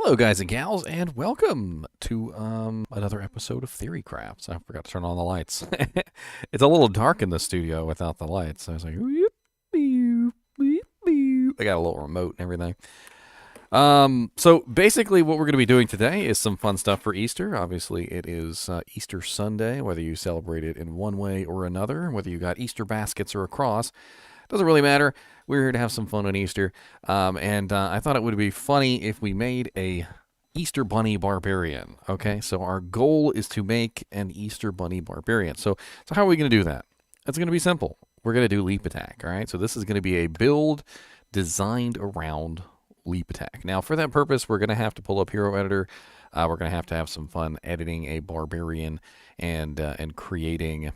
Hello, guys and gals, and welcome to another episode of Theory Crafts. I forgot to turn on the lights. It's a little dark in the studio without the lights. I was like, "Whoop, beep, beep, beep." I got a little remote and everything. So basically, what we're going to be doing today is some fun stuff for Easter. Obviously, it is Easter Sunday, whether you celebrate it in one way or another, whether you got Easter baskets or a cross. Doesn't really matter. We're here to have some fun on Easter. And I thought it would be funny if we made a Easter Bunny Barbarian. Okay, so our goal is to make an Easter Bunny Barbarian. So how are we going to do that? It's going to be simple. We're going to do leap attack. All right, so this is going to be a build designed around leap attack. Now, for that purpose, we're going to have to pull up Hero Editor. We're going to have some fun editing a Barbarian and creating,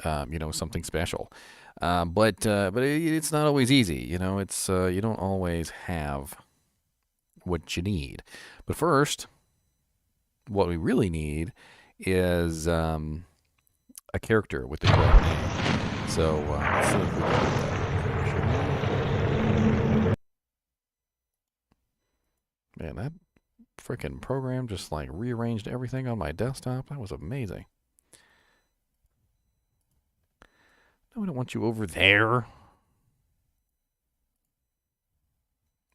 something special. But it's not always easy. It's you don't always have what you need. But first, what we really need is a character with the correct name. So let's see if we can get that. Man, that freaking program just like rearranged everything on my desktop. That was amazing. No, I don't want you over there. I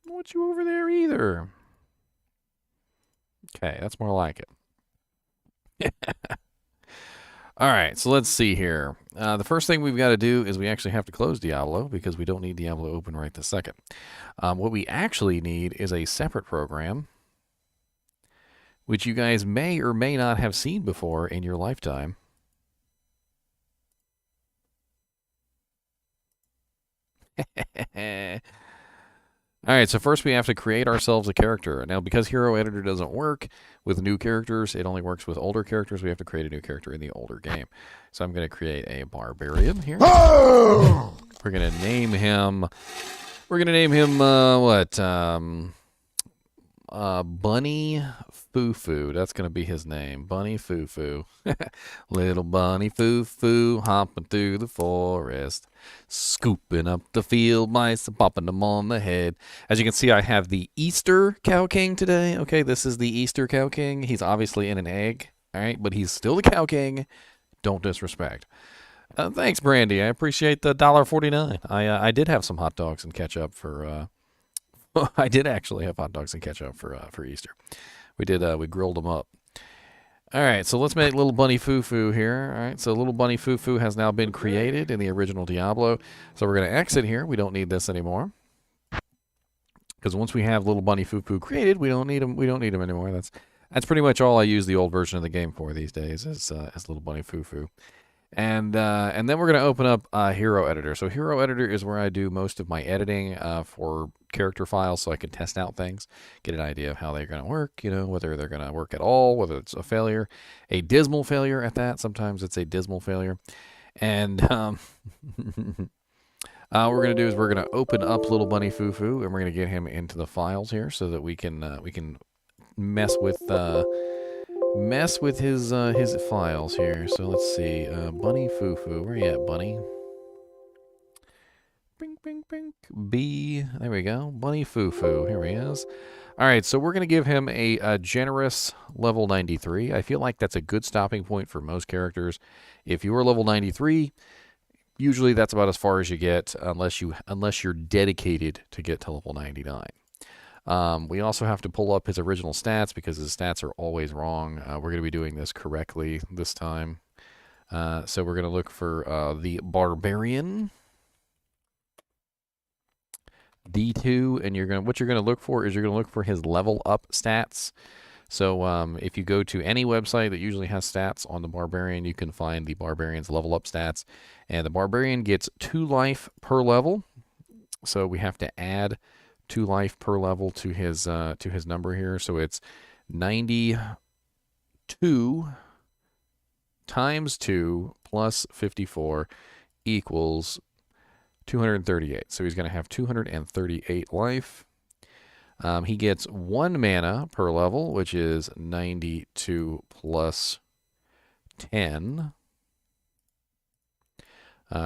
don't want you over there either. Okay, that's more like it. All right, so let's see here. The first thing we've got to do is we actually have to close Diablo because we don't need Diablo open right this second. What we actually need is a separate program, which you guys may or may not have seen before in your lifetime. All right, so first we have to create ourselves a character. Now, because Hero Editor doesn't work with new characters, it only works with older characters, we have to create a new character in the older game. So I'm going to create a Barbarian here. We're going to name him... Bunny Foo-Foo. That's going to be his name. Bunny Foo-Foo. Little Bunny Foo-Foo hopping through the forest, scooping up the field mice and popping them on the head. As you can see, I have the Easter Cow King today. Okay, this is the Easter Cow King. He's obviously in an egg, all right, but he's still the Cow King. Don't disrespect. Thanks, Brandy. I appreciate the $1.49. I did have some hot dogs and ketchup for... I did actually have hot dogs and ketchup for Easter. We grilled them up. All right, so let's make little Bunny Foo-Foo here. All right, so little Bunny Foo-Foo has now been created in the original Diablo. So we're going to exit here. We don't need this anymore. Because once we have little Bunny Foo-Foo created, we don't need him. We don't need him anymore. That's pretty much all I use the old version of the game for these days is little Bunny Foo-Foo. And then we're going to open up Hero Editor. So Hero Editor is where I do most of my editing for character files so I can test out things, get an idea of how they're going to work, whether they're going to work at all, whether it's a failure, a dismal failure at that. Sometimes it's a dismal failure. And what we're going to do is we're going to open up little Bunny Foo-Foo, and we're going to get him into the files here so that we can mess with his files here. So let's see, Bunny Foo-Foo, where you at, Bunny? Bing, bing, bing. B, there we go, Bunny Foo-Foo, here he is. All right, so we're going to give him a generous level 93. I feel like that's a good stopping point for most characters. If you're level 93, usually that's about as far as you get, unless you're dedicated to get to level 99. We also have to pull up his original stats because his stats are always wrong. We're going to be doing this correctly this time. So we're going to look for the Barbarian D2, and what you're going to look for is you're going to look for his level up stats. So if you go to any website that usually has stats on the Barbarian, you can find the Barbarian's level up stats. And the Barbarian gets 2 life per level. So we have to add 2 life per level to his number here. So it's 92 times 2 plus 54 equals 238. So he's going to have 238 life. He gets 1 mana per level, which is 92 plus 10,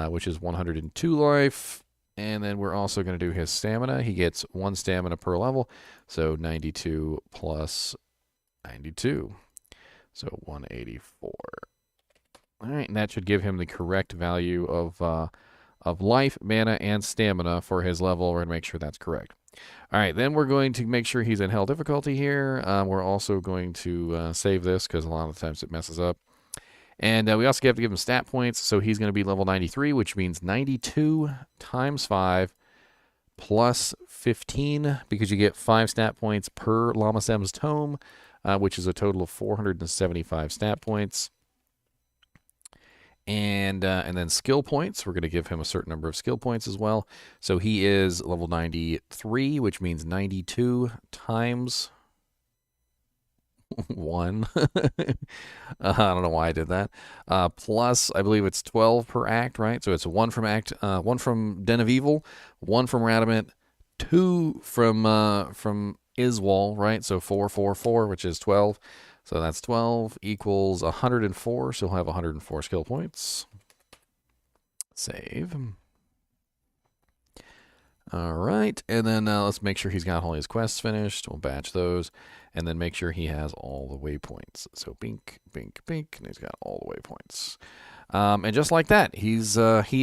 which is 102 life. And then we're also going to do his stamina. He gets 1 stamina per level. So 92 plus 92. So 184. All right, and that should give him the correct value of life, mana, and stamina for his level. We're going to make sure that's correct. All right, then we're going to make sure he's in hell difficulty here. We're also going to save this because a lot of the times it messes up. And we also have to give him stat points, so he's going to be level 93, which means 92 times 5 plus 15, because you get 5 stat points per Lama Sem's Tome, which is a total of 475 stat points. And then skill points. We're going to give him a certain number of skill points as well. So he is level 93, which means 92 times 1. I don't know why I did that. Plus, I believe it's 12 per act, right? So it's 1 from act, 1 from Den of Evil, 1 from Radamant, 2 from Iswal, right? So 4, 4, 4, which is 12. So that's 12 equals 104. So he'll have 104 skill points. Save. All right, and then let's make sure he's got all his quests finished. We'll batch those, and then make sure he has all the waypoints. So bink, bink, bink, and he's got all the waypoints. And just like that, he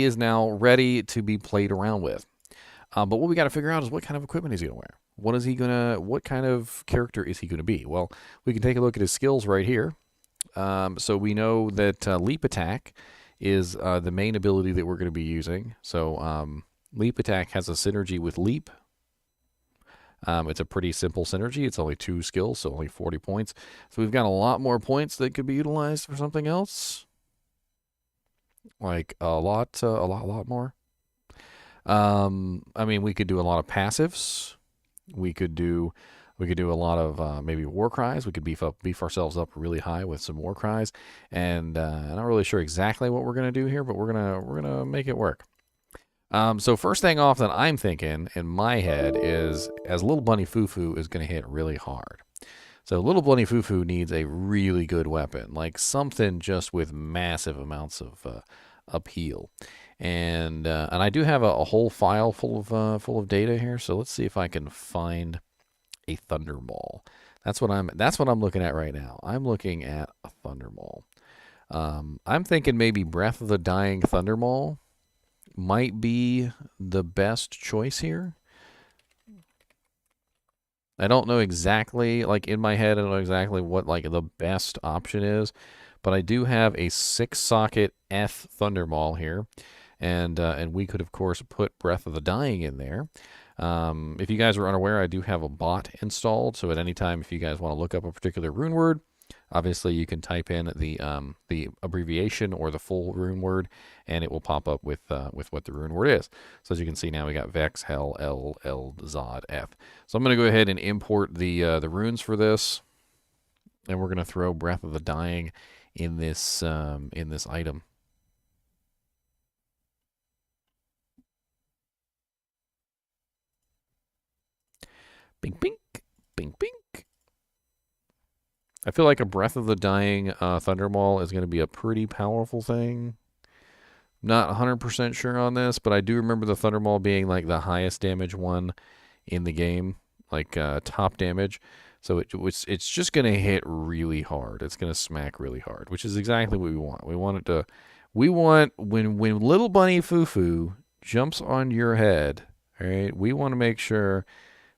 is now ready to be played around with. But what we got to figure out is what kind of equipment he's gonna wear. What kind of character is he gonna be? Well, we can take a look at his skills right here. So we know that leap attack is the main ability that we're going to be using. So leap attack has a synergy with leap. It's a pretty simple synergy. It's only 2 skills, so only 40 points. So we've got a lot more points that could be utilized for something else. Like a lot more. I mean, we could do a lot of passives. We could do a lot of maybe war cries. We could beef ourselves up really high with some war cries. And I'm not really sure exactly what we're gonna do here, but we're gonna make it work. So first thing off that I'm thinking in my head is, as Little Bunny Fufu is going to hit really hard. So Little Bunny Fufu needs a really good weapon, like something just with massive amounts of appeal. And I do have a whole file full of data here. So let's see if I can find a Thunderball. That's what I'm looking at right now. I'm looking at a Thunderball. I'm thinking maybe Breath of the Dying Thunderball might be the best choice here. I don't know exactly, like in my head, I don't know exactly what like the best option is, but I do have a 6-socket Thunderball here, and we could of course put Breath of the Dying in there. If you guys are unaware, I do have a bot installed, so at any time if you guys want to look up a particular rune word, obviously you can type in the abbreviation or the full rune word, and it will pop up with what the rune word is. So as you can see now, we got Vex, Hell, L, Zod, F. So I'm going to go ahead and import the runes for this, and we're going to throw Breath of the Dying in this item. Bink, bink, bink, bink. I feel like a Breath of the Dying Thunderball is going to be a pretty powerful thing. Not 100% sure on this, but I do remember the Thunderball being like the highest damage one in the game, like top damage. So it's just going to hit really hard. It's going to smack really hard, which is exactly what we want. We want when Little Bunny Fufu jumps on your head, all right? We want to make sure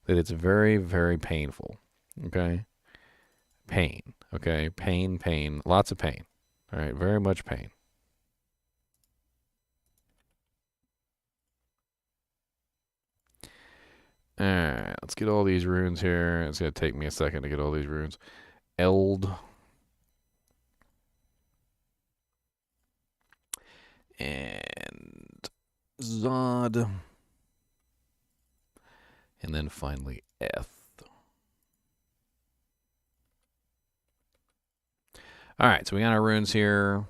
that it's very, very painful. Okay? Pain. Okay? Pain. Lots of pain. All right? Very much pain. All right. Let's get all these runes here. It's going to take me a second to get all these runes. Eld. And Zod. And then finally F. All right, so we got our runes here.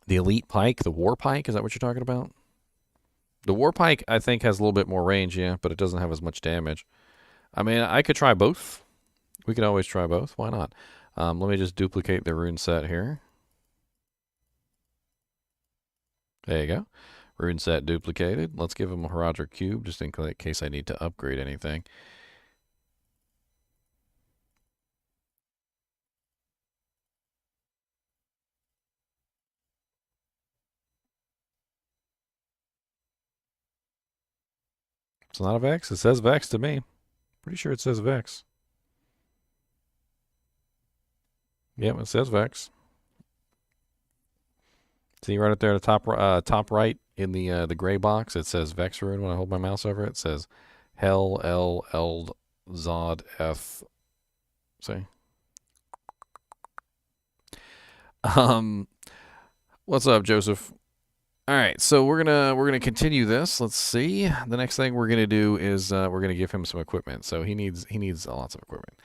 The Elite Pike, the War Pike, is that what you're talking about? The War Pike, I think, has a little bit more range, yeah, but it doesn't have as much damage. I mean, I could try both. We could always try both. Why not? Let me just duplicate the rune set here. There you go. Rune set duplicated. Let's give him a Herodric Cube just in case I need to upgrade anything. It's not a Vex. It says Vex to me. Pretty sure it says Vex. Yep, it says Vex. See right up there at the top right in the gray box, it says Vex rune. When I hold my mouse over it, it says Hel El Eld Zod F. See? What's up, Joseph? All right, so we're gonna continue this. Let's see. The next thing we're gonna do is we're gonna give him some equipment. So he needs lots of equipment.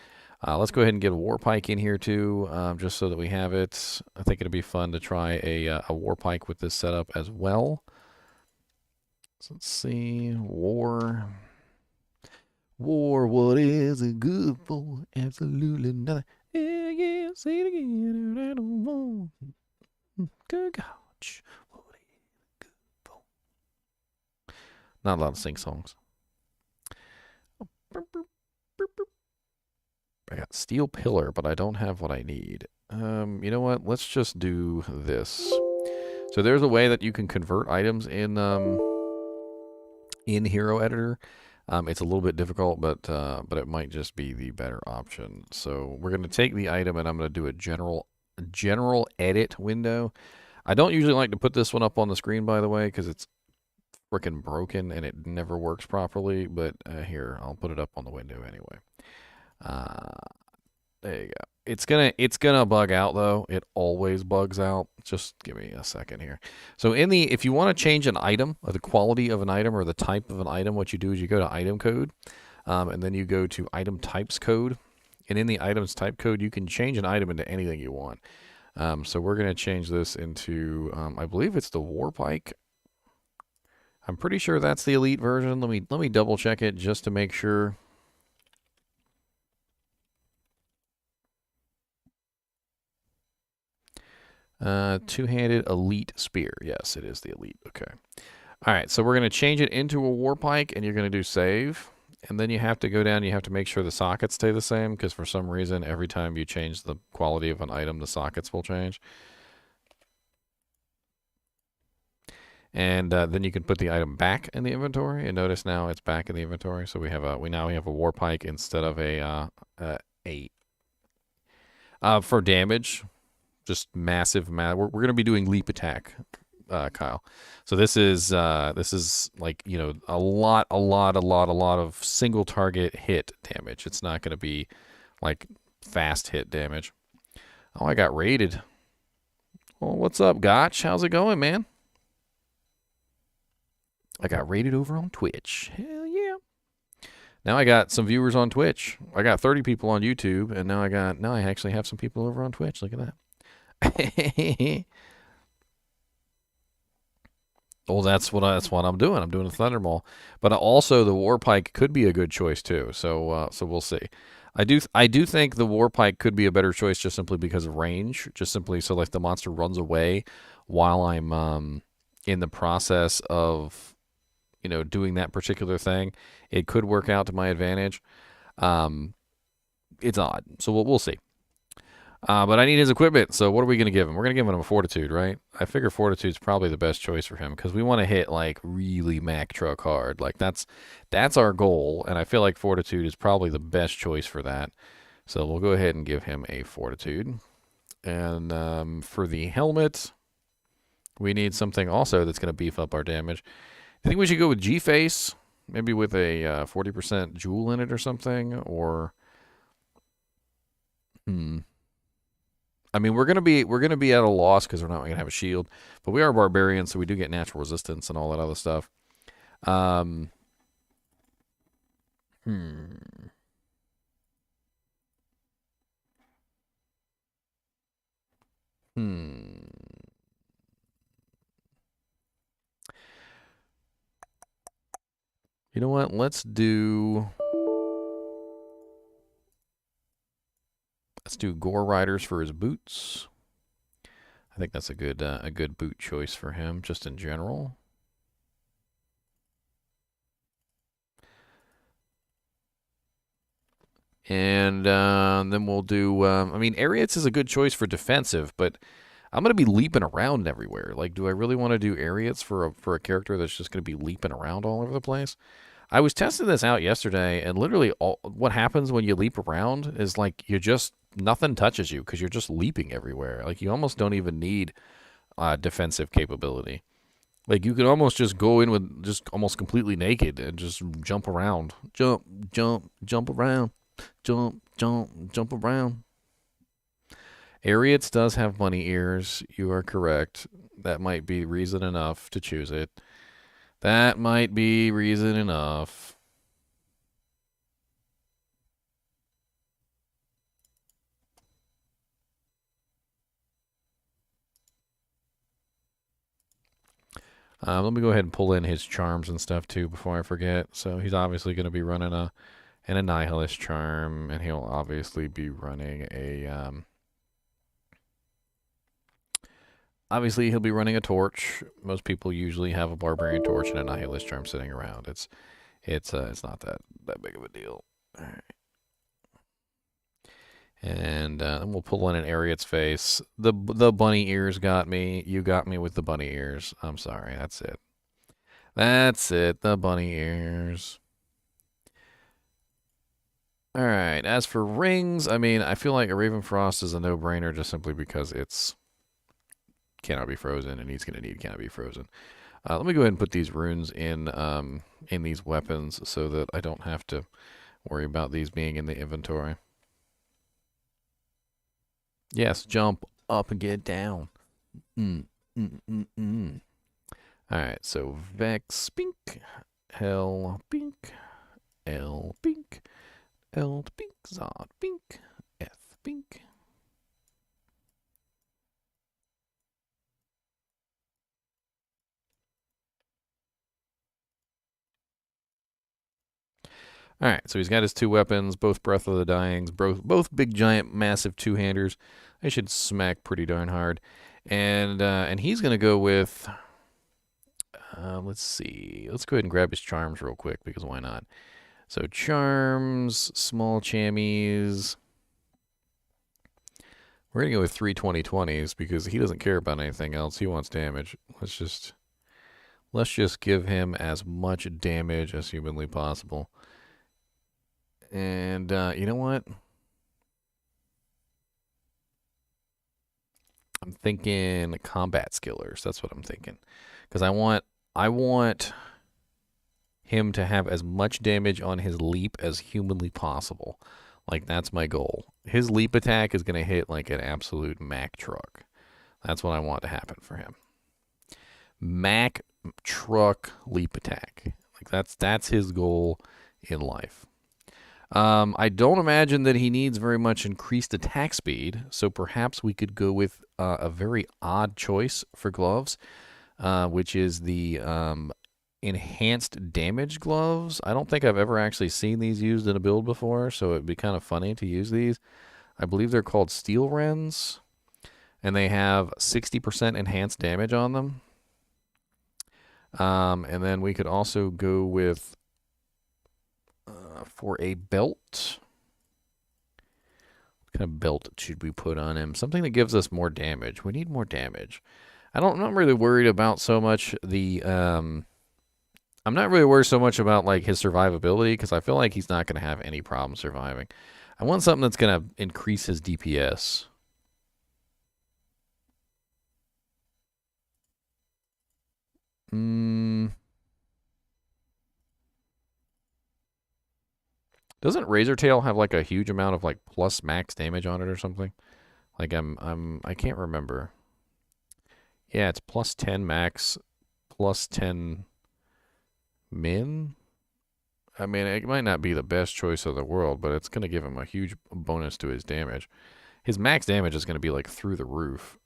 Let's go ahead and get a war pike in here too, just so that we have it. I think it'd be fun to try a war pike with this setup as well. So let's see, war. What is it good for? Absolutely nothing. Yeah, say it again. I don't want. Good gosh. What is it good for? Not allowed to sing songs. I got steel pillar, but I don't have what I need. You know what? Let's just do this. So there's a way that you can convert items in Hero Editor. It's a little bit difficult, but it might just be the better option. So we're going to take the item, and I'm going to do a general edit window. I don't usually like to put this one up on the screen, by the way, because it's freaking broken and it never works properly. But here, I'll put it up on the window anyway. There you go. It's gonna bug out though. It always bugs out. Just give me a second here. So if you want to change an item, or the quality of an item, or the type of an item, what you do is you go to item code, and then you go to item types code, and in the items type code you can change an item into anything you want. So we're gonna change this into I believe it's the war pike. I'm pretty sure that's the elite version. Let me double check it just to make sure. Two-handed elite spear. Yes, it is the elite. Okay. All right, so we're going to change it into a war pike, and you're going to do save. And then you have to go down, you have to make sure the sockets stay the same, because for some reason, every time you change the quality of an item, the sockets will change. And then you can put the item back in the inventory, and notice now it's back in the inventory. So we now have a war pike instead of for damage. Just massive. We're going to be doing leap attack, Kyle. So this is like, you know, a lot of single target hit damage. It's not going to be like fast hit damage. Oh, I got raided. Well, what's up, Gotch? How's it going, man? I got raided over on Twitch. Hell yeah. Now I got some viewers on Twitch. I got 30 people on YouTube, and now I actually have some people over on Twitch. Look at that. Well, that's what I'm doing. I'm doing a Thundermaul, but also the Warpike could be a good choice too. So we'll see. I do think the Warpike could be a better choice just simply because of range. Just simply so like the monster runs away while I'm in the process of, you know, doing that particular thing. It could work out to my advantage. It's odd, so we'll see. But I need his equipment, so what are we going to give him? We're going to give him a Fortitude, right? I figure Fortitude's probably the best choice for him because we want to hit, like, really Mack truck hard. Like, that's our goal, and I feel like Fortitude is probably the best choice for that. So we'll go ahead and give him a Fortitude. And for the helmet, we need something also that's going to beef up our damage. I think we should go with G-Face, maybe with a 40% jewel in it or something, or... I mean, we're gonna be at a loss because we're not gonna have a shield, but we are barbarians, so we do get natural resistance and all that other stuff. You know what? Let's do Gore Riders for his boots. I think that's a good boot choice for him, just in general. And then we'll do. I mean, Ariats is a good choice for defensive, but I'm gonna be leaping around everywhere. Like, do I really want to do Ariats for a character that's just gonna be leaping around all over the place? I was testing this out yesterday, and literally, what happens when you leap around is like you just nothing touches you because you're just leaping everywhere. Like you almost don't even need defensive capability. Like you could almost just go in with just almost completely naked and just jump around, jump around, jump around. Ariats does have bunny ears. You are correct. That might be reason enough to choose it. That might be reason enough. Let me go ahead and pull in his charms and stuff too before I forget. So he's obviously going to be running an Annihilus charm, and he'll obviously be running a obviously he'll be running a torch. Most people usually have a Barbarian torch and a Annihilus charm sitting around. It's not that big of a deal. All right. And we'll pull in an Ariat's face. The bunny ears got me. You got me with the bunny ears. I'm sorry. That's it. That's it. The bunny ears. All right. As for rings, I mean, I feel like a Ravenfrost is a no-brainer just simply because it's cannot be frozen, and he's going to need cannot be frozen. Let me go ahead and put these runes in these weapons so that I don't have to worry about these being in the inventory. Yes, jump up and get down. All right, so Vex, Pink, Hell, Pink, L, Pink, L, Pink, Zod, Pink, F, Pink. All right, so he's got his two weapons, both Breath of the Dyings, both big, giant, massive two-handers. They should smack pretty darn hard. And he's going to go with, let's see. Let's go ahead and grab his charms real quick, because why not? So charms, small chammies. We're going to go with 3 2020s, because he doesn't care about anything else. He wants damage. Let's just give him as much damage as humanly possible. And you know what? I'm thinking combat skillers. That's what I'm thinking. Because I want him to have as much damage on his leap as humanly possible. Like, that's my goal. His leap attack is going to hit like an absolute Mack truck. That's what I want to happen for him. Mack truck leap attack. Like, that's his goal in life. I don't imagine that he needs very much increased attack speed, so perhaps we could go with a very odd choice for gloves, which is the enhanced damage gloves. I don't think I've ever actually seen these used in a build before, so it'd be kind of funny to use these. I believe they're called Steel Wrens, and they have 60% enhanced damage on them. And then we could also go with for a belt. What kind of belt should we put on him? Something that gives us more damage. We need more damage. I'm not really worried about so much the I'm not really worried so much about like his survivability, because I feel like he's not going to have any problem surviving. I want something that's going to increase his DPS. Doesn't Razortail have like a huge amount of like plus max damage on it or something? Like I can't remember. Yeah, it's plus 10 max, plus 10 min. I mean, it might not be the best choice of the world, but it's going to give him a huge bonus to his damage. His max damage is going to be like through the roof.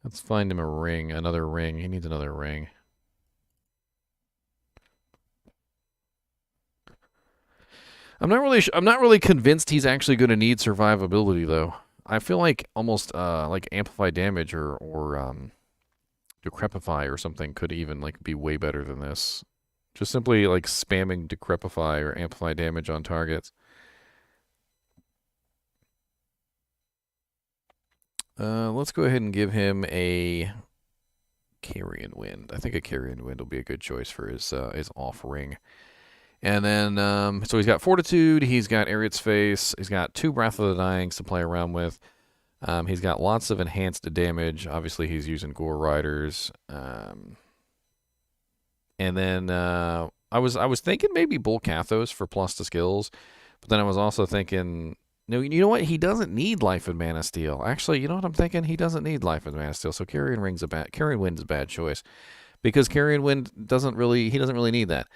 Let's find him a ring, another ring. He needs another ring. I'm not really convinced he's actually going to need survivability though. I feel like almost like amplify damage or decrepify or something could even like be way better than this. Just simply like spamming decrepify or amplify damage on targets. Let's go ahead and give him a Carrion Wind. I think a Carrion Wind will be a good choice for his offering. And then, so he's got Fortitude, he's got Ariet's Face, he's got 2 Wrath of the Dyings to play around with. He's got lots of enhanced damage. Obviously, he's using Gore Riders. And then I was thinking maybe Bull Kathos for plus to skills, but then I was also thinking, no, you know what? He doesn't need Life and Mana Steel. Actually, you know what I'm thinking? He doesn't need Life and Mana Steel. So Carrion Wind's a bad choice because Carrion Wind doesn't really need that.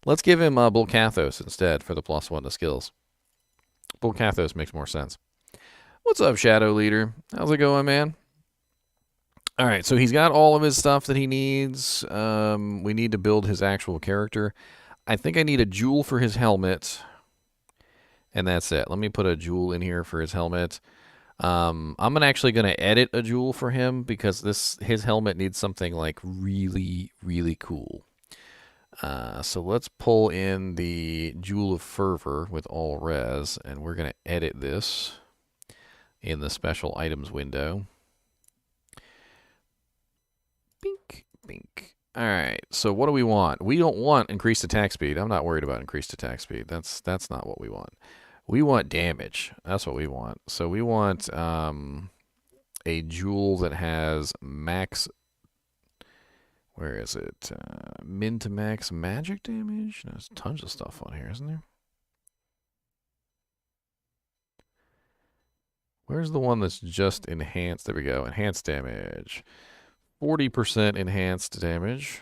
Let's give him Bull Kathos instead for the +1 to skills. Bull Kathos makes more sense. What's up, Shadow Leader? How's it going, man? All right, so he's got all of his stuff that he needs. We need to build his actual character. I think I need a jewel for his helmet, and that's it. Let me put a jewel in here for his helmet. I'm actually going to edit a jewel for him because his helmet needs something like really, really cool. So let's pull in the Jewel of Fervor with all res, and we're going to edit this in the special items window. Bink, bink. All right, so what do we want? We don't want increased attack speed. I'm not worried about increased attack speed. That's not what we want. We want damage. That's what we want. So we want a jewel that has max... Where is it? Min to max magic damage? There's tons of stuff on here, isn't there? Where's the one that's just enhanced? There we go. Enhanced damage. 40% enhanced damage.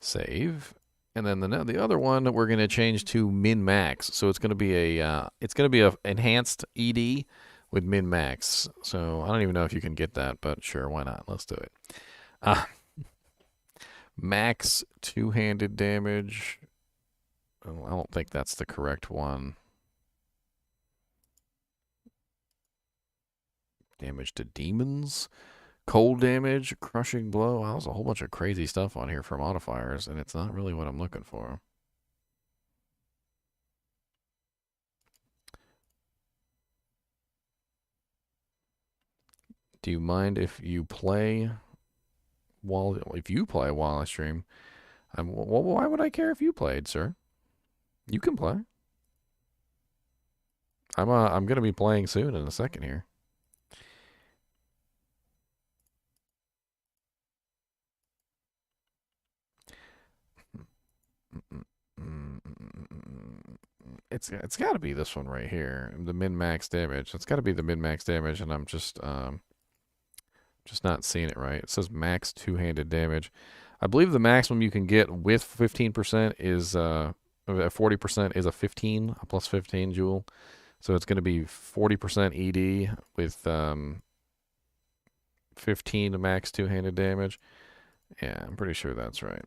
Save. And then the other one that we're going to change to min max. So it's going to be a enhanced ED with min max. So I don't even know if you can get that, but sure, why not? Let's do it. Max two-handed damage. Oh, I don't think that's the correct one. Damage to demons. Cold damage. Crushing blow. Wow, there's a whole bunch of crazy stuff on here for modifiers, and it's not really what I'm looking for. Do you mind if you play while I stream? Well, why would I care if you played, sir? You can play. I'm gonna be playing soon in a second here. It's got to be this one right here, the min max damage. It's got to be the min max damage, and I'm just not seeing it right. It says max two-handed damage. I believe the maximum you can get with 15% is 40% is a plus 15 jewel. So it's going to be 40% ED with 15 max two-handed damage. Yeah, I'm pretty sure that's right.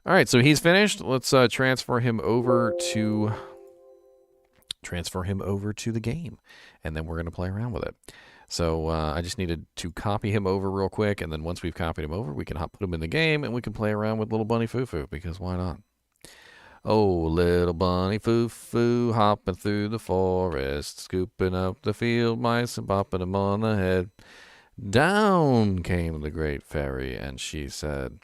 All right, so he's finished. Let's transfer him over to the game, and then we're going to play around with it. So I just needed to copy him over real quick, and then once we've copied him over, we can put him in the game, and we can play around with little Bunny Foo-Foo, because why not? Oh, little Bunny Foo-Foo, hopping through the forest, scooping up the field mice and bopping them on the head. Down came the great fairy, and she said,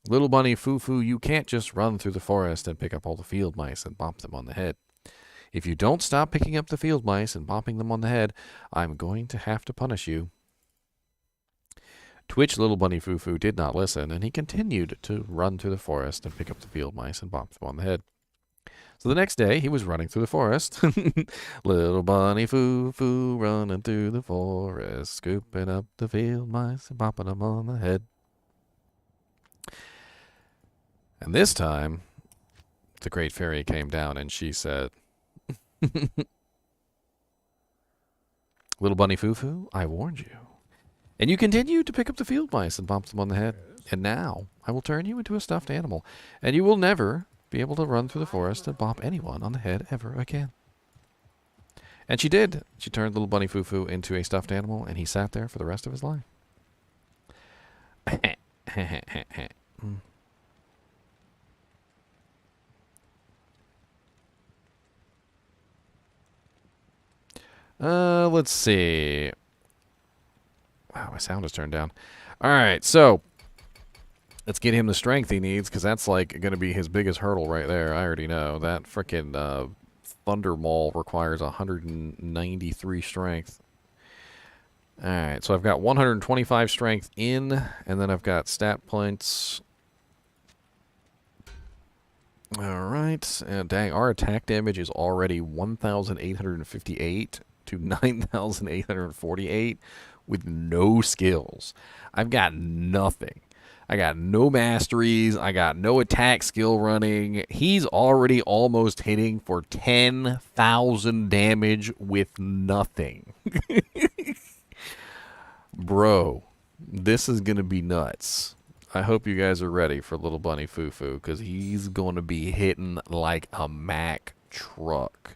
"Little Bunny Foo-Foo, you can't just run through the forest and pick up all the field mice and bop them on the head. If you don't stop picking up the field mice and bopping them on the head, I'm going to have to punish you." Twitch Little Bunny Foo-Foo did not listen, and he continued to run through the forest and pick up the field mice and bop them on the head. So the next day, he was running through the forest. Little Bunny Foo-Foo running through the forest, scooping up the field mice and bopping them on the head. And this time, the great fairy came down and she said, "Little Bunny Foo-Foo, I warned you. And you continued to pick up the field mice and bump them on the head. And now I will turn you into a stuffed animal, and you will never be able to run through the forest and bop anyone on the head ever again." And she did. She turned little bunny Foo-Foo into a stuffed animal, and he sat there for the rest of his life. Let's see. Wow, my sound is turned down. All right, so let's get him the strength he needs, because that's like going to be his biggest hurdle right there. I already know that frickin' Thunder Maul requires 193 strength. All right, so I've got 125 strength in, and then I've got stat points. All right, dang, our attack damage is already 1,858 to 9,848 with no skills. I've got nothing. I got no masteries. I got no attack skill running. He's already almost hitting for 10,000 damage with nothing. Bro, this is going to be nuts. I hope you guys are ready for little bunny Foo-Foo, because he's going to be hitting like a Mack truck.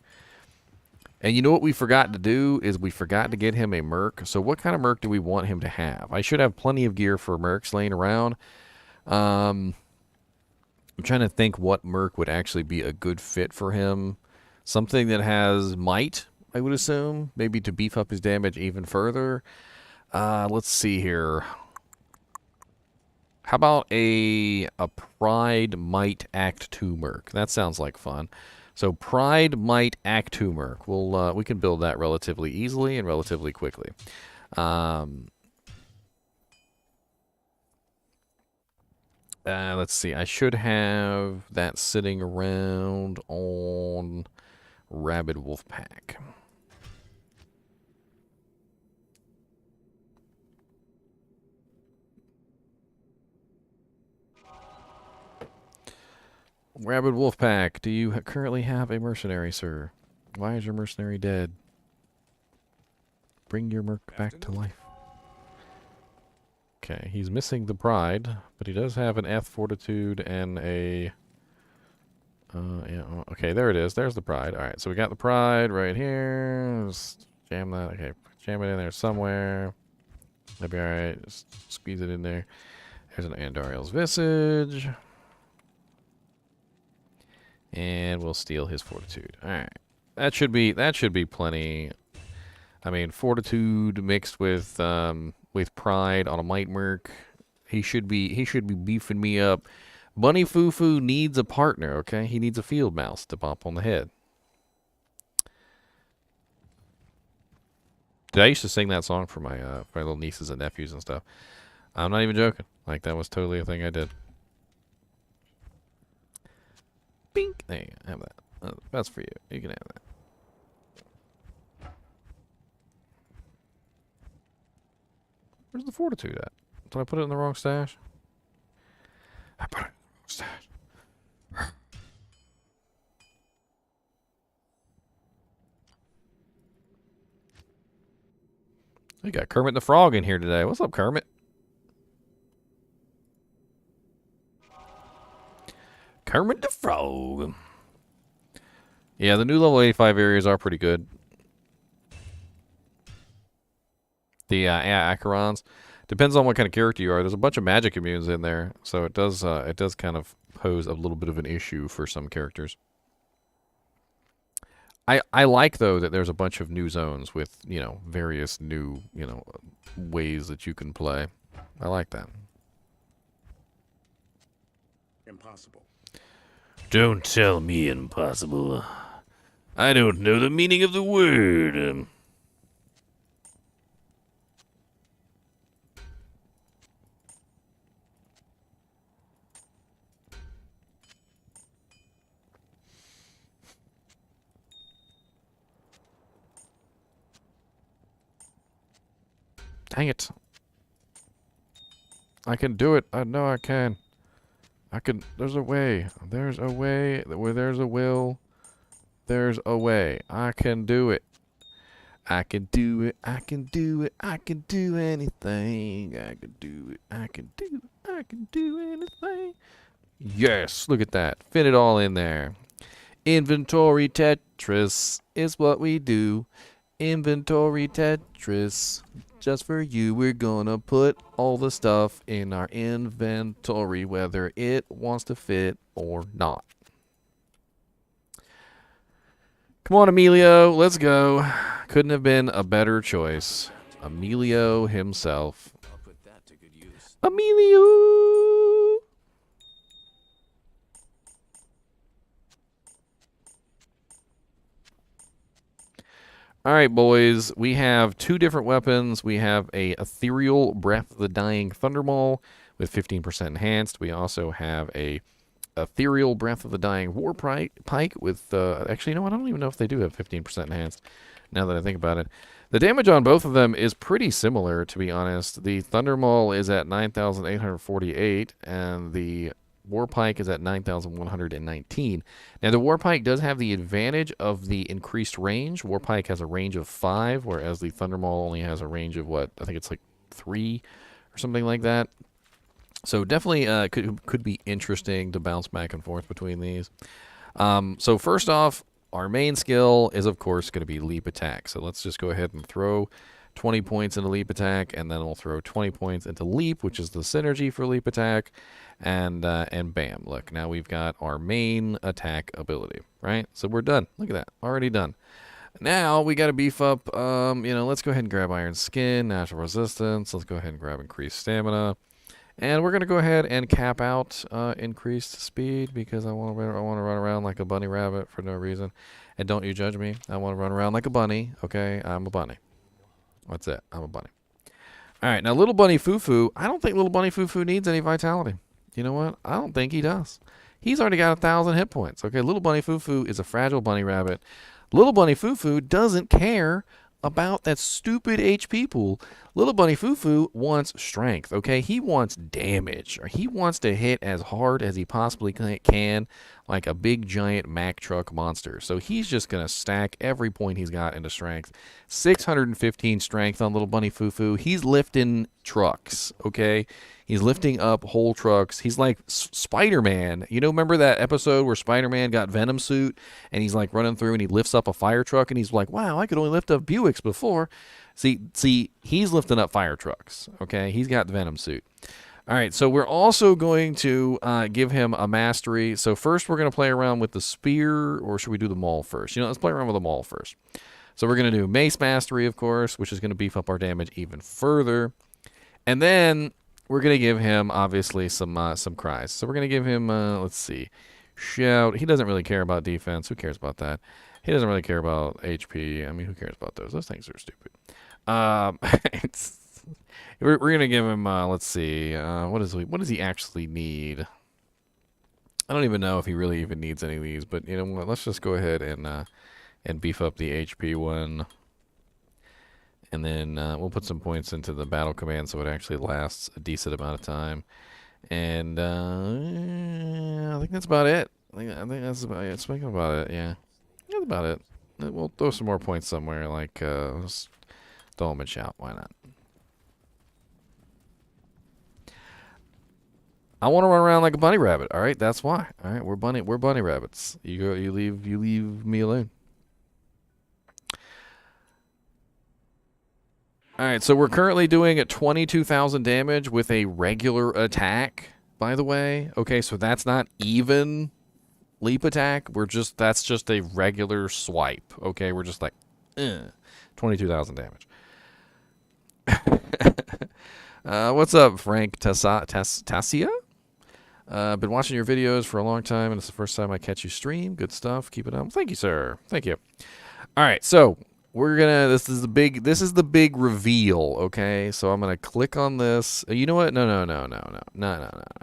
And you know what we forgot to do is we forgot to get him a Merc. So what kind of Merc do we want him to have? I should have plenty of gear for Mercs laying around. I'm trying to think what Merc would actually be a good fit for him. Something that has might, I would assume. Maybe to beef up his damage even further. Let's see here. How about a Pride Might Act 2 Merc? That sounds like fun. So Pride Might Act 2 Merc. We can build that relatively easily and relatively quickly. Let's see. I should have that sitting around on Rabid Wolfpack. Rabid Wolfpack, do you currently have a mercenary, sir? Why is your mercenary dead? Bring your merc back to life. Okay, he's missing the pride, but he does have an F fortitude and a... yeah, okay, there it is. There's the pride. Alright, so we got the pride right here. Just jam that. Okay, jam it in there somewhere. That'd be alright. Just squeeze it in there. There's an Andariel's Visage. And we'll steal his fortitude. Alright. That should be plenty. I mean, fortitude mixed with pride on a might merc. He should be beefing me up. Bunny Foo-Foo needs a partner, okay? He needs a field mouse to bop on the head. Dude, I used to sing that song for my little nieces and nephews and stuff. I'm not even joking. Like, that was totally a thing I did. Bink! There you go. Have that. That's for you. You can have that. Where's the fortitude at? Did I put it in the wrong stash? I put it in the wrong stash. We got Kermit the Frog in here today. What's up, Kermit? Kermit the Frog. Yeah, the new level 85 areas are pretty good. The Acherons. Depends on what kind of character you are. There's a bunch of magic immunes in there, so it does kind of pose a little bit of an issue for some characters. I like, though, that there's a bunch of new zones with, various new, ways that you can play. I like that. Impossible. Don't tell me impossible. I don't know the meaning of the word. Dang it. I can do it. I know I can. I can. There's a way. There's a way. Where there's a will, there's a way. I can do it. I can do it. I can do it. I can do anything. I can do it. I can do it. I can do anything. Yes. Look at that. Fit it all in there. Inventory Tetris is what we do. Inventory Tetris. Just for you, we're gonna put all the stuff in our inventory, whether it wants to fit or not. Come on, Emilio, let's go. Couldn't have been a better choice. Emilio himself. I'll put that to good use. Emilio! All right, boys, we have two different weapons. We have a Ethereal Breath of the Dying Thundermaul with 15% enhanced. We also have a Ethereal Breath of the Dying War Pike with, actually, you know what? I don't even know if they do have 15% enhanced, now that I think about it. The damage on both of them is pretty similar, to be honest. The Thundermaul is at 9,848, and the Warpike is at 9,119. Now, the Warpike does have the advantage of the increased range. Warpike has a range of 5, whereas the Thundermaul only has a range of, what, I think it's like 3 or something like that. So definitely could be interesting to bounce back and forth between these. So first off, our main skill is, of course, going to be Leap Attack. So let's just go ahead and throw 20 points into Leap Attack, and then we'll throw 20 points into Leap, which is the synergy for Leap Attack, and bam, look, now we've got our main attack ability, right? So we're done. Look at that, already done. Now we got to beef up, let's go ahead and grab Iron Skin, Natural Resistance. Let's go ahead and grab Increased Stamina. And we're going to go ahead and cap out increased speed because I want to run around like a bunny rabbit for no reason. And don't you judge me. I want to run around like a bunny, okay? I'm a bunny. That's it. I'm a bunny. All right, now Little Bunny Fufu, I don't think Little Bunny Fufu needs any vitality. You know what? I don't think he does. He's already got 1,000 hit points. Okay, Little Bunny Fufu is a fragile bunny rabbit. Little Bunny Fufu doesn't care about that stupid HP pool. Little Bunny Fufu wants strength, okay? He wants damage, or he wants to hit as hard as he possibly can, like a big giant Mack truck monster. So he's just going to stack every point he's got into strength. 615 strength on Little Bunny Fufu. He's lifting trucks, okay? He's lifting up whole trucks. He's like Spider-Man. You know, remember that episode where Spider-Man got Venom suit and he's like running through and he lifts up a fire truck and he's like, wow, I could only lift up Buicks before. See, he's lifting up fire trucks, okay? He's got the Venom suit. All right, so we're also going to give him a mastery. So first we're going to play around with the spear, or should we do the maul first? You know, let's play around with the maul first. So we're going to do mace mastery, of course, which is going to beef up our damage even further. And then we're going to give him, obviously, some cries. So we're going to give him, let's see, shout. He doesn't really care about defense. Who cares about that? He doesn't really care about HP. I mean, who cares about those? Those things are stupid. We're going to give him, let's see, what does he actually need? I don't even know if he really even needs any of these, but you know what? Let's just go ahead and beef up the HP one. And then we'll put some points into the battle command so it actually lasts a decent amount of time. And I think that's about it. I think that's about it. Speaking about it, yeah. That's about it. We'll throw some more points somewhere, like just throw them and shout. Why not? I want to run around like a bunny rabbit. All right, that's why. All right, we're bunny rabbits. You leave me alone. All right, so we're currently doing at 22,000 damage with a regular attack, by the way. Okay, so that's not even leap attack. That's just a regular swipe. Okay, we're just like 22,000 damage. What's up, Frank Tassia? Been watching your videos for a long time, and it's the first time I catch you stream. Good stuff. Keep it up. Thank you, sir. Thank you. All right, so we're gonna. This is the big reveal. Okay, so I'm gonna click on this. You know what? No.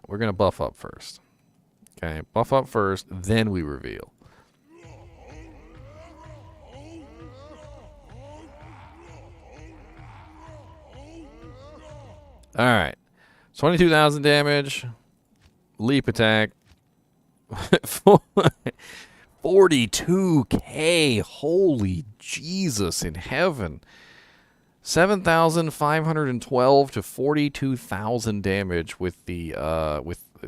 We're gonna buff up first. Okay, buff up first, then we reveal. All right, 22,000 damage. Leap attack. 42k. Holy Jesus in heaven. 7,512 to 42,000 damage with the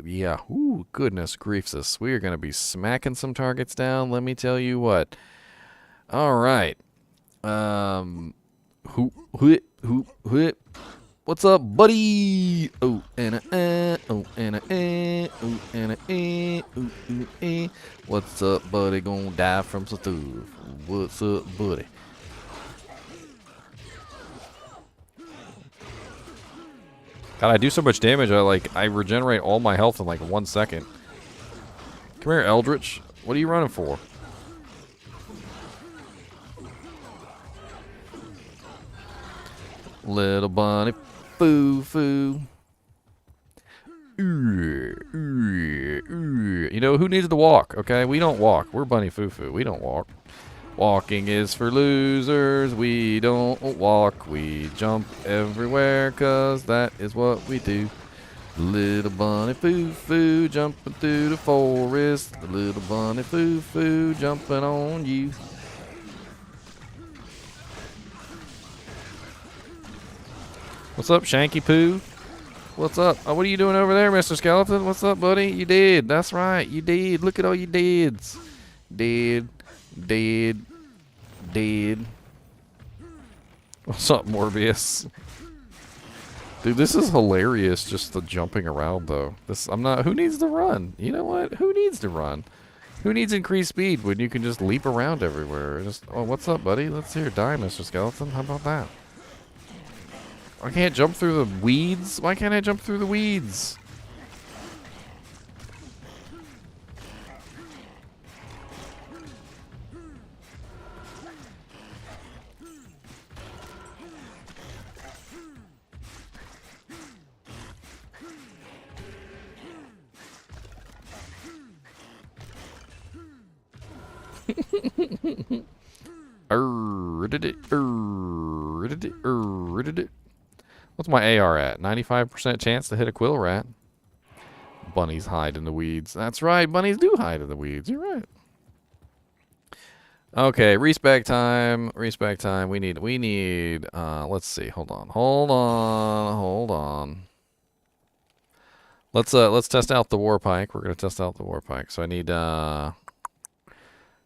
Yeah. Ooh, goodness griefus. We are going to be smacking some targets down. Let me tell you what. All right. Who. What's up, buddy? Oh, and oh, and oh, and What's up, buddy? Gonna die from some stuff. What's up, buddy? God, I do so much damage. I regenerate all my health in like 1 second. Come here, Eldritch. What are you running for? Little bunny. Foo foo. You know, who needs to walk, okay? We don't walk. We're bunny foo foo. We don't walk. Walking is for losers. We don't walk. We jump everywhere, 'cause that is what we do. Little bunny foo foo jumping through the forest. The little bunny foo foo jumping on you. What's up, Shanky Poo? What's up? Oh, what are you doing over there, Mr. Skeleton? What's up, buddy? You did. That's right. You did. Look at all you dids. Did. What's up, Morbius? Dude, this is hilarious, just the jumping around, though. Who needs to run? You know what? Who needs to run? Who needs increased speed when you can just leap around everywhere? Oh, what's up, buddy? Let's hear die, Mr. Skeleton. How about that? I can't jump through the weeds? Why can't I jump through the weeds? What's my AR at? 95% chance to hit a quill rat. Bunnies hide in the weeds. That's right, bunnies do hide in the weeds. You're right. Okay, respec time. Respec time. We need let's see. Hold on. Let's test out the war pike. We're gonna test out the war pike. So I need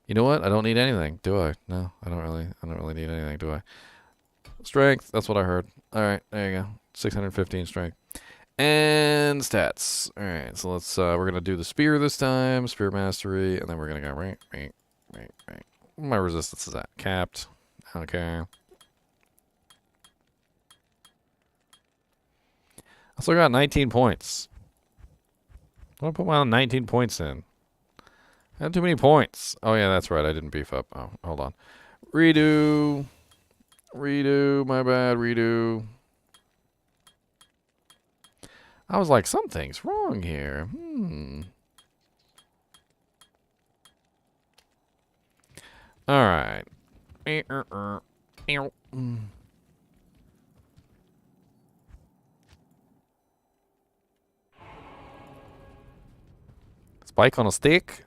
you know what? I don't need anything, do I? No, I don't really need anything, do I? Strength, that's what I heard. Alright, there you go. 615 strength. And stats. Alright, so we're gonna do the spear this time, spear mastery, and then we're gonna go right. My resistance is at capped. Okay. I still got 19 points. I want to put my 19 points in. I had too many points. Oh, yeah, that's right. I didn't beef up. Oh, hold on. Redo. My bad. Redo. I was like, something's wrong here. All right. Spike on a stick.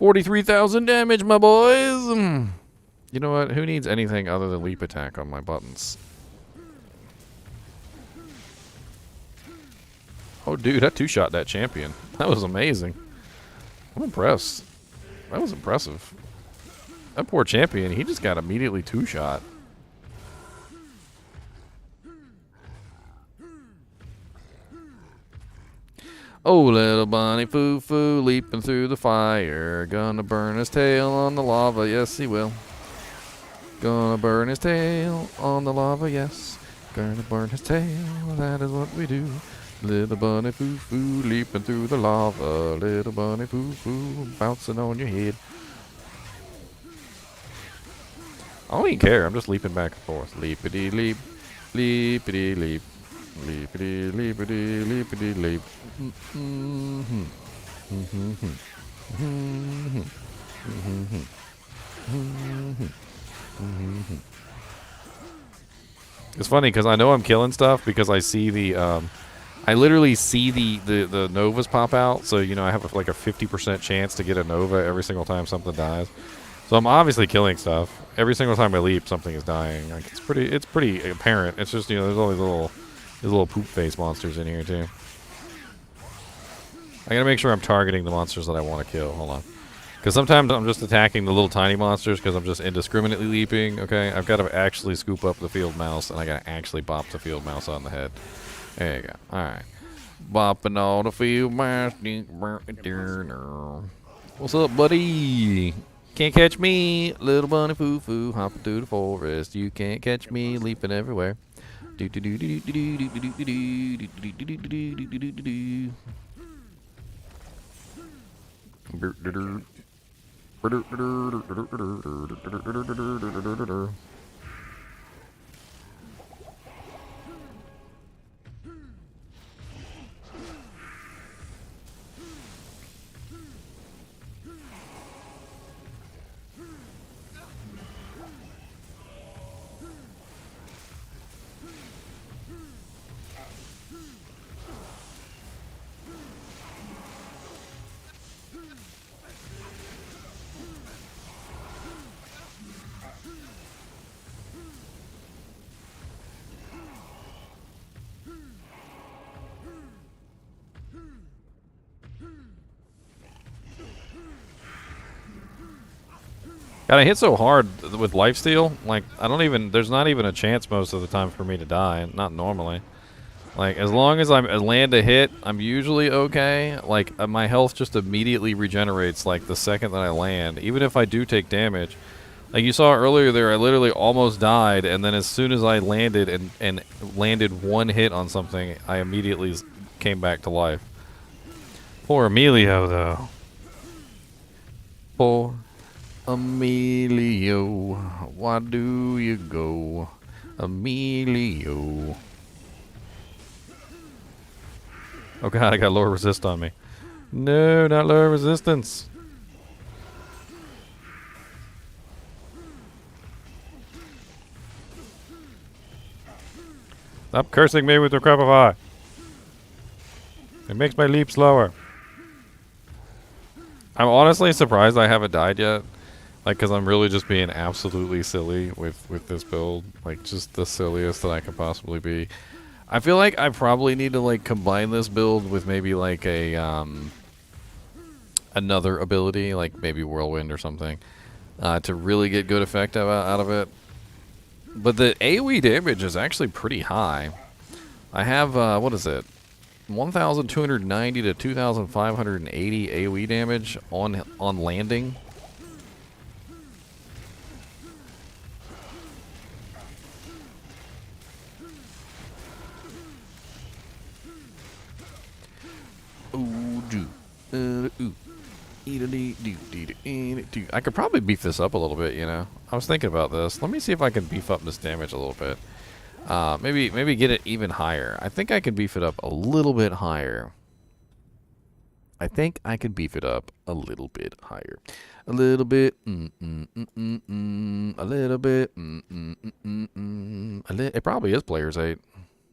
$43,000 damage, my boys. You know what? Who needs anything other than leap attack on my buttons? Oh, dude, I two-shot that champion. That was amazing. I'm impressed. That was impressive. That poor champion, he just got immediately two-shot. Oh, little bunny foo-foo leaping through the fire. Gonna burn his tail on the lava, yes he will. Gonna burn his tail on the lava, yes. Gonna burn his tail, that is what we do. Little bunny foo-foo leaping through the lava. Little bunny foo-foo bouncing on your head. I don't even care, I'm just leaping back and forth. Leapity-leap, leapity-leap. Leapity leapity leapity leap. It's funny because I know I'm killing stuff because I see the I literally see the novas pop out, so you know I have like a 50% chance to get a nova every single time something dies. So I'm obviously killing stuff. Every single time I leap, something is dying. Like it's pretty apparent. It's just, you know, there's all these little poop face monsters in here too. I gotta make sure I'm targeting the monsters that I want to kill. Hold on. Because sometimes I'm just attacking the little tiny monsters because I'm just indiscriminately leaping, okay? I've got to actually scoop up the field mouse, and I got to actually bop the field mouse on the head. There you go. Alright. Bopping on the field mouse. What's up, buddy? Can't catch me, little bunny foo-foo, hopping through the forest. You can't catch me, leaping everywhere. God, I hit so hard with lifesteal. Like, there's not even a chance most of the time for me to die. Not normally. Like, as long as I land a hit, I'm usually okay. Like, my health just immediately regenerates, like, the second that I land. Even if I do take damage. Like, you saw earlier there, I literally almost died, and then as soon as I landed and landed one hit on something, I immediately came back to life. Poor Emilio, though. Poor Emilio, why do you go, Emilio? Oh god, I got lower resist on me. No, not lower resistance. Stop cursing me with your crap of eye. It makes my leap slower. I'm honestly surprised I haven't died yet. Like, because I'm really just being absolutely silly with this build. Like, just the silliest that I could possibly be. I feel like I probably need to, like, combine this build with maybe, like, a, another ability, like maybe Whirlwind or something, to really get good effect out of it. But the AoE damage is actually pretty high. I have, what is it? 1,290 to 2,580 AoE damage on landing. I could probably beef this up a little bit, you know. I was thinking about this. Let me see if I can beef up this damage a little bit. Maybe get it even higher. I think I can beef it up a little bit higher. I think I can beef it up a little bit higher. A little bit. A little bit. It probably is Players 8.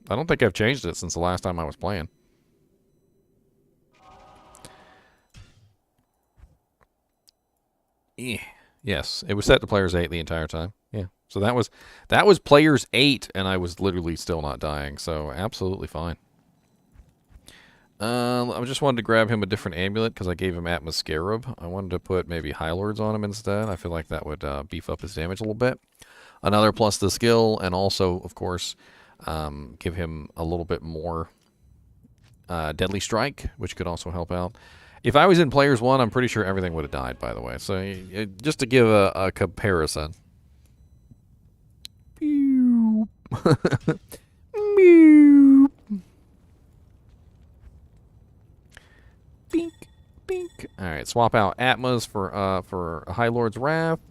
I don't think I've changed it since the last time I was playing. Yes, it was set to Players 8 the entire time. Yeah, so that was Players 8, and I was literally still not dying. So absolutely fine. I just wanted to grab him a different amulet because I gave him Atmos Scarab. I wanted to put maybe High Lords on him instead. I feel like that would beef up his damage a little bit. Another plus the skill, and also, of course, give him a little bit more Deadly Strike, which could also help out. If I was in Players 1, I'm pretty sure everything would have died, by the way. So, just to give a comparison. Mew. Mew. Bink, bink. Alright, swap out Atmos for High Lord's Raft.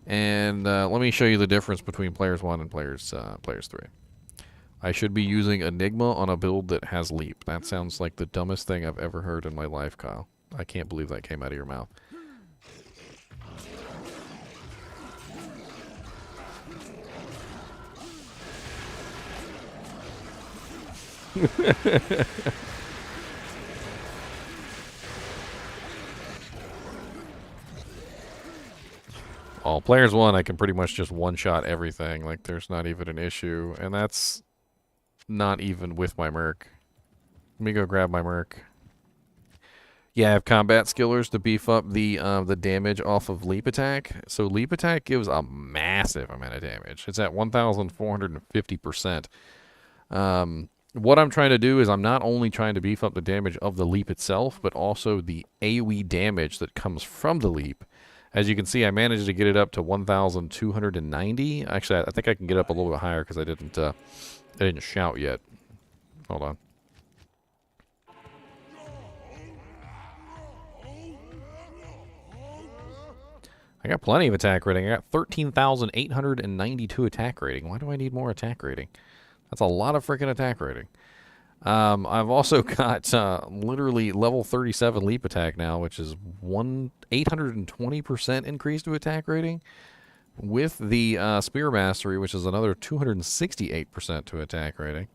And let me show you the difference between Players 1 and Players 3. I should be using Enigma on a build that has Leap. That sounds like the dumbest thing I've ever heard in my life, Kyle. I can't believe that came out of your mouth. All players one, I can pretty much just one-shot everything. Like, there's not even an issue. And that's not even with my Merc. Let me go grab my Merc. Yeah, I have combat skillers to beef up the damage off of leap attack. So leap attack gives a massive amount of damage. It's at 1,450%. What I'm trying to do is I'm not only trying to beef up the damage of the leap itself, but also the AoE damage that comes from the leap. As you can see, I managed to get it up to 1,290. Actually, I think I can get up a little bit higher because I didn't shout yet. Hold on. I got plenty of attack rating. I got 13,892 attack rating. Why do I need more attack rating? That's a lot of freaking attack rating. I've also got literally level 37 leap attack now, which is 820% increase to attack rating, with the spear mastery, which is another 268% to attack rating.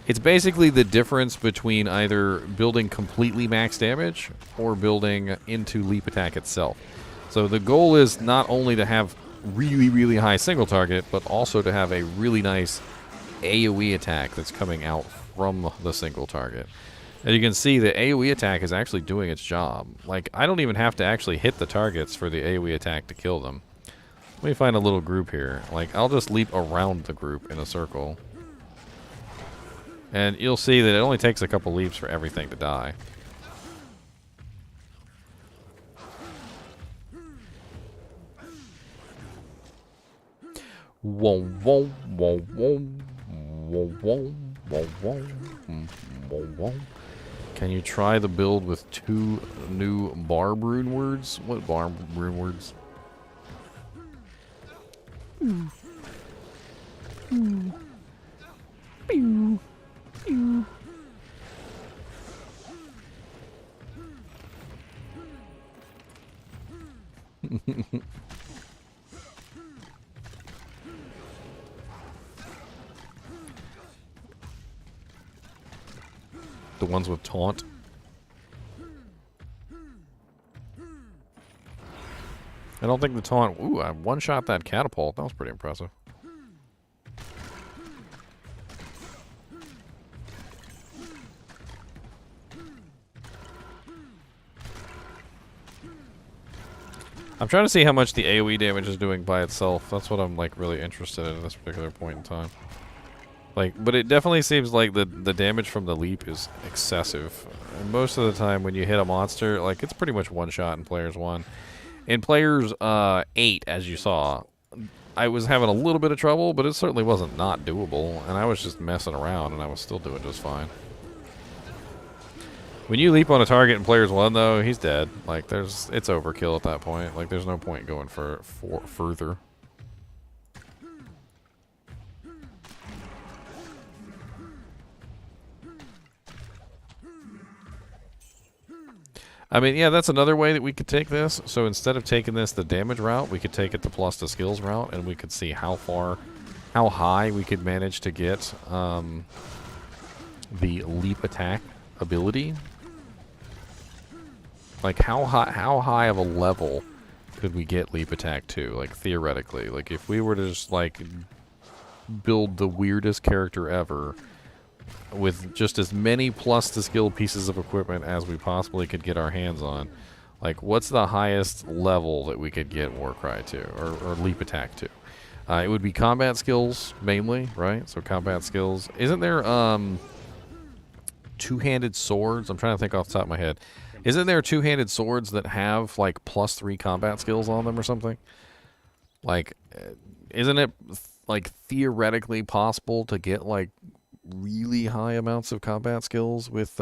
It's basically the difference between either building completely max damage or building into leap attack itself. So the goal is not only to have really, really high single target, but also to have a really nice AoE attack that's coming out from the single target. As you can see, the AoE attack is actually doing its job. Like, I don't even have to actually hit the targets for the AoE attack to kill them. Let me find a little group here. Like, I'll just leap around the group in a circle. And you'll see that it only takes a couple leaps for everything to die. Whoa, whoa, whoa, whoa, whoa, whoa, whoa, whoa, whoa, whoa. Can you try the build with 2 new barb rune words? What barb rune words? Pew. Pew. The ones with taunt. I don't think the taunt... Ooh, I one-shot that catapult. That was pretty impressive. I'm trying to see how much the AoE damage is doing by itself. That's what I'm, like, really interested in at this particular point in time. Like, but it definitely seems like the damage from the leap is excessive. And most of the time when you hit a monster, like, it's pretty much one shot in Players 1. In Players 8, as you saw, I was having a little bit of trouble, but it certainly wasn't not doable. And I was just messing around, and I was still doing just fine. When you leap on a target in Players 1, though, he's dead. Like, it's overkill at that point. Like, there's no point going further. I mean, yeah, that's another way that we could take this. So instead of taking this the damage route, we could take it the plus the skills route, and we could see how high we could manage to get the leap attack ability. Like, how high of a level could we get leap attack to? Like, theoretically, like if we were to just like build the weirdest character ever with just as many plus the skill pieces of equipment as we possibly could get our hands on, like, what's the highest level that we could get Warcry to, or leap attack to? It would be combat skills mainly, right? So combat skills. Isn't there two-handed swords? I'm trying to think off the top of my head. Isn't there two-handed swords that have like +3 combat skills on them or something? Like, isn't it like theoretically possible to get like really high amounts of combat skills with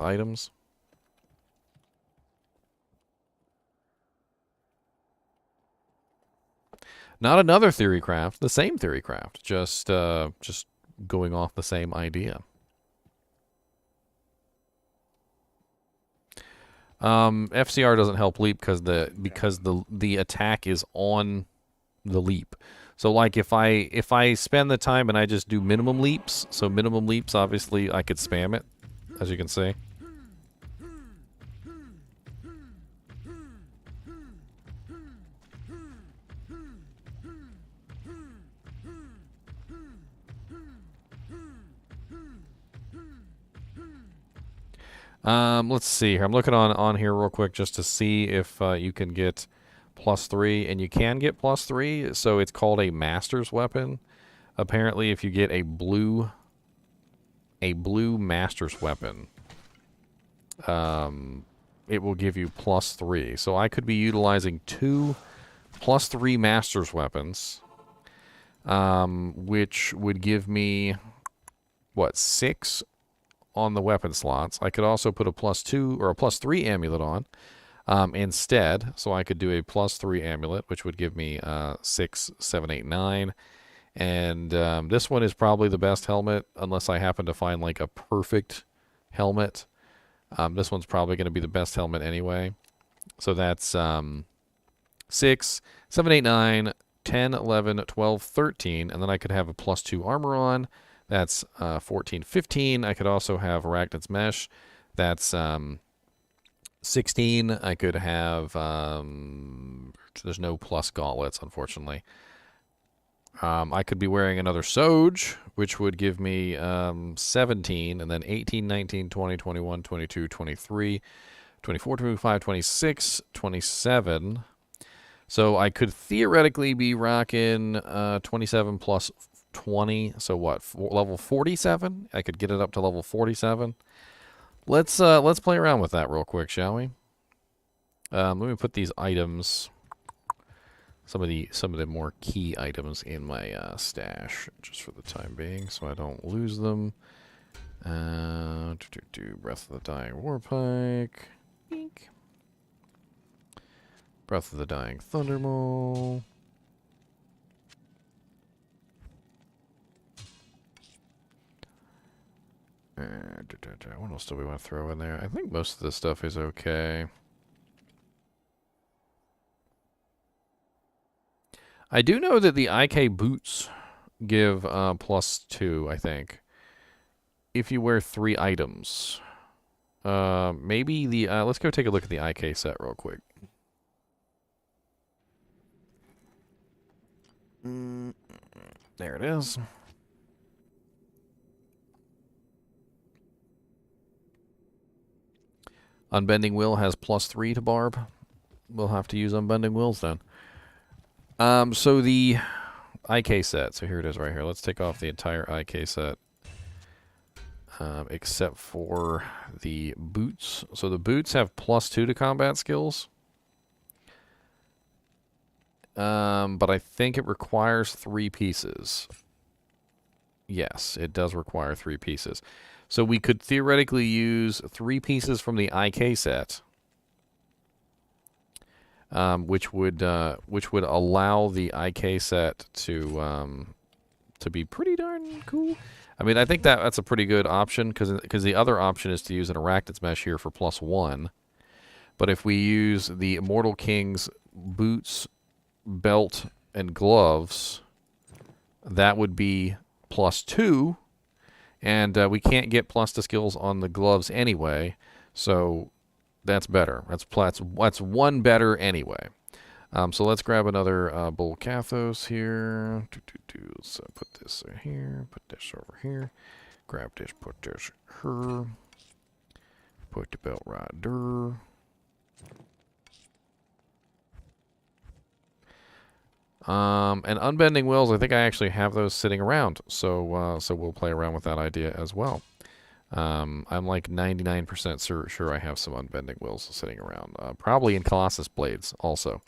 items? Not another theory craft, the same theory craft, just going off the same idea. FCR doesn't help leap because the attack is on the leap. So like if I spend the time and I just do minimum leaps, so minimum leaps obviously I could spam it, as you can see. Let's see here. I'm looking on here real quick just to see if you can get +3, and you can get +3. So it's called a master's weapon. Apparently, if you get a blue master's weapon, it will give you +3. So I could be utilizing 2 +3 master's weapons, which would give me what, 6 on the weapon slots. I could also put a +2 or a +3 amulet on instead. So I could do a +3 amulet, which would give me 6, 7, 8, 9. And this one is probably the best helmet, unless I happen to find like a perfect helmet. This one's probably going to be the best helmet anyway. So that's 6, 7, 8, 9, 10, 11, 12, 13. And then I could have a +2 armor on. That's 14, 15. I could also have Arachnid's Mesh. That's 16. I could have... there's no plus gauntlets, unfortunately. I could be wearing another Soj, which would give me 17, and then 18, 19, 20, 21, 22, 23, 24, 25, 26, 27. So I could theoretically be rocking 27 plus 20. So what? Level 47? I could get it up to level 47. Let's play around with that real quick, shall we? Let me put these items, some of the more key items in my stash, just for the time being, so I don't lose them. Breath of the Dying Warpike. Eek. Breath of the Dying Thundermaul. What else do we want to throw in there? I think most of this stuff is okay. I do know that the IK boots give +2, I think, if you wear 3 items. Maybe the... let's go take a look at the IK set real quick. There it is. Unbending Will has +3 to Barb. We'll have to use Unbending Wills then. So the IK set. So here it is right here. Let's take off the entire IK set. Except for the boots. So the boots have +2 to combat skills. But I think it requires 3 pieces. Yes, it does require 3 pieces. So we could theoretically use 3 pieces from the IK set, which would allow the IK set to be pretty darn cool. I mean, I think that's a pretty good option because the other option is to use an Arachnid's Mesh here for +1. But if we use the Immortal King's boots, belt, and gloves, that would be +2. And we can't get plus to skills on the gloves anyway, so that's better. That's 1 better anyway. So let's grab another Bull Kathos here. Let's put this here, put this over here. Grab this, put this here. Put the belt right there. And Unbending Wills, I think I actually have those sitting around, so we'll play around with that idea as well. I'm like 99% sure I have some Unbending Wills sitting around, probably in Colossus Blades also.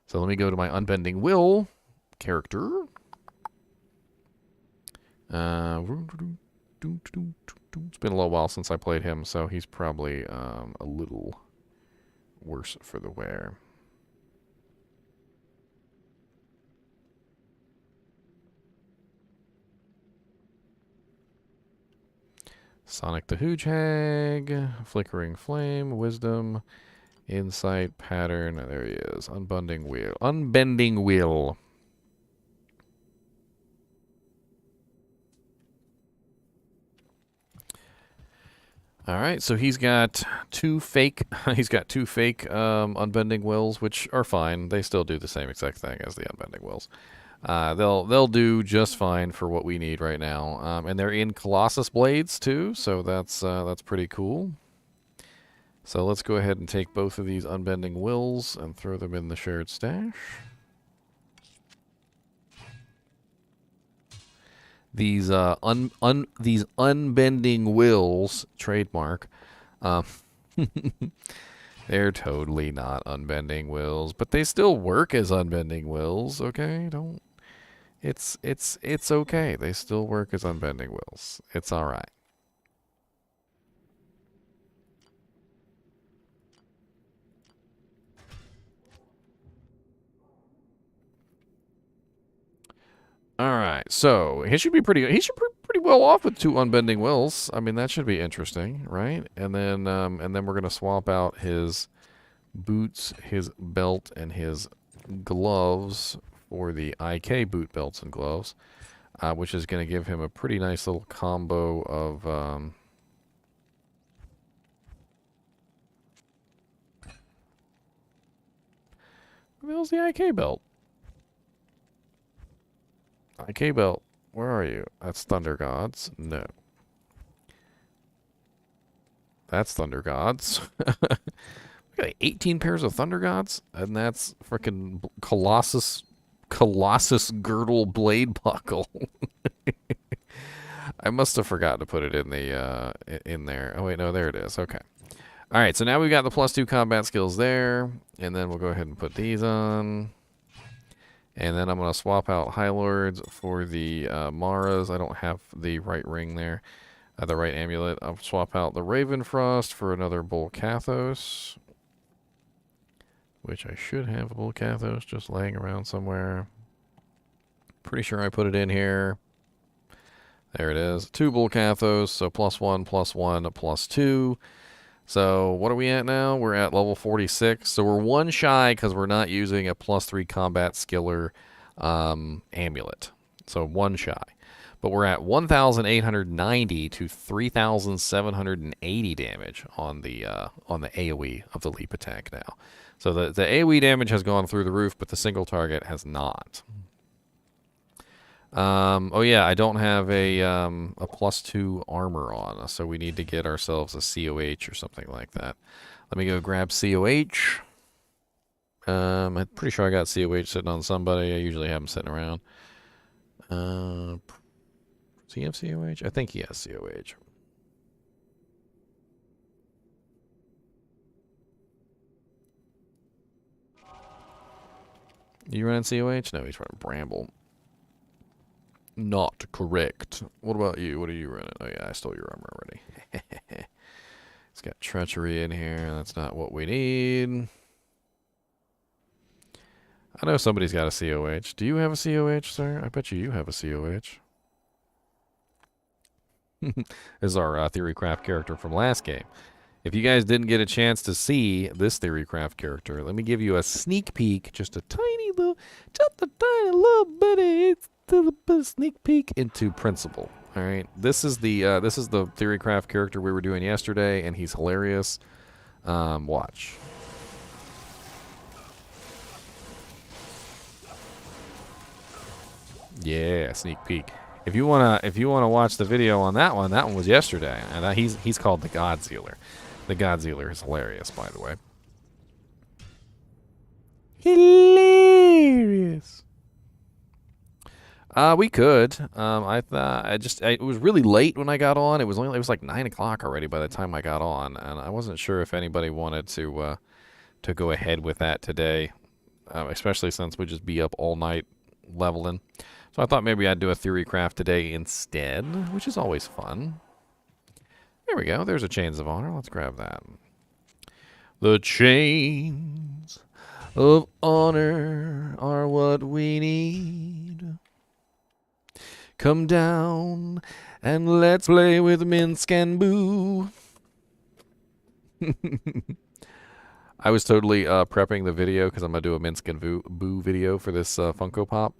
So let me go to my Unbending Will character. It's been a little while since I played him, so he's probably a little worse for the wear. Sonic the Hedgehog, Flickering Flame, Wisdom, Insight, Pattern. There he is. Unbending Wheel. Unbending Wheel. All right, so he's got two fake. He's got two fake unbending wills, which are fine. They still do the same exact thing as the unbending wills. They'll do just fine for what we need right now. And they're in Colossus blades too, so that's pretty cool. So let's go ahead and take both of these unbending wills and throw them in the shared stash. These these unbending wills trademark. They're totally not unbending wills, but they still work as unbending wills. Okay, don't. It's okay. They still work as unbending wills. It's all right. All right, so he should be pretty well off with two unbending wills. I mean, that should be interesting, right? And then we're gonna swap out his boots, his belt, and his gloves for the IK boot belts and gloves, which is gonna give him a pretty nice little combo of where the hell's the IK belt? IK belt, where are you? That's Thunder Gods. No. That's Thunder Gods. We got 18 pairs of Thunder Gods, and that's freaking Colossus girdle blade buckle. I must have forgotten to put it in the in there. Oh wait, no, there it is. Okay. All right, so now we've got the +2 combat skills there, and then we'll go ahead and put these on. And then I'm going to swap out High Lords for the Maras. I don't have the right ring there, the right amulet. I'll swap out the Ravenfrost for another Bull Kathos, which I should have a Bull Kathos just laying around somewhere. Pretty sure I put it in here. There it is. 2 Bull Kathos, so +1, +1, +2. So what are we at now? We're at level 46. So we're one shy because we're not using a +3 combat skiller amulet. So one shy. But we're at 1,890 to 3,780 damage on the AoE of the leap attack now. So the AoE damage has gone through the roof, but the single target has not. Oh yeah, I don't have a +2 armor on, so we need to get ourselves a COH or something like that. Let me go grab COH. I'm pretty sure I got COH sitting on somebody. I usually have them sitting around. Does he have COH? I think he has COH. You running COH? No, he's running Bramble. Not correct. What about you? What are you running? Oh yeah, I stole your armor already. It's got treachery in here. That's not what we need. I know somebody's got a COH. Do you have a COH, sir? I bet you have a COH. This is our Theorycraft character from last game. If you guys didn't get a chance to see this Theorycraft character, let me give you a sneak peek, just a tiny little bitty sneak peek into Principle. All right, this is the Theorycraft character we were doing yesterday, and he's hilarious. Watch. Yeah, sneak peek. If you wanna watch the video on that one was yesterday, and he's called the Godsealer. The Godsealer is hilarious, by the way. Hilarious. We could. I thought it was really late when I got on. It was like 9 o'clock already by the time I got on, and I wasn't sure if anybody wanted to go ahead with that today, especially since we'd just be up all night leveling. So I thought maybe I'd do a Theorycraft today instead, which is always fun. There we go. There's a Chains of Honor. Let's grab that. The Chains of Honor are what we need. Come down and let's play with Minsk and Boo. I was totally prepping the video because I'm gonna do a Minsk and Boo video for this Funko Pop,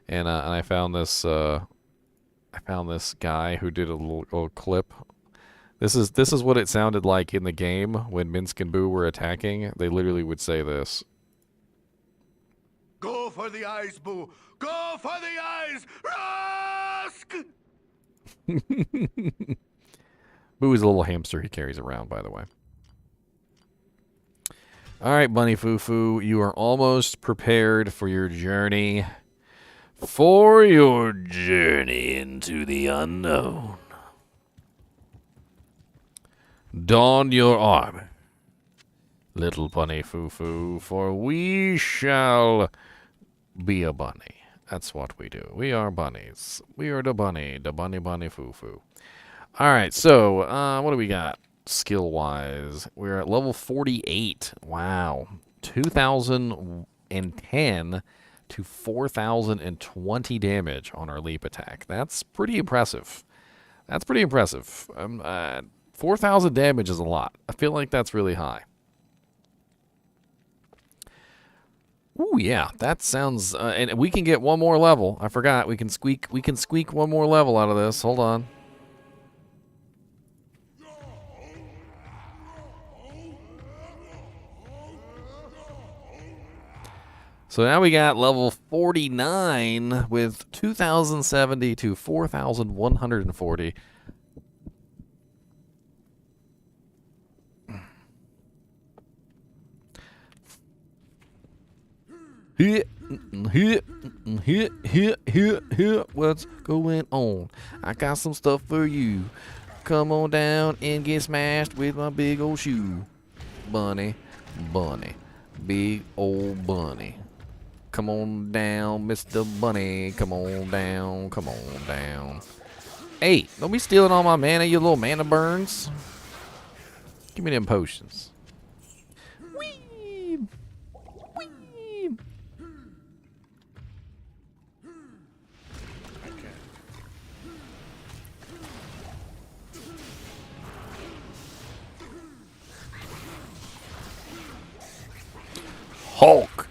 and I found this guy who did a little clip. This is what it sounded like in the game when Minsk and Boo were attacking. They literally would say this. Go for the eyes, Boo! Go for the eyes! Rusk! Boo is a little hamster he carries around, by the way. All right, Bunny Foo-Foo, you are almost prepared for your journey. For your journey into the unknown. Don your armor, little Bunny Foo-Foo, for we shall be a bunny. That's what we do. We are bunnies. We are the bunny Foo-Foo. All right, so what do we got skill-wise? We're at level 48. Wow. 2,010 to 4,020 damage on our leap attack. That's pretty impressive. 4,000 damage is a lot. I feel like that's really high. Ooh, yeah, that sounds. And we can get one more level. I forgot. We can squeak one more level out of this. Hold on. So now we got level 49 with 2,070 to 4,140. What's going on? I got some stuff for you. Come on down and get smashed with my big old shoe. Bunny. Big old bunny. Come on down, Mr. Bunny. Come on down. Hey, don't be stealing all my mana, you little mana burns. Give me them potions. Whee! Hulk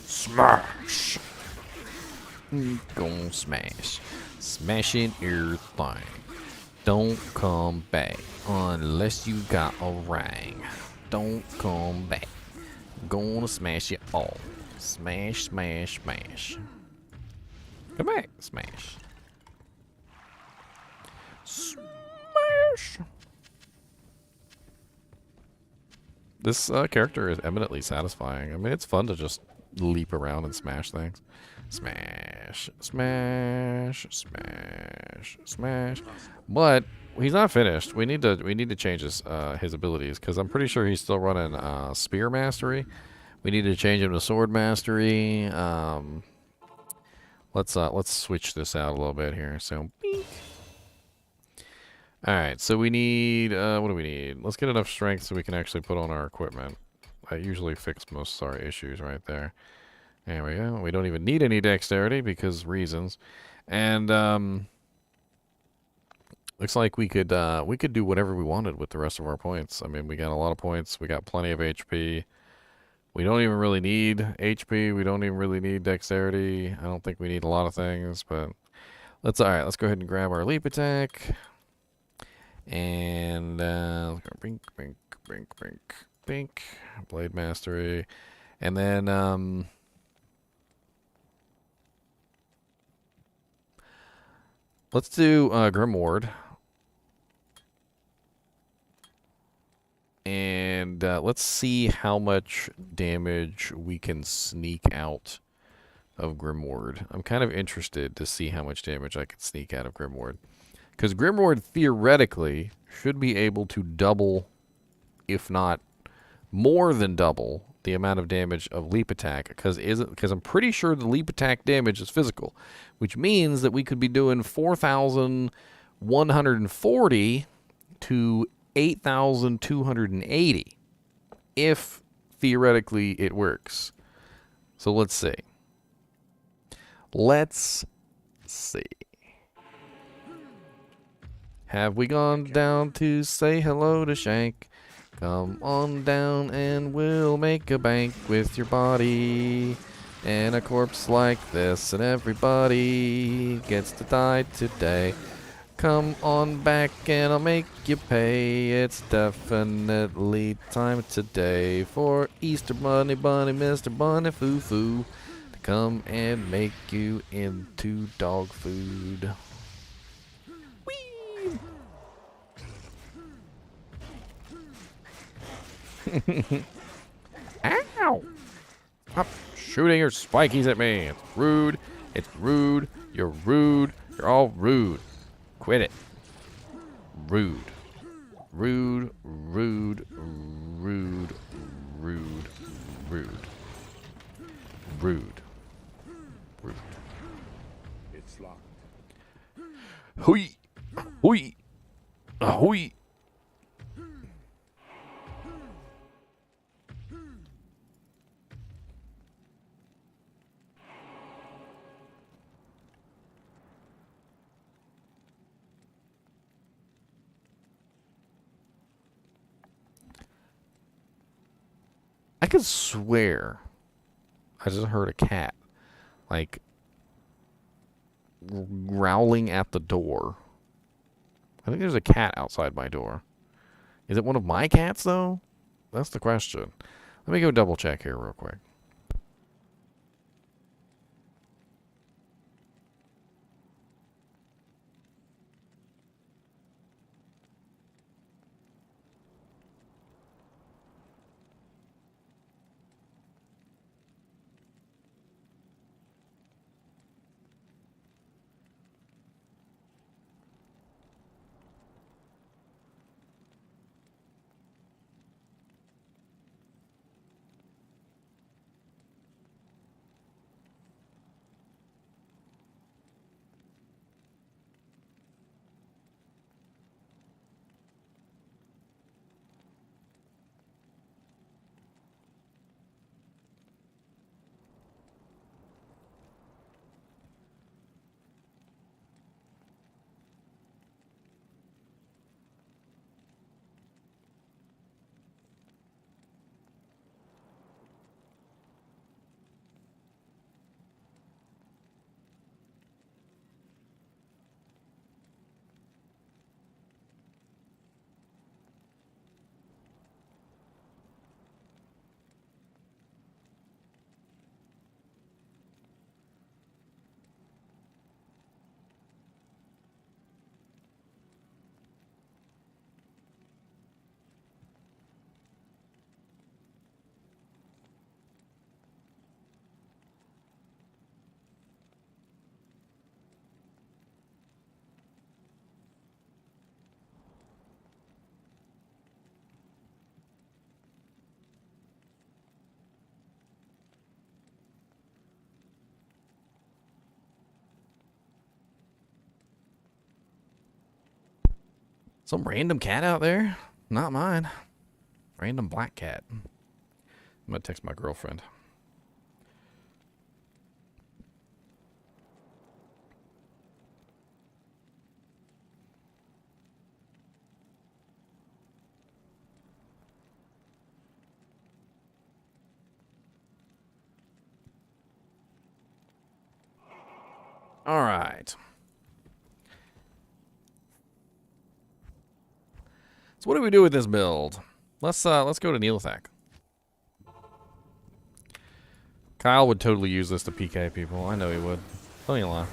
smash. Gon' smash. Smashing everything. Don't come back unless you got a ring. Don't come back. Gonna smash it all. Smash. Come back. Smash. This character is eminently satisfying. I mean, it's fun to just leap around and smash things. Smash. But he's not finished. We need to change his abilities because I'm pretty sure he's still running spear mastery. We need to change him to sword mastery. Let's switch this out a little bit here. So. Beep. Alright, so we need, what do we need? Let's get enough strength so we can actually put on our equipment. I usually fix most of our issues right there. There we go. We don't even need any dexterity because reasons. And, looks like we could do whatever we wanted with the rest of our points. I mean, we got a lot of points. We got plenty of HP. We don't even really need HP. We don't even really need dexterity. I don't think we need a lot of things, but let's go ahead and grab our leap attack. And let's go bink, blade mastery, and then let's do Grimward, and let's see how much damage we can sneak out of Grimward. I'm kind of interested to see how much damage I can sneak out of Grimward. Because Grimward theoretically should be able to double, if not more than double, the amount of damage of leap attack. Because I'm pretty sure the leap attack damage is physical, which means that we could be doing 4,140 to 8,280 if theoretically it works. So let's see. Have we gone down to say hello to Shank? Come on down and we'll make a bank with your body. And a corpse like this, and everybody gets to die today. Come on back and I'll make you pay. It's definitely time today for Easter Bunny, Mr. Bunny Foo Foo to come and make you into dog food. Whee! Ow! Stop shooting your spikies at me. It's rude. It's rude. You're rude. You're all rude. Quit it. Rude. Rude. Rude. Rude. Rude. Rude. Rude. Rude. It's locked. Hoi. Hoi. Ahoy. I could swear I just heard a cat, like, growling at the door. I think there's a cat outside my door. Is it one of my cats, though? That's the question. Let me go double check here real quick. Some random cat out there? Not mine. Random black cat. I'm gonna text my girlfriend. All right. So what do we do with this build? Let's go to Neelathak. Kyle would totally use this to PK people. I know he would. Don't even lie.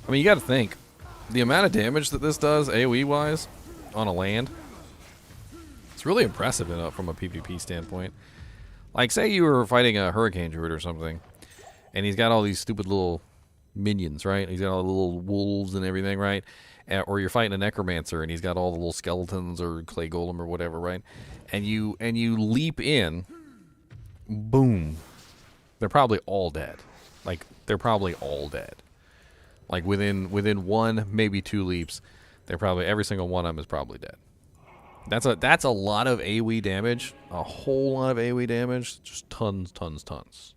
I mean, you got to think. The amount of damage that this does, AoE-wise, on a land, it's really impressive from a PvP standpoint. Like, say you were fighting a Hurricane Druid or something, and he's got all these stupid little minions, right? He's got all the little wolves and everything, right? Or you're fighting a Necromancer, and he's got all the little skeletons or clay golem or whatever, right? And you leap in, boom, they're probably all dead. Like, they're probably all dead. Like, within one, maybe two leaps, they're probably, every single one of them is probably dead. That's a lot of AoE damage. A whole lot of AoE damage. Just tons, tons, tons.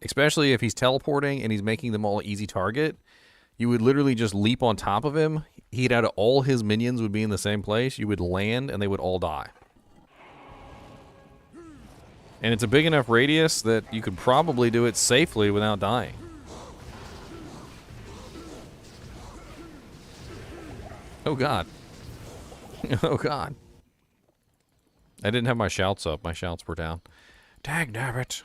Especially if he's teleporting and he's making them all an easy target. You would literally just leap on top of him. He'd have all his minions would be in the same place. You would land and they would all die. And it's a big enough radius that you could probably do it safely without dying. Oh god. Oh god. I didn't have my shouts up. My shouts were down. Dang nabbit.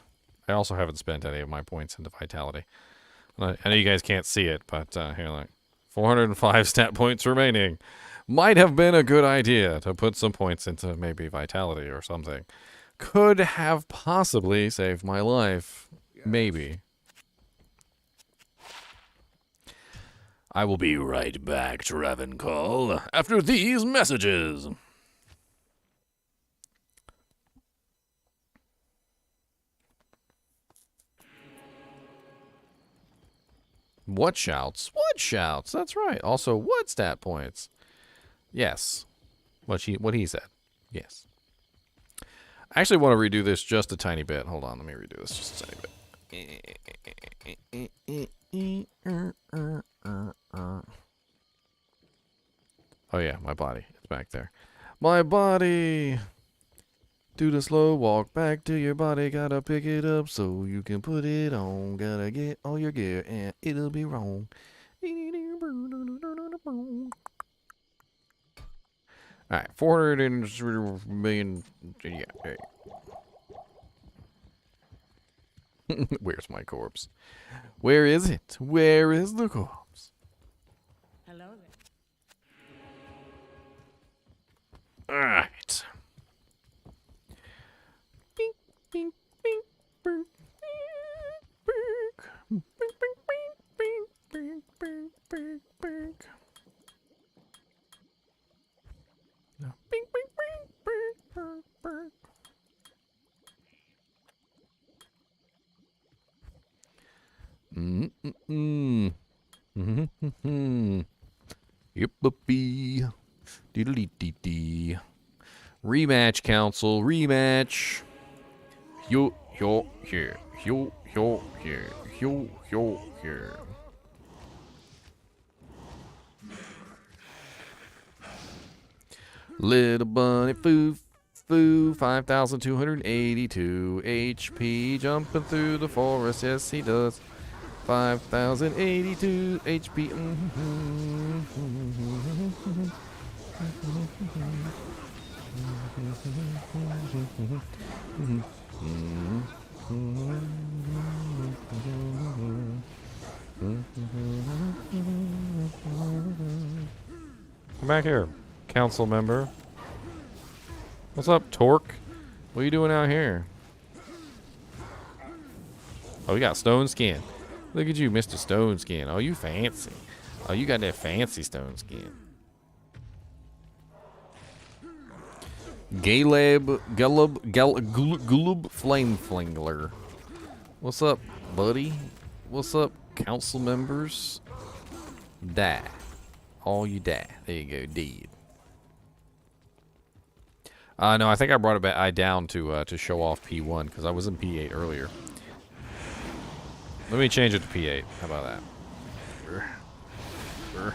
I also haven't spent any of my points into vitality. I know you guys can't see it, but here, look. 405 stat points remaining. Might have been a good idea to put some points into maybe vitality or something. Could have possibly saved my life. Maybe. I will be right back, Travencall, after these messages. What shouts? What shouts? That's right. Also, what stat points? Yes. What he said. Yes. I actually want to redo this just a tiny bit. Hold on, let me redo this just a tiny bit. Oh yeah, my body. It's back there. My body! Do the slow walk back to your body. Gotta pick it up so you can put it on. Gotta get all your gear and it'll be wrong. Alright, 400 million. Yeah, there you go. Where's my corpse? Where is it? Where is the corpse? Hello there. Alright. Bink, bink, bink, bink, bink, bink, bink, bink, bink, bink, bink. No. Bink, bink, bink, bink, bink, bink. Yippee. Diddly-dee-dee. Rematch, council. Rematch. Yo here. Yo here. Yo here. Little bunny foo, 5,282 HP, jumping through the forest, yes he does. 5,082 HP. Come back here, council member. What's up, Torque? What are you doing out here? Oh, we got stone skin. Look at you, Mr. Stone Skin. Oh, you fancy. Oh, you got that fancy stone skin. Gulub Flame Flingler. What's up, buddy? What's up, council members? Die. All you die. There you go, dead. No, I think I brought it back down to show off P1 because I was in P8 earlier. Let me change it to P8. How about that?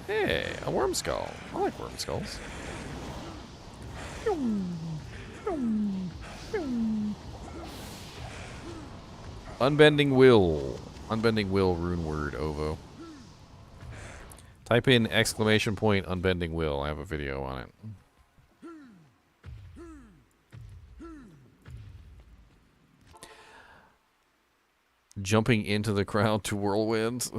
Hey, a worm skull. I like worm skulls. Unbending Will. Unbending Will rune word, Ovo. Type in exclamation point unbending will. I have a video on it. Jumping into the crowd to whirlwinds.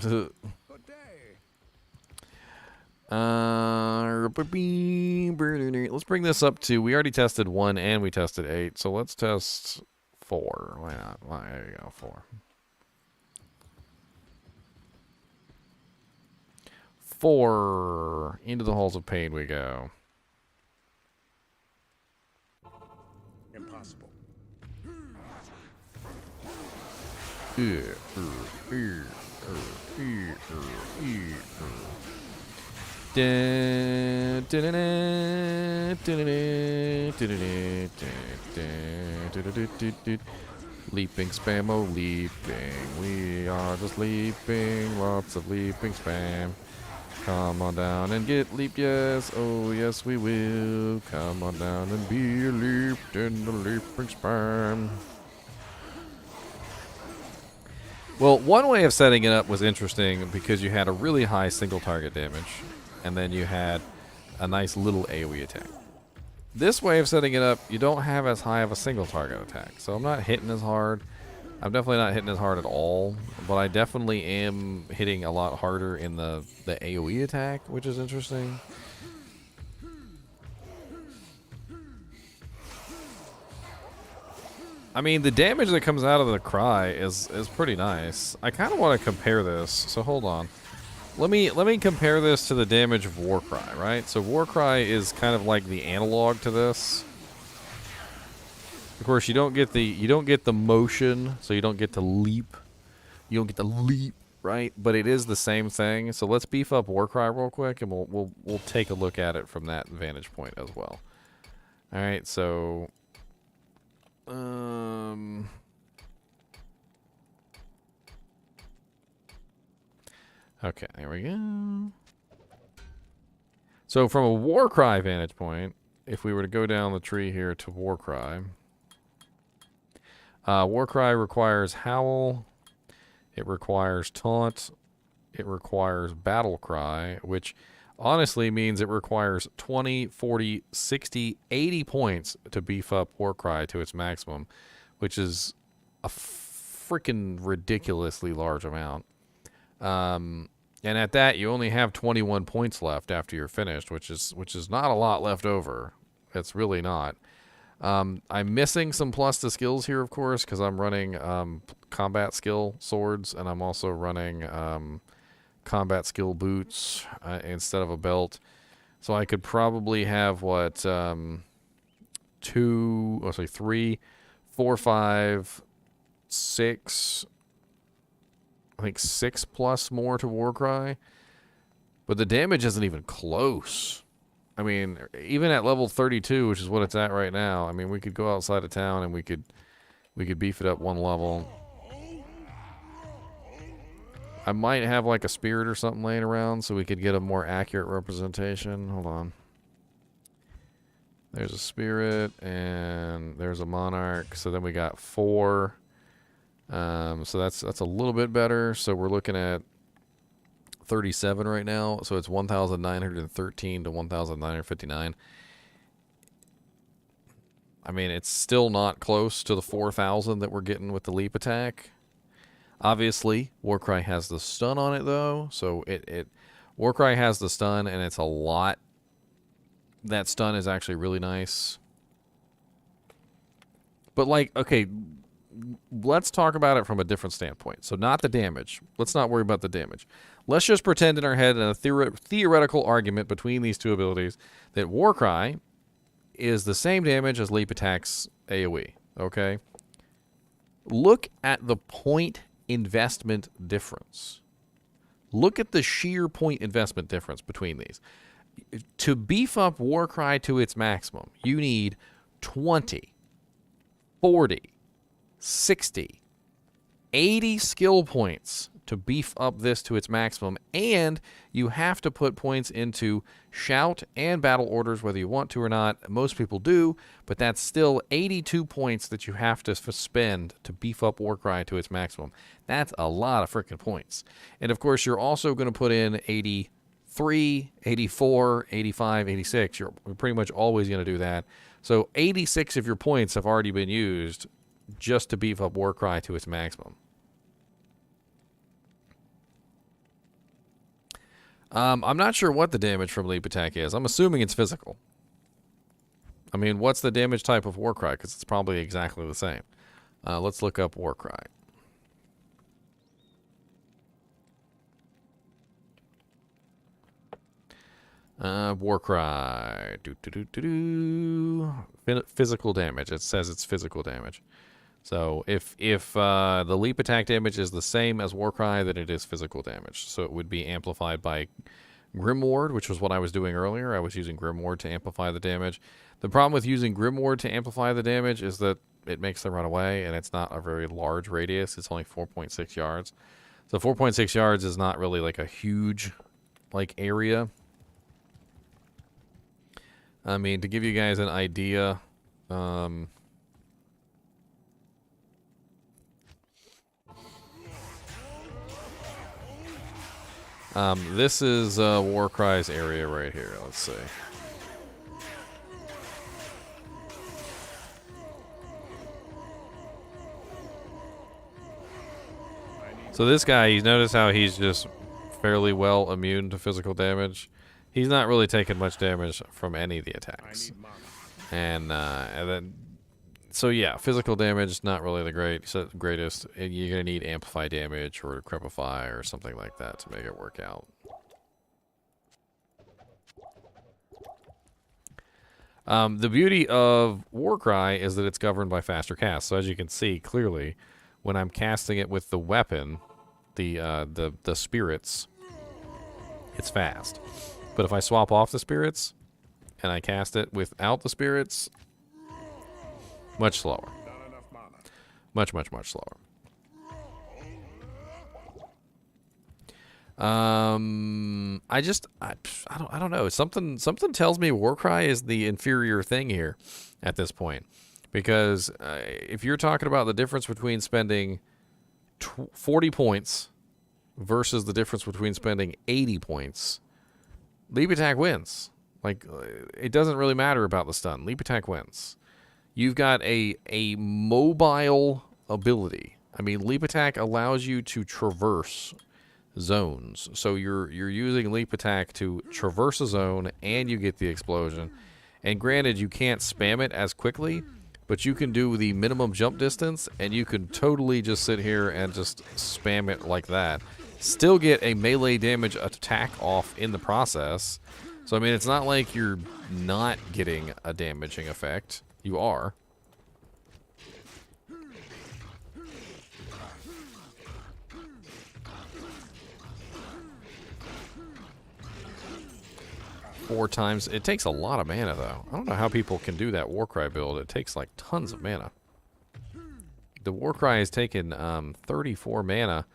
Let's bring this up to, we already tested 1 and we tested 8, so let's test 4. Why not? There you go, 4. 4. Into the halls of pain we go. Impossible. Leaping spam, oh leaping. We are just leaping. Lots of leaping spam. Come on down and get leaped, yes. Oh, yes, we will. Come on down and be leaped in the leaping spam. Well, one way of setting it up was interesting because you had a really high single target damage, and then you had a nice little AoE attack. This way of setting it up, you don't have as high of a single target attack, so I'm not hitting as hard. I'm definitely not hitting as hard at all, but I definitely am hitting a lot harder in the AoE attack, which is interesting. I mean, the damage that comes out of the cry is pretty nice. I kind of want to compare this, so hold on. Let me compare this to the damage of Warcry, right? So Warcry is kind of like the analog to this. Of course, you don't get the motion, so you don't get to leap. You don't get to leap, right? But it is the same thing. So let's beef up Warcry real quick, and we'll take a look at it from that vantage point as well. All right, so okay, there we go. So from a Warcry vantage point, if we were to go down the tree here to Warcry, Warcry requires Howl, it requires Taunt, it requires Battle Cry, which honestly means it requires 20, 40, 60, 80 points to beef up Warcry to its maximum, which is a freaking ridiculously large amount. And at that, you only have 21 points left after you're finished, which is not a lot left over. It's really not. I'm missing some plus to skills here, of course, because I'm running combat skill swords, and I'm also running combat skill boots instead of a belt. So I could probably have, what, 3, 4, 5, 6... I think 6 plus more to Warcry, but the damage isn't even close. I mean, even at level 32, which is what it's at right now, I mean, we could go outside of town and we could beef it up one level. I might have like a spirit or something laying around so we could get a more accurate representation. Hold on. There's a spirit and there's a monarch. So then we got 4. So that's a little bit better. So we're looking at 37 right now. So it's 1,913 to 1,959. I mean, it's still not close to the 4,000 that we're getting with the leap attack. Obviously, Warcry has the stun on it though. So Warcry has the stun and it's a lot. That stun is actually really nice. But like, okay, let's talk about it from a different standpoint. So not the damage. Let's not worry about the damage. Let's just pretend in our head in a theoretical argument between these two abilities that Warcry is the same damage as Leap Attack's AoE. Okay? Look at the point investment difference. Look at the sheer point investment difference between these. To beef up Warcry to its maximum, you need 20, 40, 60, 80 skill points to beef up this to its maximum, and you have to put points into shout and battle orders whether you want to or not. Most people do, but that's still 82 points that you have to spend to beef up Warcry to its maximum. That's a lot of freaking points. And of course, you're also going to put in 83, 84, 85, 86. You're pretty much always going to do that. So 86 of your points have already been used just to beef up Warcry to its maximum. I'm not sure what the damage from Leap Attack is. I'm assuming it's physical. I mean, what's the damage type of Warcry? Because it's probably exactly the same. Let's look up Warcry. Warcry. Physical damage. It says it's physical damage. So if the leap attack damage is the same as Warcry, then it is physical damage. So it would be amplified by Grimward, which was what I was doing earlier. I was using Grimward to amplify the damage. The problem with using Grimward to amplify the damage is that it makes them run away, and it's not a very large radius. It's only 4.6 yards. So 4.6 yards is not really like a huge like area. I mean, to give you guys an idea, this is Warcry's area right here. Let's see. So this guy, you notice how he's just fairly well immune to physical damage. He's not really taking much damage from any of the attacks. And then, so yeah, physical damage is not really the greatest. You're gonna need amplify damage or crepify or something like that to make it work out. The beauty of Warcry is that it's governed by faster casts. So as you can see clearly, when I'm casting it with the weapon, the spirits, it's fast. But if I swap off the spirits and I cast it without the spirits, much slower. Much slower. I don't know. Something tells me Warcry is the inferior thing here at this point. Because if you're talking about the difference between spending 40 points versus the difference between spending 80 points, Leap Attack wins. Like, it doesn't really matter about the stun. Leap Attack wins. You've got a mobile ability. I mean, Leap Attack allows you to traverse zones. So you're using Leap Attack to traverse a zone, and you get the explosion. And granted, you can't spam it as quickly, but you can do the minimum jump distance, and you can totally just sit here and just spam it like that. Still get a melee damage attack off in the process. So, I mean, it's not like you're not getting a damaging effect. You are. Four times. It takes a lot of mana, though. I don't know how people can do that Warcry build. It takes, like, tons of mana. The Warcry has taken 34 mana.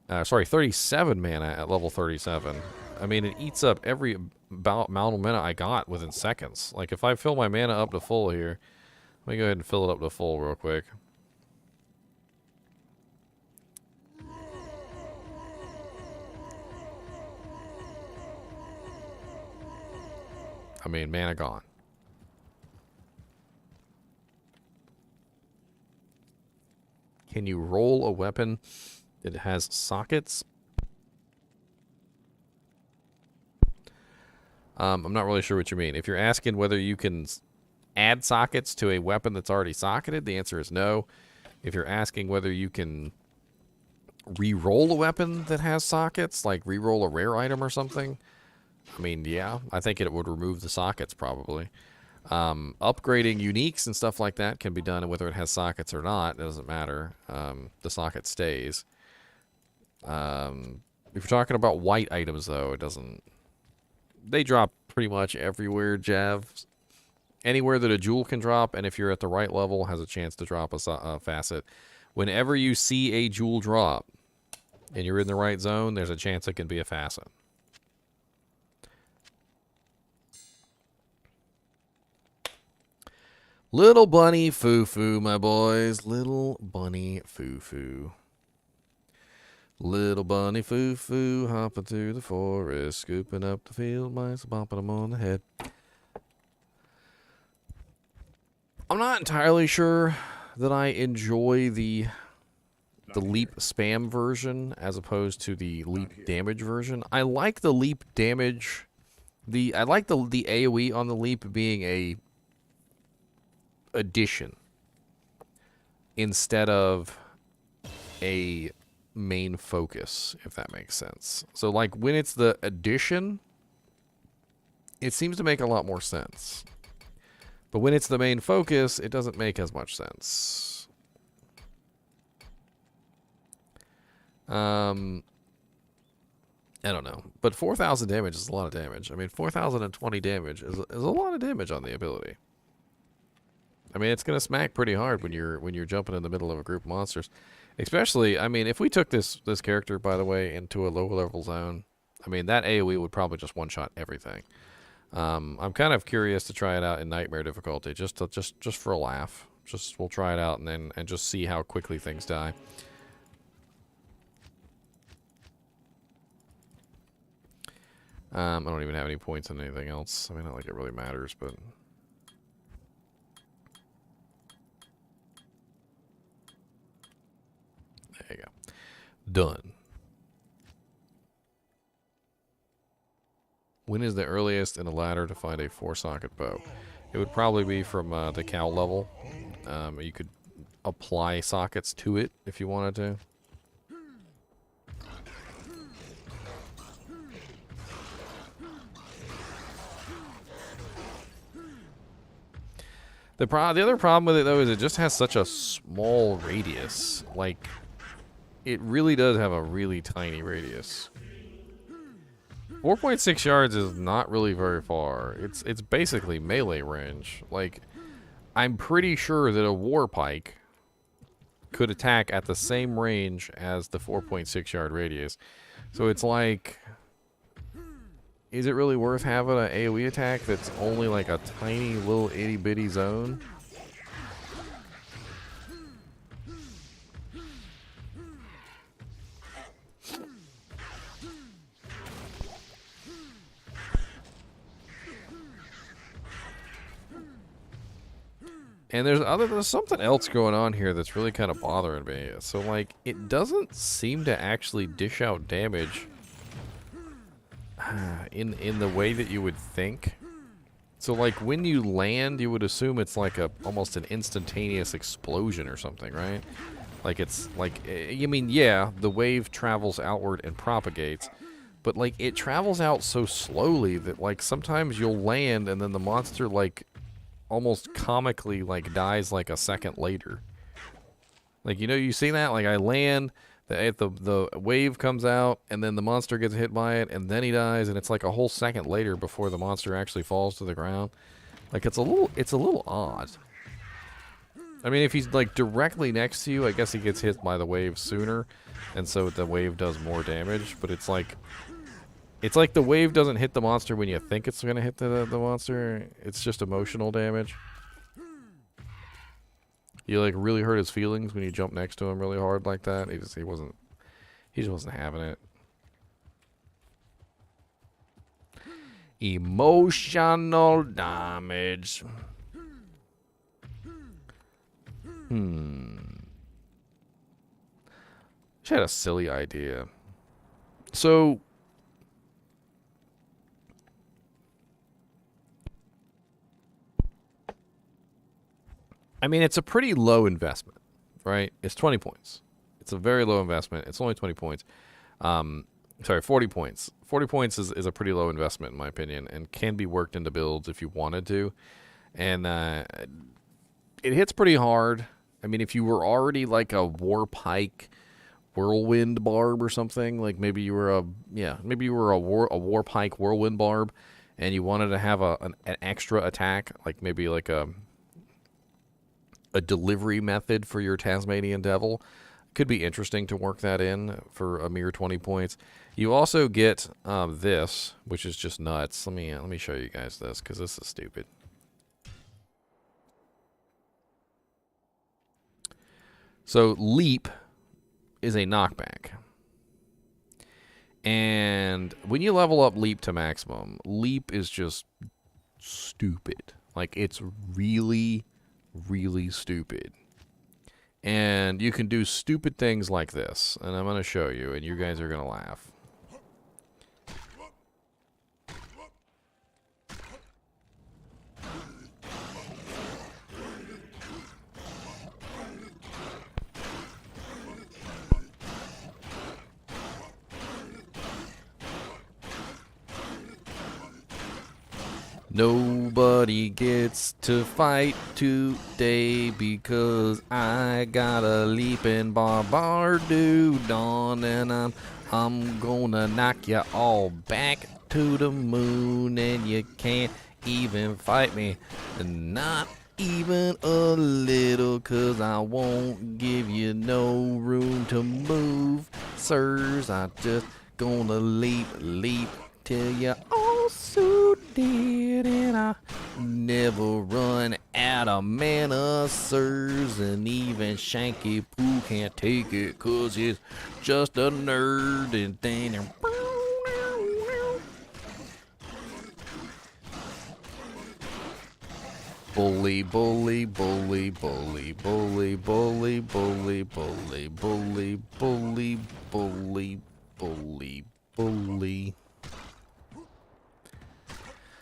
37 mana at level 37. I mean, it eats up every amount of mana I got within seconds. Like, if I fill my mana up to full here, let me go ahead and fill it up to full real quick. I mean, mana gone. Can you roll a weapon that has sockets? I'm not really sure what you mean. If you're asking whether you can add sockets to a weapon that's already socketed, the answer is no. If you're asking whether you can re-roll a weapon that has sockets, like re-roll a rare item or something, I mean, yeah, I think it would remove the sockets probably. Upgrading uniques and stuff like that can be done whether it has sockets or not. It doesn't matter. The socket stays. If you're talking about white items, though, it doesn't. They drop pretty much everywhere, Jav. Anywhere that a jewel can drop, and if you're at the right level, has a chance to drop a facet. Whenever you see a jewel drop, and you're in the right zone, there's a chance it can be a facet. Little bunny foo-foo, my boys. Little bunny foo-foo. Little bunny foo-foo, hopping through the forest, scooping up the field mice, bopping them on the head. I'm not entirely sure that I enjoy the leap spam version as opposed to the leap damage version. I like the leap damage. I like the AoE on the leap being a addition instead of a main focus, if that makes sense. So like when it's the addition, it seems to make a lot more sense. But when it's the main focus, it doesn't make as much sense. I don't know. But 4,000 damage is a lot of damage. I mean, 4,020 damage is a lot of damage on the ability. I mean, it's gonna smack pretty hard when you're jumping in the middle of a group of monsters. Especially, I mean, if we took this character, by the way, into a low level zone, I mean, that AoE would probably just one-shot everything. I'm kind of curious to try it out in nightmare difficulty, just for a laugh. We'll try it out and just see how quickly things die. I don't even have any points in anything else. I mean, not like it really matters, but there you go. Done. When is the earliest in a ladder to find a 4-socket bow? It would probably be from the cow level. You could apply sockets to it if you wanted to. The other problem with it, though, is it just has such a small radius. Like, it really does have a really tiny radius. 4.6 yards is not really very far. It's basically melee range. Like, I'm pretty sure that a war pike could attack at the same range as the 4.6 yard radius. So it's like, is it really worth having an AoE attack that's only like a tiny little itty bitty zone? And there's something else going on here that's really kind of bothering me. So like, it doesn't seem to actually dish out damage in the way that you would think. So like, when you land, you would assume it's like almost an instantaneous explosion or something, right? Like, it's like, I mean, yeah, the wave travels outward and propagates, but like, it travels out so slowly that like sometimes you'll land and then the monster like almost comically like dies like a second later. Like, you know, you see that? Like, I land, the wave comes out, and then the monster gets hit by it, and then he dies, and it's like a whole second later before the monster actually falls to the ground. Like, it's a little odd. I mean, if he's like directly next to you, I guess he gets hit by the wave sooner, and so the wave does more damage, but it's like the wave doesn't hit the monster when you think it's going to hit the monster. It's just emotional damage. You like really hurt his feelings when you jump next to him really hard like that. He just wasn't having it. Emotional damage. She had a silly idea. So I mean, it's a pretty low investment, right? It's 20 points. It's a very low investment. It's only 20 points. Sorry, 40 points. 40 points is a pretty low investment, in my opinion, and can be worked into builds if you wanted to. And it hits pretty hard. I mean, if you were already like a war pike whirlwind barb or something, like maybe you were a war pike whirlwind barb, and you wanted to have an extra attack, like maybe like a delivery method for your Tasmanian Devil. Could be interesting to work that in for a mere 20 points. You also get this, which is just nuts. Let me show you guys this, because this is stupid. So leap is a knockback. And when you level up leap to maximum, leap is just stupid. Like, it's really stupid. And you can do stupid things like this, and I'm going to show you, and you guys are going to laugh. Nobody gets to fight today because I got a leaping barbar dude on, and I'm gonna knock you all back to the moon, and you can't even fight me, not even a little, 'cause I won't give you no room to move, sirs. I just gonna leap till you all so dead, and I never run out of mana, sirs. And even Shanky Poo can't take it, 'cause he's just a nerd. And then bully, bully, bully, bully, bully, bully, bully, bully, bully, bully, bully, bully, bully.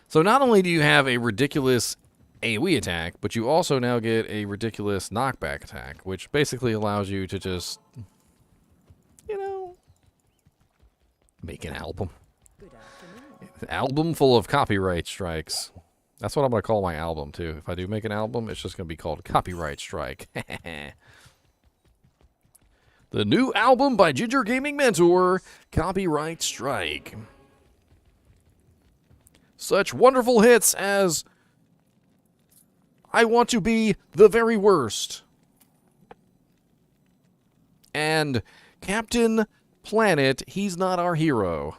So not only do you have a ridiculous AoE attack, but you also now get a ridiculous knockback attack, which basically allows you to just, you know, make an album. An album full of copyright strikes. That's what I'm going to call my album, too. If I do make an album, it's just going to be called Copyright Strike. The new album by Ginger Gaming Mentor, Copyright Strike. Such wonderful hits as I Want to Be the Very Worst and Captain Planet, He's Not Our Hero.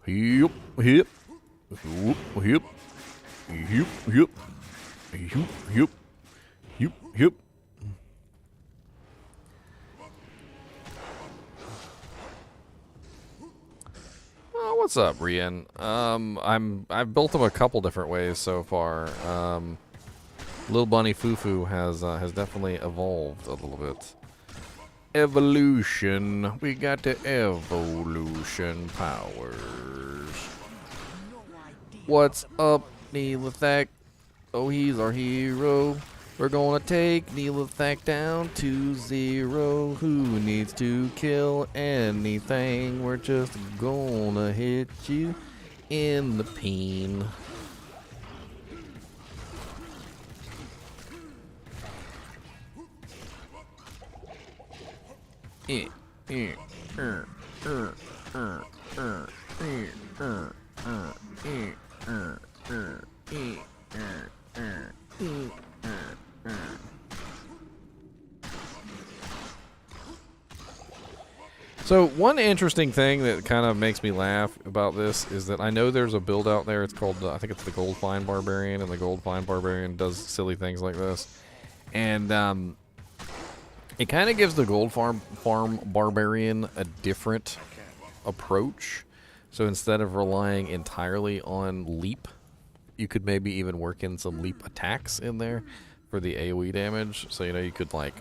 Yup, yup, yup, yup, yup, yup, yup, yup, yup, yup. Oh, what's up, Rian? I've built them a couple different ways so far. Little Bunny Fufu has definitely evolved a little bit. Evolution. We got the evolution powers. What's up, Neelathak? Oh, he's our hero. We're gonna take Neelathak down to 0. Who needs to kill anything? We're just gonna hit you in the peen. So one interesting thing that kind of makes me laugh about this is that I know there's a build out there. It's called, I think it's the Gold Find Barbarian, and the Gold Find Barbarian does silly things like this. And it kind of gives the Gold Farm Barbarian a different approach. So instead of relying entirely on leap, you could maybe even work in some leap attacks in there for the AoE damage. So, you know, you could like,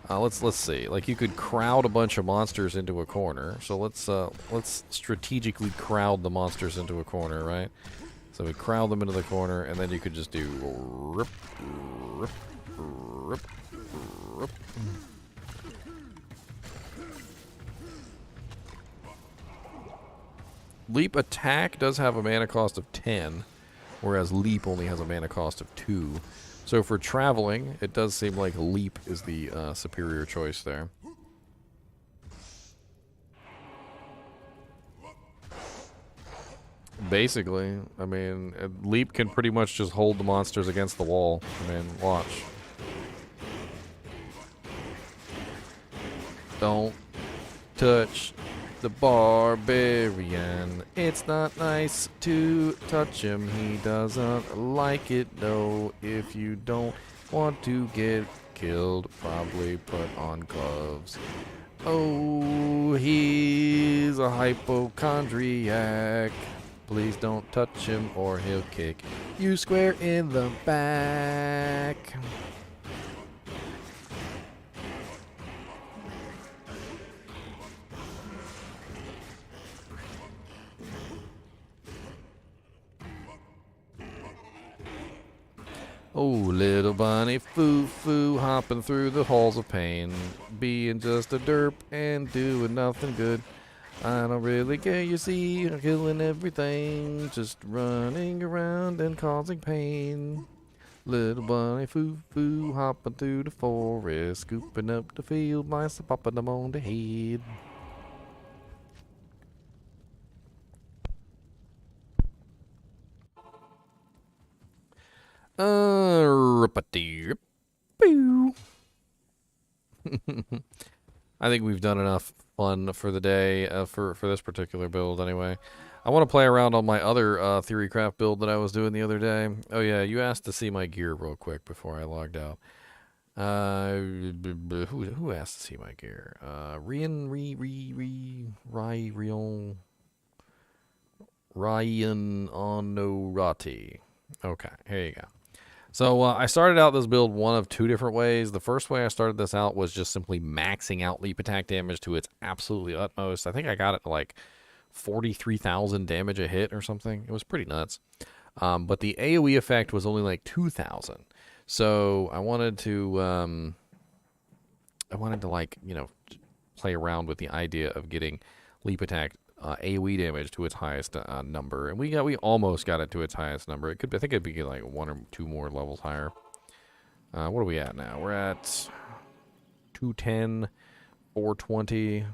let's see, like you could crowd a bunch of monsters into a corner. So let's strategically crowd the monsters into a corner, right? So we crowd them into the corner, and then you could just do rip, rip, rip, rip. Leap attack does have a mana cost of 10, whereas leap only has a mana cost of 2. So for traveling, it does seem like leap is the superior choice there. Basically, I mean, leap can pretty much just hold the monsters against the wall. I mean, watch. Don't touch the barbarian. It's not nice to touch him. He doesn't like it. No, if you don't want to get killed, probably put on gloves. Oh, he's a hypochondriac. Please don't touch him or he'll kick you square in the back. Oh, little bunny foo-foo, hopping through the halls of pain, being just a derp and doing nothing good. I don't really care, you see, I'm killing everything, just running around and causing pain. Little bunny foo-foo, hopping through the forest, scooping up the field mice, popping them on the head. Rip-a-dee-rip-boo. I think we've done enough fun for the day, for this particular build anyway. I want to play around on my other Theorycraft build that I was doing the other day. Oh yeah, you asked to see my gear real quick before I logged out. Who asked to see my gear? Ryan Onorati. Okay, here you go. So I started out this build one of two different ways. The first way I started this out was just simply maxing out leap attack damage to its absolutely utmost. I think I got it to like 43,000 damage a hit or something. It was pretty nuts. But the AoE effect was only like 2,000. So I wanted to like, you know, play around with the idea of getting leap attack AoE damage to its highest number, and we almost got it to its highest number. It could be, I think it'd be like 1 or 2 more levels higher. What are we at now? We're at 210, 420.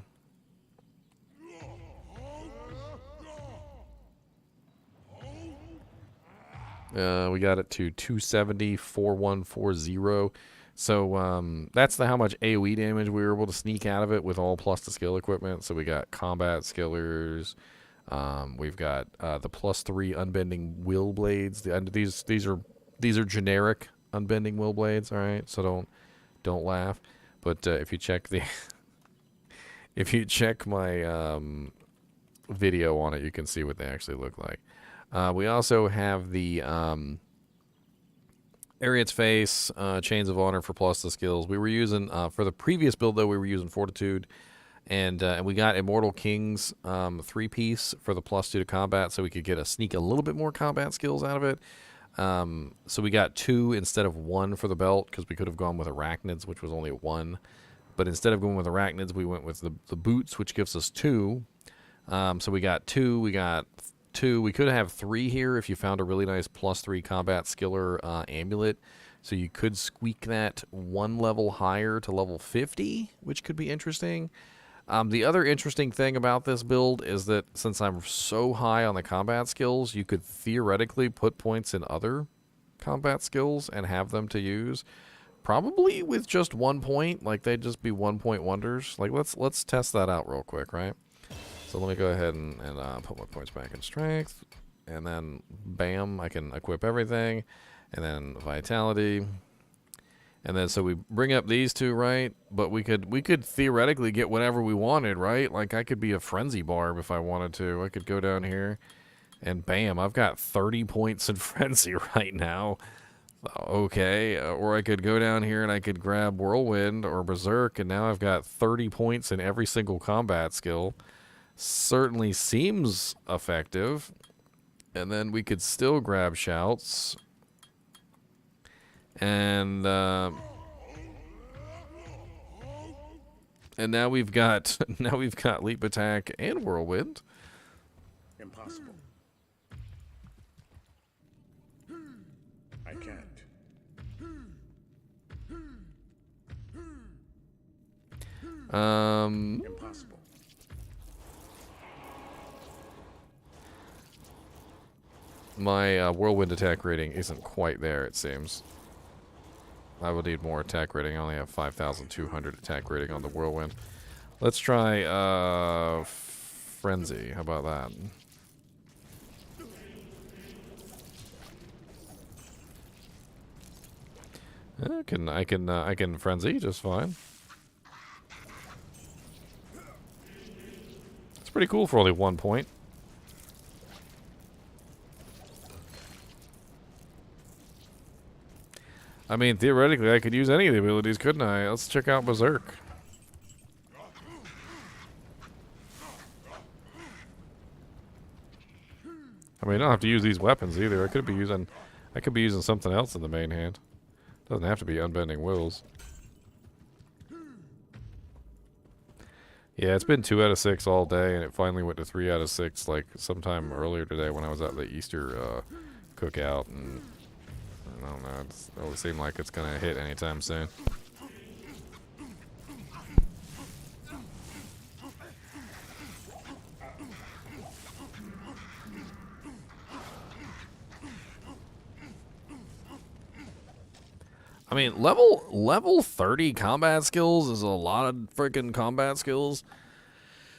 We got it to 270, 4140. So that's how much AoE damage we were able to sneak out of it with all plus the skill equipment. So we got combat skillers. We've got the +3 unbending will blades. These are generic unbending will blades. All right, so don't laugh. But if you check my video on it, you can see what they actually look like. We also have the Ariat's Face, Chains of Honor for plus the skills. We were using, for the previous build though, we were using Fortitude. And we got Immortal King's 3-piece for the +2 to combat, so we could sneak a little bit more combat skills out of it. So we got 2 instead of 1 for the belt, because we could have gone with Arachnids, which was only 1. But instead of going with Arachnids, we went with the boots, which gives us 2. So we got 2, we got 2. We could have 3 here if you found a really nice +3 combat skiller amulet. So you could squeak that 1 level higher to level 50, which could be interesting. The other interesting thing about this build is that since I'm so high on the combat skills, you could theoretically put points in other combat skills and have them to use. Probably with just 1 point, like they'd just be 1-point wonders. Like let's test that out real quick, right? So let me go ahead and put my points back in strength, and then bam, I can equip everything, and then vitality, and then so we bring up these 2, right? But we could theoretically get whatever we wanted, right? Like I could be a frenzy barb if I wanted to. I could go down here, and bam, I've got 30 points in frenzy right now. Okay, or I could go down here and I could grab whirlwind or berserk, and now I've got 30 points in every single combat skill. Certainly seems effective. And then we could still grab shouts. And now we've got leap attack and whirlwind. Impossible. I can't. Impossible. My whirlwind attack rating isn't quite there, it seems. I would need more attack rating. I only have 5,200 attack rating on the whirlwind. Let's try frenzy. How about that? I can frenzy just fine. It's pretty cool for only 1 point. I mean, theoretically, I could use any of the abilities, couldn't I? Let's check out Berserk. I mean, I don't have to use these weapons either. I could be using I could be using something else in the main hand. Doesn't have to be Unbending Wills. Yeah, it's been 2 out of 6 all day, and it finally went to 3 out of 6 like sometime earlier today when I was at the Easter cookout, and I don't know, it doesn't seem like it's gonna hit anytime soon. I mean, level 30 combat skills is a lot of freaking combat skills.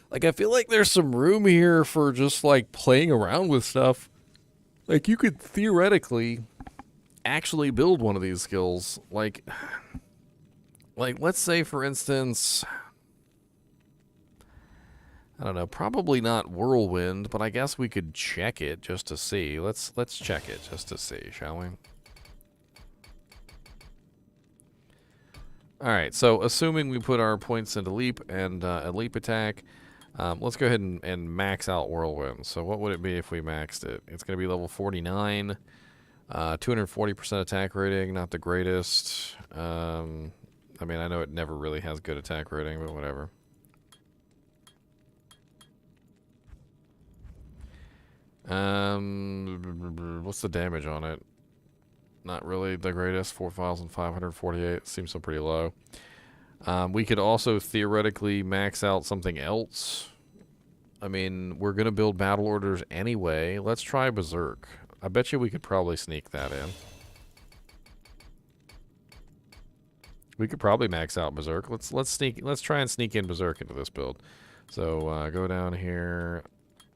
Like, I feel like there's some room here for just, like, playing around with stuff. Like, you could theoretically actually build one of these skills. Like, let's say, for instance, I don't know, probably not Whirlwind, but I guess we could check it just to see. Let's check it just to see, shall we? Alright, so assuming we put our points into leap and a leap attack, let's go ahead and max out Whirlwind. So what would it be if we maxed it? It's going to be level 49, 240% attack rating, not the greatest. I mean, I know it never really has good attack rating, but whatever. What's the damage on it? Not really the greatest. 4,548. Seems so pretty low. We could also theoretically max out something else. I mean, we're going to build battle orders anyway. Let's try Berserk. I bet you we could probably sneak that in. We could probably max out Berserk. Let's try and sneak in Berserk into this build. So go down here,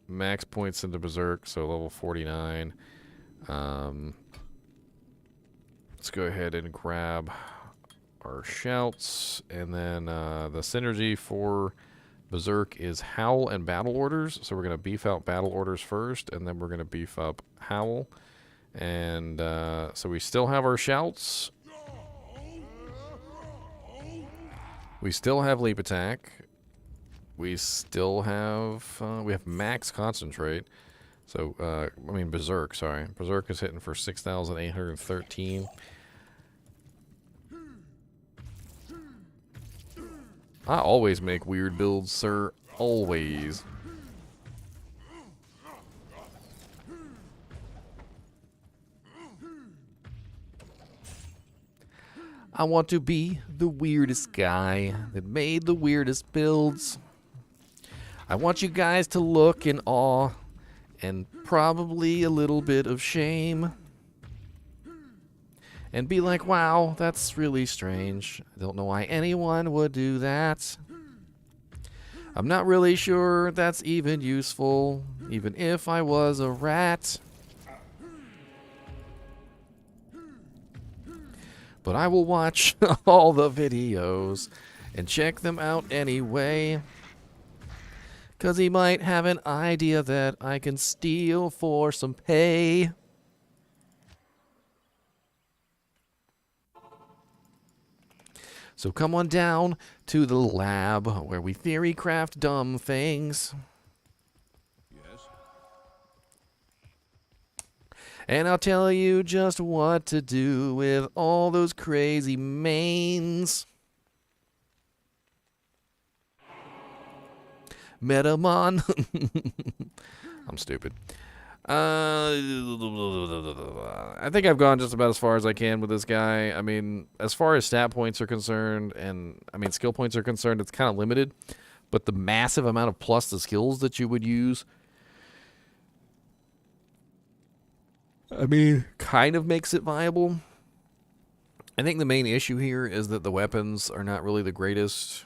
max points into Berserk, so level 49. Let's go ahead and grab our shouts, and then the synergy for Berserk is Howl and Battle Orders. So we're going to beef out Battle Orders first, and then we're going to beef up Howl. And so we still have our shouts. We still have Leap Attack. We still have we have Max Concentrate. So, I mean, Berserk, sorry. Berserk is hitting for 6,813. I always make weird builds, sir. Always. I want to be the weirdest guy that made the weirdest builds. I want you guys to look in awe and probably a little bit of shame. And be like, wow, that's really strange. I don't know why anyone would do that. I'm not really sure that's even useful, even if I was a rat. But I will watch all the videos and check them out anyway. 'Cause he might have an idea that I can steal for some pay. So come on down to the lab where we theory craft dumb things. Yes? And I'll tell you just what to do with all those crazy mains. Metamon. I'm stupid. I think I've gone just about as far as I can with this guy. I mean, as far as stat points are concerned, and I mean skill points are concerned, it's kind of limited. But the massive amount of plus the skills that you would use, I mean, kind of makes it viable. I think the main issue here is that the weapons are not really the greatest.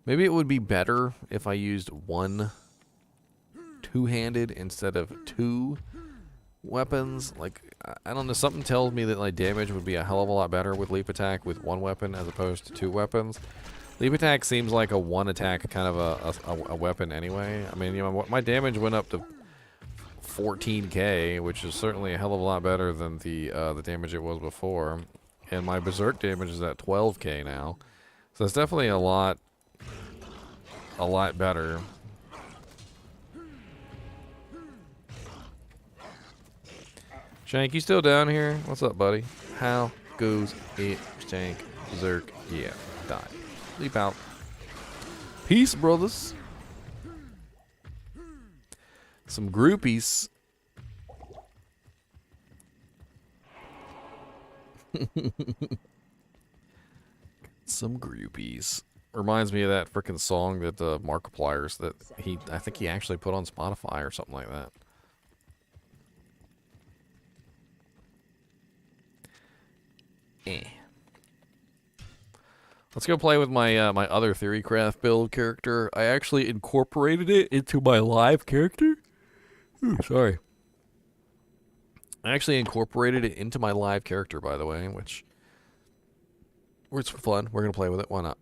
Maybe it would be better if I used one two-handed instead of two weapons. Like, I don't know, something tells me that like damage would be a hell of a lot better with leap attack with one weapon as opposed to two weapons. Leap attack seems like a one attack kind of a weapon anyway. I mean, you know, my damage went up to 14k, which is certainly a hell of a lot better than the damage it was before. And my Berserk damage is at 12k now. So it's definitely a lot better. Shank, you still down here? What's up, buddy? How goes it, Shank? Berserk, yeah, die. Leap out. Peace, brothers. Some groupies. Some groupies. Reminds me of that frickin' song that Markiplier's that I think he actually put on Spotify or something like that. Let's go play with my my other Theorycraft build character. I actually incorporated it into my live character. Ooh, sorry. I actually incorporated it into my live character, by the way, which it's fun. We're gonna play with it. Why not?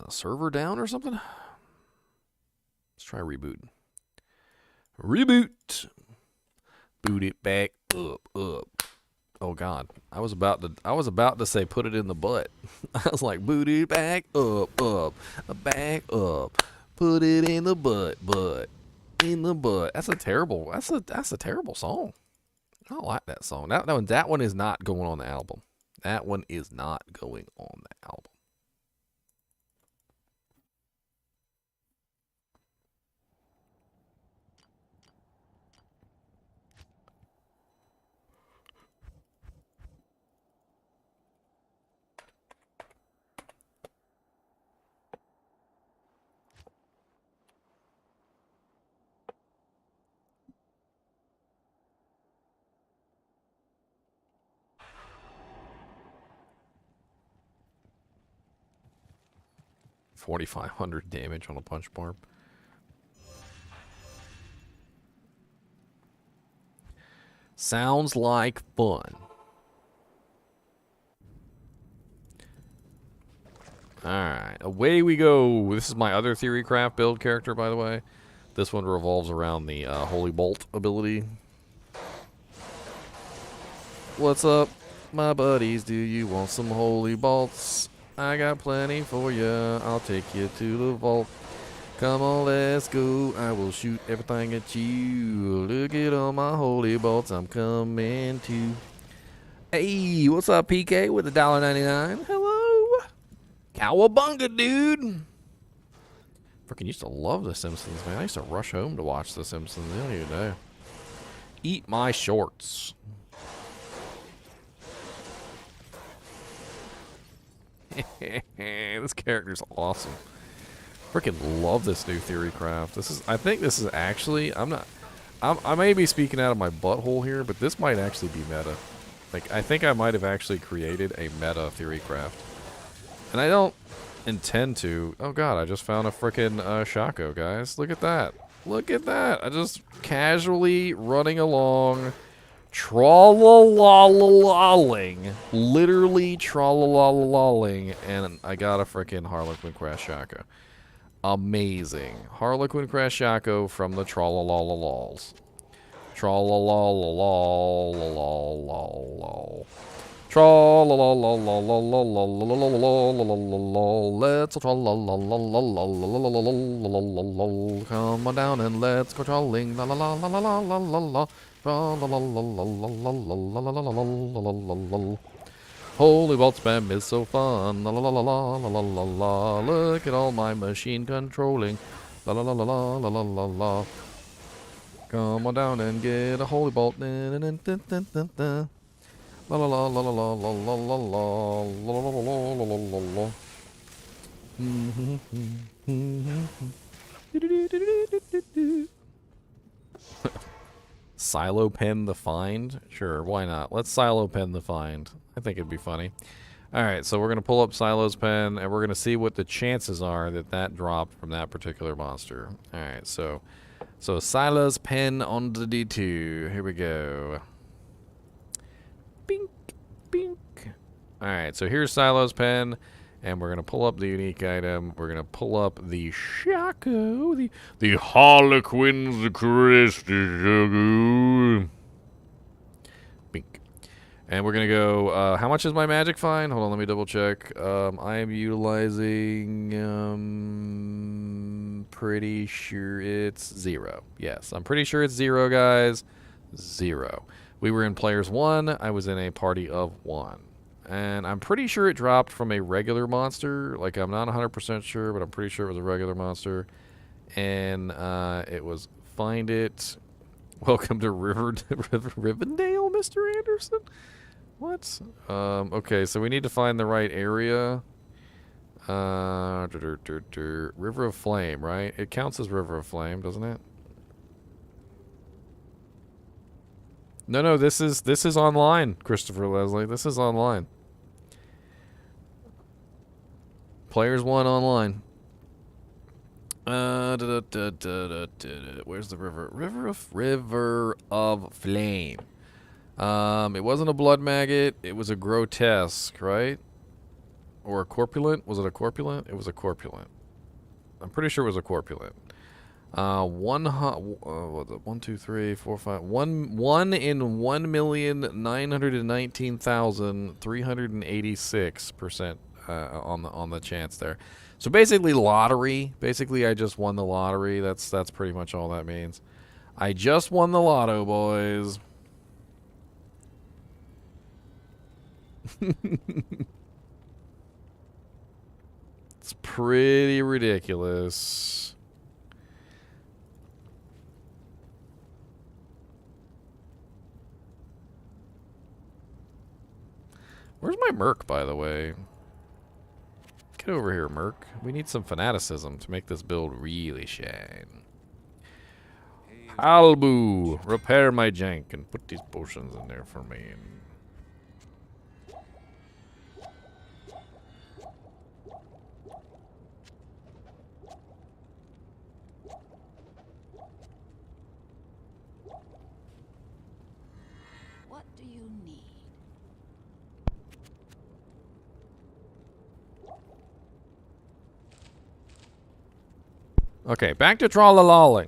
Server down or something? Let's try reboot. Reboot. Boot it back up. Oh God, I was about to say put it in the butt. I was like, boot it back up, back up. Put it in the butt, in the butt. That's a terrible song. I don't like that song. That one is not going on the album. That one is not going on the album. $4,500 damage on a punch barb. Sounds like fun. Alright, away we go. This is my other Theorycraft build character, by the way. This one revolves around the Holy Bolt ability. What's up, my buddies? Do you want some Holy Bolts? I got plenty for you. I'll take you to the vault. Come on, let's go. I will shoot everything at you. Look at all my Holy Bolts. I'm coming to. Hey, what's up, PK with $1.99? Hello. Cowabunga, dude. Freaking used to love The Simpsons, man. I used to rush home to watch The Simpsons. They don't even know. Eat my shorts. This character's awesome. Freaking love this new Theorycraft. I think this is actually, I may be speaking out of my butthole here, but this might actually be meta. Like, I think I might have actually created a meta Theorycraft. And I don't intend to. Oh god, I just found a frickin' Shaco, guys. Look at that. Look at that. I just casually running along, tra-la-la-la-lalling. Literally tra-la-la-la-lalling, and I got a frickin' Harlequin Crash Shaco. Amazing. Harlequin Crash Shaco from the tra-la-la-la-lals. Tra-la-la-la-la-la-la-la-la. Tra-la-la-la-la-la-la-la-la-la-la-la-la. Let's go tra-la-la-la-la-la-la-la-la-la-la-la. Come on down and let's go trolling. La-la-la-la-la-la-la-la. Tra-la-la-la-la-la-la-la-la-la-la-la-la. Holy Vault spam is so fun. La la la la la la la la la. Look at all my machine controlling. La la la la la la la la la. Come on down and get a Holy Bolt. La la la la la la la la la la la la la. Silo pen the find? Sure, why not? Let's silo pen the find. I think it'd be funny. Alright, so we're going to pull up Silo's pen, and we're going to see what the chances are that dropped from that particular monster. Alright, so Silo's pen on the D2. Here we go. Bink, bink. Alright, so here's Silo's pen, and we're going to pull up the unique item. We're going to pull up the Shaco, the Harlequin's Crest Shaco. Bink. And we're going to go, how much is my magic fine? Hold on, let me double check. I am utilizing, pretty sure it's 0. Yes, I'm pretty sure it's 0, guys. 0. We were in players 1. I was in a party of 1. And I'm pretty sure it dropped from a regular monster. Like, I'm not 100% sure, but I'm pretty sure it was a regular monster. And it was Find It. Welcome to Rivendell, Mr. Anderson? What? Okay, so we need to find the right area. River of Flame, right? It counts as River of Flame, doesn't it? No, this is online, Christopher Leslie. This is online. Players 1 online. Where's the river? River of Flame. It wasn't a blood maggot. It was a grotesque, right? Or a corpulent? Was it a corpulent? It was a corpulent. I'm pretty sure it was a corpulent. 1, 2, 3, 4, 5. 1 in 1,919,386% on the chance there. So basically lottery. Basically I just won the lottery. That's pretty much all that means. I just won the lotto, boys. It's pretty ridiculous. Where's my Merc, by the way? Get over here, Merc. We need some fanaticism to make this build really shine. Albu, repair my jank and put these potions in there for me. What do you need? Okay, back to trollalolling.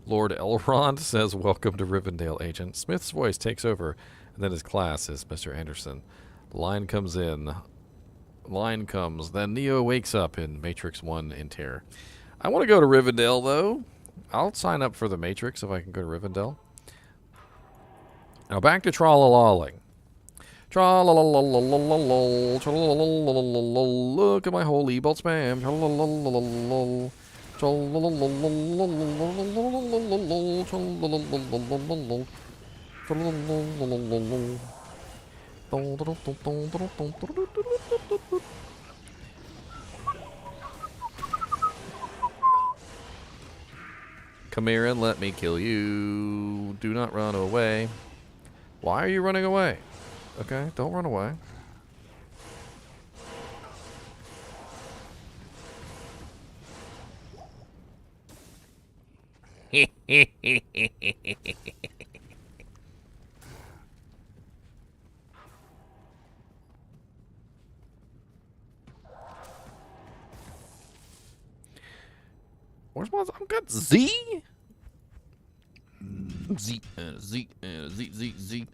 Lord Elrond says, welcome to Rivendell, Agent. Smith's voice takes over, and then his class is Mr. Anderson. Line comes in. Line comes. Then Neo wakes up in Matrix 1 in terror. I want to go to Rivendell, though. I'll sign up for the Matrix if I can go to Rivendell. Now back to trollalolling. Tra-la-la-la-la-la-la-la, tra-la-la-la-la-la-la, look at my holy bolt spam. Tra-la-la-la-la-la-la, tra-la-la-la-la-la-la-la-la-la, tra-la-la-la-la-la-la, tra-la-la-la-la-la. Come here and let me kill you. Do not run away. Why are you running away? Okay, don't run away. Where's my... I've got Z? Z, Z, Z, Z, Z.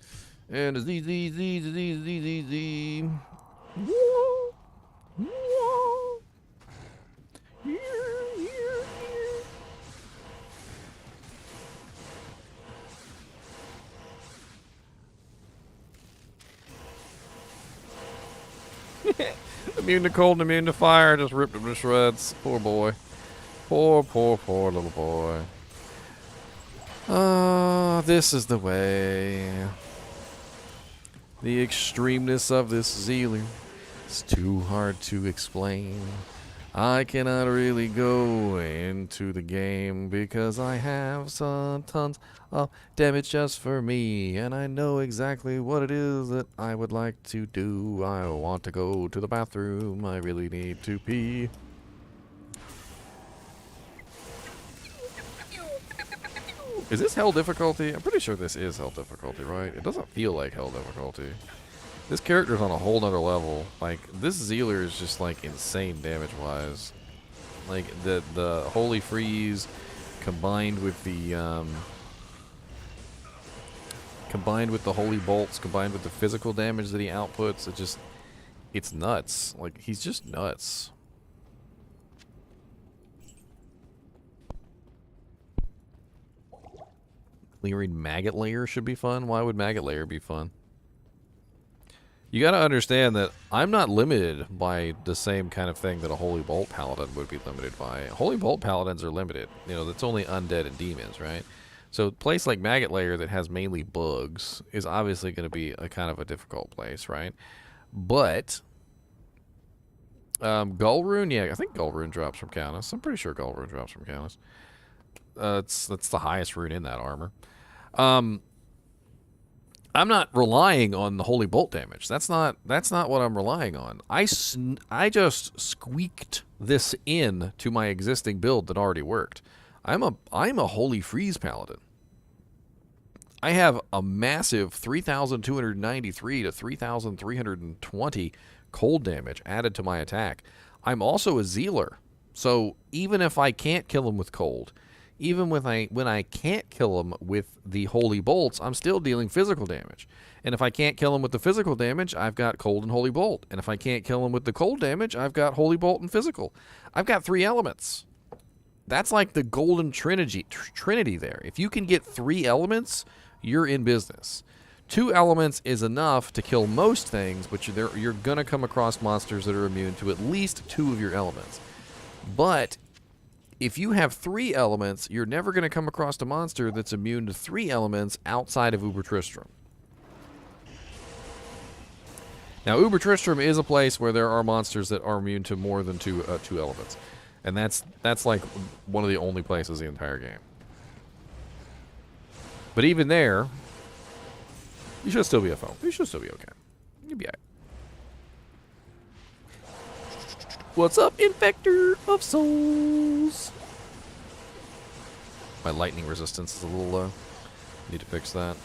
And a Z, Z, Z, Z, Z, Z, Z, Z. Whoa. Whoa. Yeah, yeah, yeah. Immune to cold and immune to fire. Just ripped him to shreds. Poor boy. Poor, poor, poor little boy. This is the way. The extremeness of this Zealer is too hard to explain. I cannot really go into the game because I have some tons of damage just for me, and I know exactly what it is that I would like to do. I want to go to the bathroom. I really need to pee. Is this hell difficulty? I'm pretty sure this is hell difficulty, right? It doesn't feel like hell difficulty. This character's on a whole nother level. Like, this Zealer is just, like, insane damage-wise. Like, the Holy Freeze combined with the combined with the holy bolts, combined with the physical damage that he outputs, it's nuts. Like, he's just nuts. Clearing Maggot Layer should be fun. Why would Maggot Layer be fun? You gotta understand that I'm not limited by the same kind of thing that a Holy Bolt Paladin would be limited by. Holy Bolt Paladins are limited. You know, that's only undead and demons, right? So a place like Maggot Layer that has mainly bugs is obviously going to be a kind of a difficult place, right? But Gull Rune, yeah, I think Gull Rune drops from Canis. I'm pretty sure Gull Rune drops from Canis. That's the highest rune in that armor. I'm not relying on the Holy Bolt damage. That's not what I'm relying on. I just squeaked this in to my existing build that already worked. I'm a Holy Freeze Paladin. I have a massive 3,293 to 3,320 cold damage added to my attack. I'm also a Zealer, so even if I can't kill him with cold, even when I can't kill him with the Holy Bolts, I'm still dealing physical damage. And if I can't kill him with the physical damage, I've got Cold and Holy Bolt. And if I can't kill him with the cold damage, I've got Holy Bolt and physical. I've got 3 elements. That's like the golden trinity there. If you can get 3 elements, you're in business. 2 elements is enough to kill most things, but you're going to come across monsters that are immune to at least 2 of your elements. But if you have 3 elements, you're never going to come across a monster that's immune to 3 elements outside of Uber Tristram. Now, Uber Tristram is a place where there are monsters that are immune to more than 2 elements. And that's like one of the only places in the entire game. But even there, you should still be a foe. You should still be okay. You'll be alright. What's up, Infector of Souls? My lightning resistance is a little low. Need to fix that.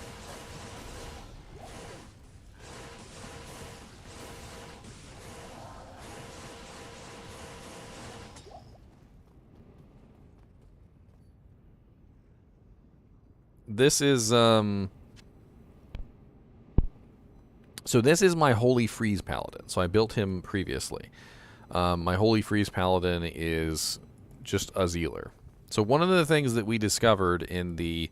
This is, so this is my Holy Freeze Paladin. So I built him previously. My Holy Freeze Paladin is just a Zealer. So one of the things that we discovered in the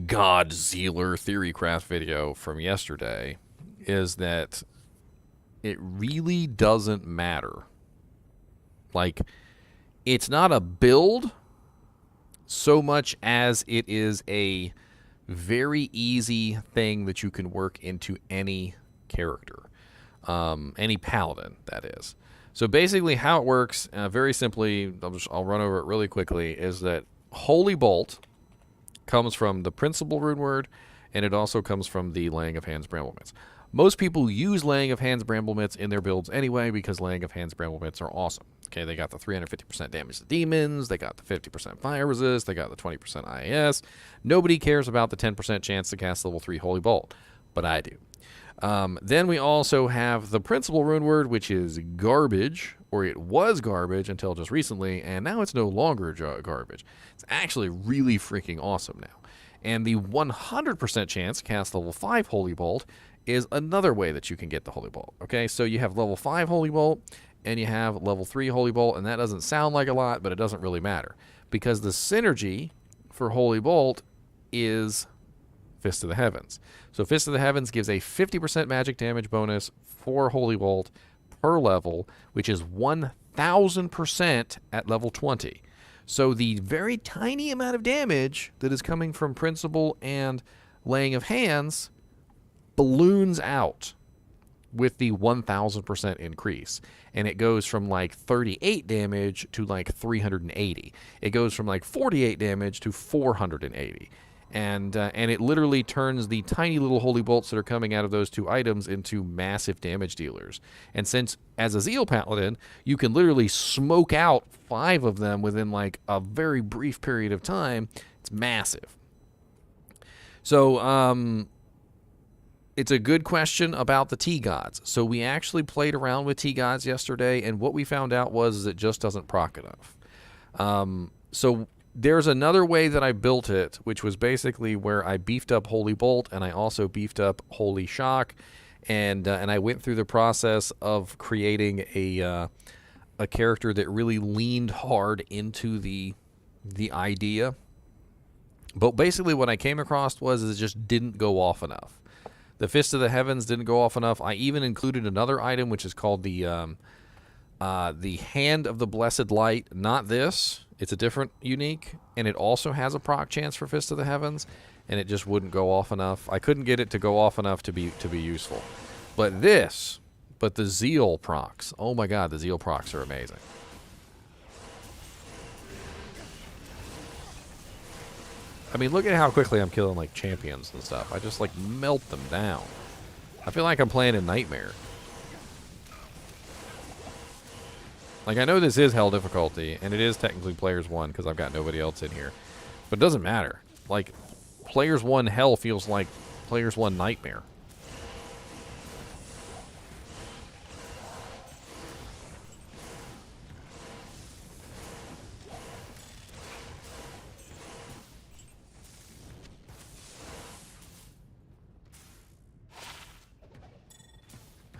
God Zealer Theorycraft video from yesterday is that it really doesn't matter. Like, it's not a build so much as it is a very easy thing that you can work into any character. Any paladin, that is. So basically how it works, very simply, I'll run over it really quickly, is that Holy Bolt comes from the Principal Rune Word, and it also comes from the Laying of Hands Bramblements. Most people use Laying of Hands Bramblements in their builds anyway because Laying of Hands Bramblements are awesome. Okay, they got the 350% damage to demons, they got the 50% fire resist, they got the 20% IAS. Nobody cares about the 10% chance to cast level 3 Holy Bolt, but I do. Then we also have the Principal Rune Word, which is garbage, or it was garbage until just recently, and now it's no longer garbage. It's actually really freaking awesome now. And the 100% chance to cast level 5 Holy Bolt is another way that you can get the Holy Bolt. Okay, so you have level 5 Holy Bolt, and you have level 3 Holy Bolt, and that doesn't sound like a lot, but it doesn't really matter. Because the synergy for Holy Bolt is Fist of the Heavens. So Fist of the Heavens gives a 50% magic damage bonus for Holy Bolt per level, which is 1,000% at level 20. So the very tiny amount of damage that is coming from Principal and Laying of Hands balloons out with the 1,000% increase. And it goes from like 38 damage to like 380. It goes from like 48 damage to 480. And it literally turns the tiny little Holy Bolts that are coming out of those 2 items into massive damage dealers. And since, as a Zeal Paladin, you can literally smoke out 5 of them within like a very brief period of time, it's massive. So, it's a good question about the T-Gods. So we actually played around with T-Gods yesterday, and what we found out was it just doesn't proc enough. So There's another way that I built it, which was basically where I beefed up Holy Bolt and I also beefed up Holy Shock, and I went through the process of creating a character that really leaned hard into the idea. But basically, what I came across was it just didn't go off enough. The Fist of the Heavens didn't go off enough. I even included another item, which is called the Hand of the Blessed Light. Not this. It's a different unique, and it also has a proc chance for Fist of the Heavens, and it just wouldn't go off enough. I couldn't get it to go off enough to be useful. But the Zeal procs. Oh my god, the Zeal procs are amazing. I mean, look at how quickly I'm killing, like, champions and stuff. I just, like, melt them down. I feel like I'm playing a Nightmare. Like, I know this is Hell difficulty, and it is technically Players 1, because I've got nobody else in here. But it doesn't matter. Like, Players 1 Hell feels like Players 1 Nightmare.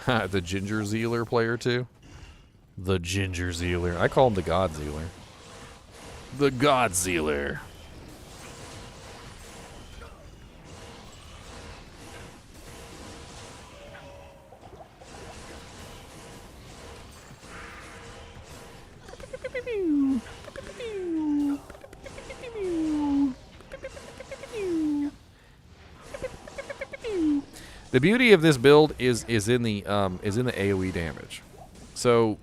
The Ginger Zealer player, too. The Ginger Zealer. I call him the God Zealer. The God Zealer. The beauty of this build is in the AoE damage. So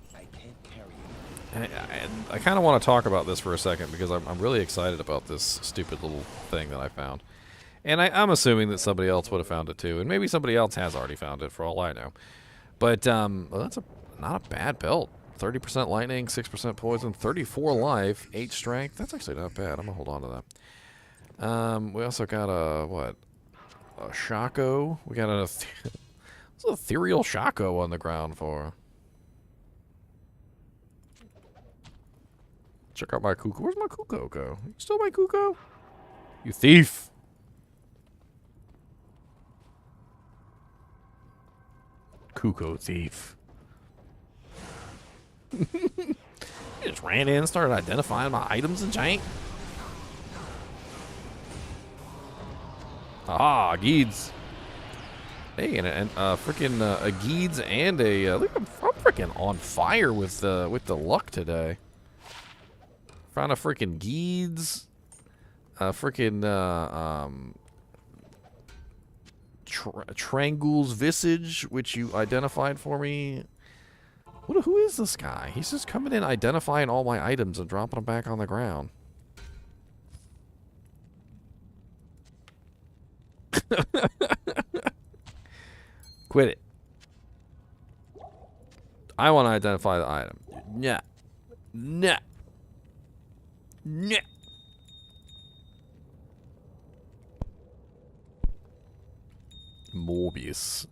I kind of want to talk about this for a second because I'm really excited about this stupid little thing that I found. And I'm assuming that somebody else would have found it too, and maybe somebody else has already found it for all I know. But well, that's not a bad build. 30% lightning, 6% poison, 34 life, 8 strength. That's actually not bad. I'm gonna hold on to that. We also got a Shaco. We got what's an ethereal Shaco on the ground for? Check out my Kuko. Where's my Kuko go? You still my Kuko? You thief! Kuko thief. You just ran in and started identifying my items and jank. Ah, Geeds. Hey, and freaking a Geeds and a look, I'm freaking on fire with the luck today. Found a freaking Geeds, freaking Trangul's Visage, which you identified for me. Who is this guy? He's just coming in, identifying all my items and dropping them back on the ground. Quit it. I want to identify the item. Nah. Nah. Nah. Morbius.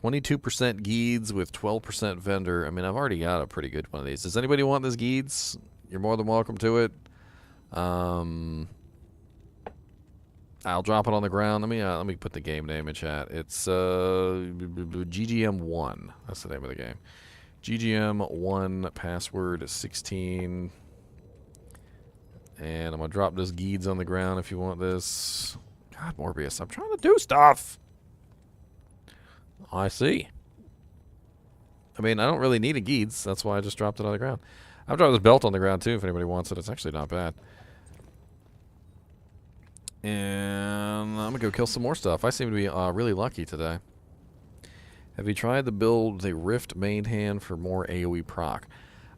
%, Geeds with 12% vendor. I mean, I've already got a pretty good one of these. Does anybody want this Geeds? You're more than welcome to it. I'll drop it on the ground. Let me put the game name in chat. It's GGM1. That's the name of the game. GGM1 password 16. And I'm gonna drop this Geeds on the ground if you want this. God, Morbius, I'm trying to do stuff. I see. I mean, I don't really need a Geeds. That's why I just dropped it on the ground. I've dropped this belt on the ground too if anybody wants it. It's actually not bad. And I'm gonna go kill some more stuff. I seem to be really lucky today. Have you tried to build the Rift main hand for more AoE proc?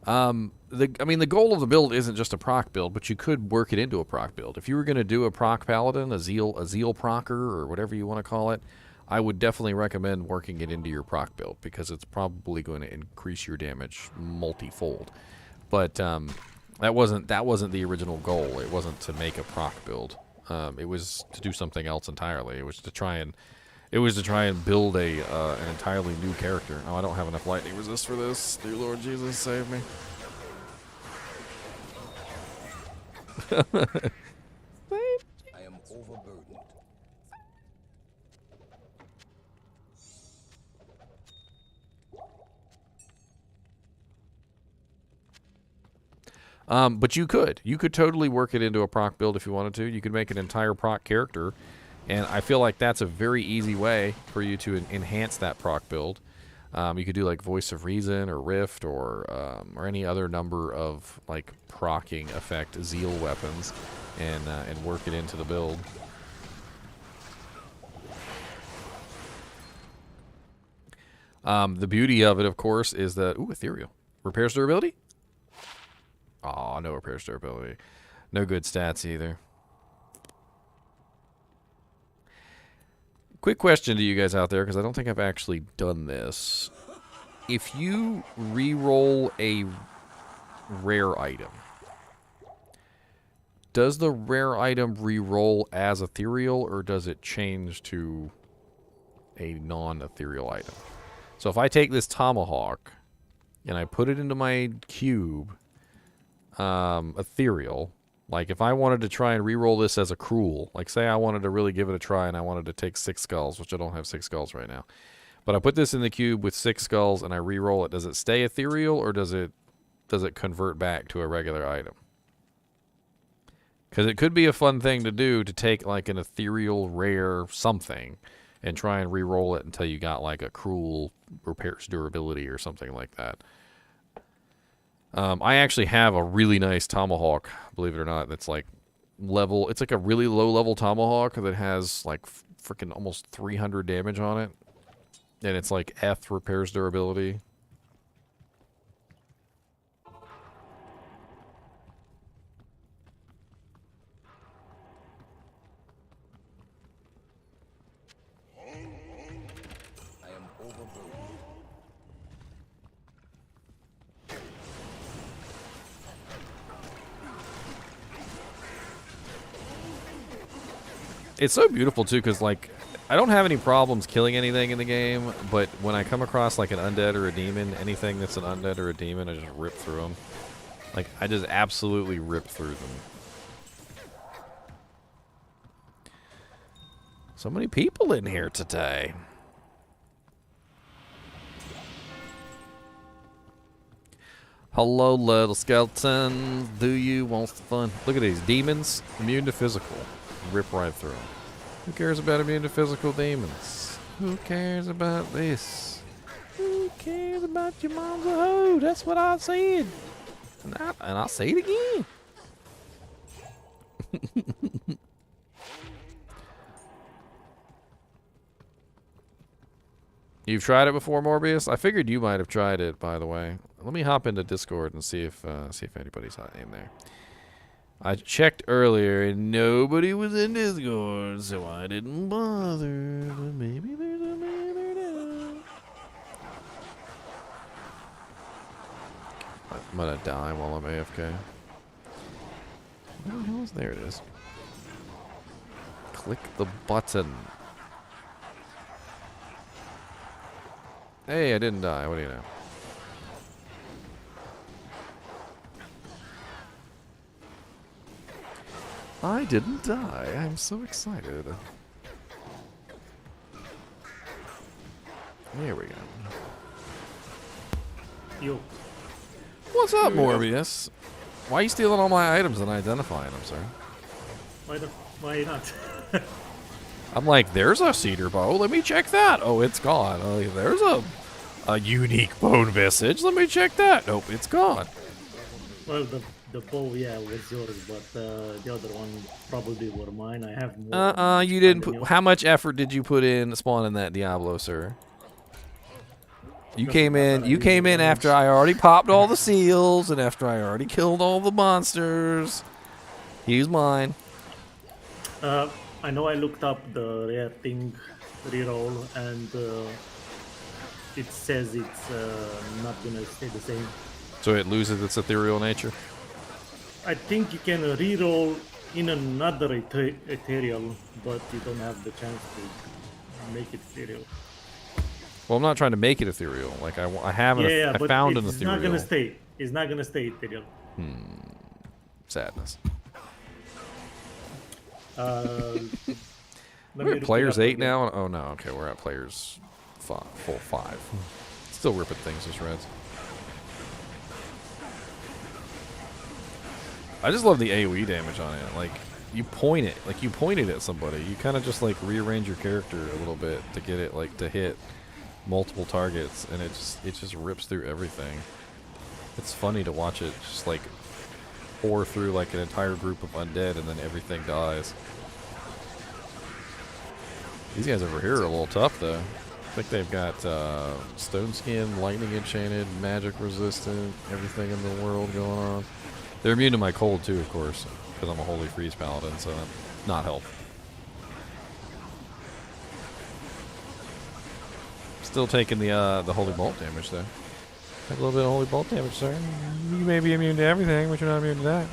I mean, the goal of the build isn't just a proc build, but you could work it into a proc build. If you were going to do a proc paladin, a zeal procer, or whatever you want to call it, I would definitely recommend working it into your proc build because it's probably going to increase your damage multifold. But that wasn't the original goal. It wasn't to make a proc build. It was to do something else entirely. It was to try and It was to try and build an entirely new character. Oh, I don't have enough lightning resist for this. Dear Lord Jesus, save me. I am overburdened. But you could totally work it into a proc build if you wanted to. You could make an entire proc character, and I feel like that's a very easy way for you to enhance that proc build. You could do like Voice of Reason or Rift or any other number of like procking effect Zeal weapons, and work it into the build. The beauty of it, of course, is that ethereal repairs durability. Aw, no repairs durability. No good stats either. Quick question to you guys out there, because I don't think I've actually done this. If you re-roll a rare item, does the rare item re-roll as ethereal, or does it change to a non-ethereal item? So if I take this tomahawk, and I put it into my cube, ethereal, like if I wanted to try and re-roll this as a cruel, like say I wanted to really give it a try and I wanted to take 6 skulls, which I don't have 6 skulls right now, but I put this in the cube with 6 skulls and I re-roll it, does it stay ethereal, or does it convert back to a regular item? Because it could be a fun thing to do, to take like an ethereal rare something and try and re-roll it until you got like a cruel repairs durability or something like that. I actually have a really nice tomahawk, believe it or not, that's like level, it's like a really low level tomahawk that has like freaking almost 300 damage on it. And it's like F repairs durability. I am overburdened. It's so beautiful too, because like I don't have any problems killing anything in the game, but when I come across like an undead or a demon, anything that's an undead or a demon, I just rip through them. Like I just absolutely rip through them. So many people in here today. Hello, little skeleton. Do you want some fun? Look at these demons. Immune to physical. Rip right through them. Who cares about immune to physical demons? Who cares about this? Who cares about your mom's a hoe? That's what I said. And I'll say it again. You've tried it before, Morbius? I figured you might have tried it, by the way. Let me hop into Discord and see if anybody's in there. I checked earlier and nobody was in Discord, so I didn't bother. But maybe there's a man now. I'm gonna die while I'm AFK. Where the hell is there? It is. Click the button. Hey, I didn't die. What do you know? I didn't die. I'm so excited. There we go. Yo. What's up, Morbius? Why are you stealing all my items and identifying them, sir? Why not? I'm like, there's a cedar bow. Let me check that. Oh, it's gone. Oh, there's a unique bone visage. Let me check that. Nope, it's gone. Well, the bow, yeah, was yours, but the other one probably were mine. I have more. You didn't put. How much effort did you put in spawning that Diablo, sir? You came in after I already popped all the seals and after I already killed all the monsters. He's mine. I know I looked up the rare thing reroll, and it says it's not gonna stay the same. So it loses its ethereal nature? I think you can reroll in another ethereal, but you don't have the chance to make it ethereal. Well, I'm not trying to make it ethereal. Like I have Yeah, I but found an it's ethereal. not gonna stay. It's not gonna stay ethereal. Sadness. Let We're me at look it players up 8 again. now. Oh no, okay, we're at players full 5. Still ripping things to shreds. I just love the AoE damage on it. Like you point it, like you pointed at somebody. You kind of just like rearrange your character a little bit to get it like to hit multiple targets, and it just rips through everything. It's funny to watch it just like pour through like an entire group of undead, and then everything dies. These guys over here are a little tough though. I think they've got stone skin, lightning enchanted, magic resistant, everything in the world going on. They're immune to my cold too, of course, because I'm a holy freeze paladin, so that's not helpful. Still taking the holy bolt damage though. Have a little bit of holy bolt damage, sir. You may be immune to everything, but you're not immune to that.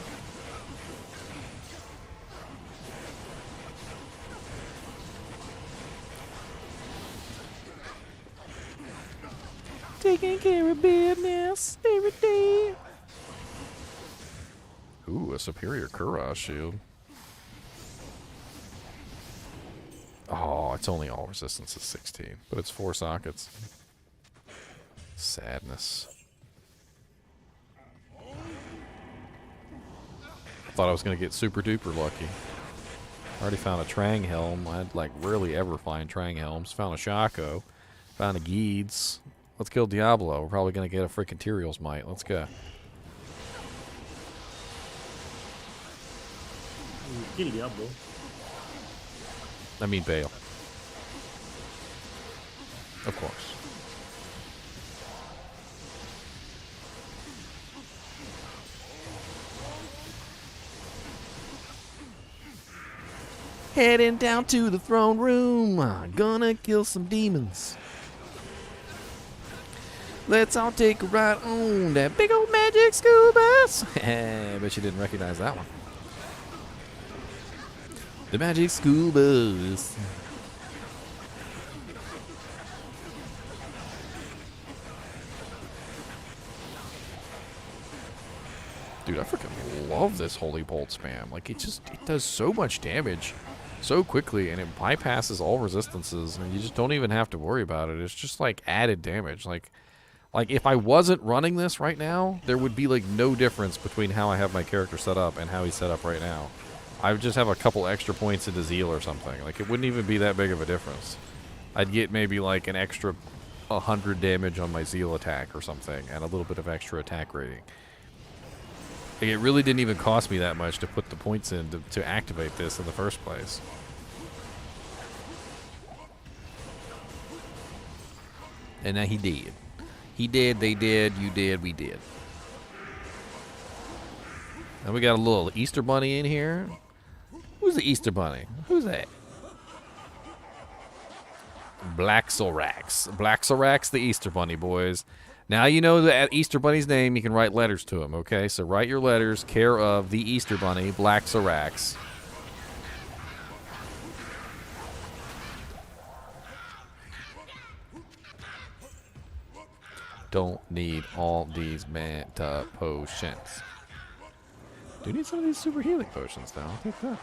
Taking care of business every day. Ooh, a superior Kuras shield. Oh, it's only all resistance is 16, but it's 4 sockets. Sadness. Thought I was going to get super duper lucky. Already found a Trang helm. I'd like rarely ever find Trang helms. Found a Shaco. Found a Geeds. Let's kill Diablo. We're probably going to get a freaking Tyrael's Might. Let's go. You kill Diablo. I mean Bale. Of course. Heading down to the throne room. Gonna kill some demons. Let's all take a ride on that big old magic school bus. I bet you didn't recognize that one. The magic school bus. Dude, I freaking love this holy bolt spam. Like it does so much damage so quickly, and it bypasses all resistances, and you just don't even have to worry about it. It's just like added damage. Like if I wasn't running this right now, there would be like no difference between how I have my character set up and how he's set up right now. I would just have a couple extra points into Zeal or something. Like it wouldn't even be that big of a difference. I'd get maybe like an extra 100 damage on my Zeal attack or something, and a little bit of extra attack rating. Like, it really didn't even cost me that much to put the points in to activate this in the first place. And now he did. He did, they did, you did, we did. And we got a little Easter bunny in here. Who's the Easter bunny? Who's that? Blaxorax. Blaxorax the Easter bunny, boys. Now you know the Easter bunny's name. You can write letters to him, okay? So write your letters, care of the Easter bunny, Blaxorax. Don't need all these manta potions. Do need some of these super healing potions now. I'll take those.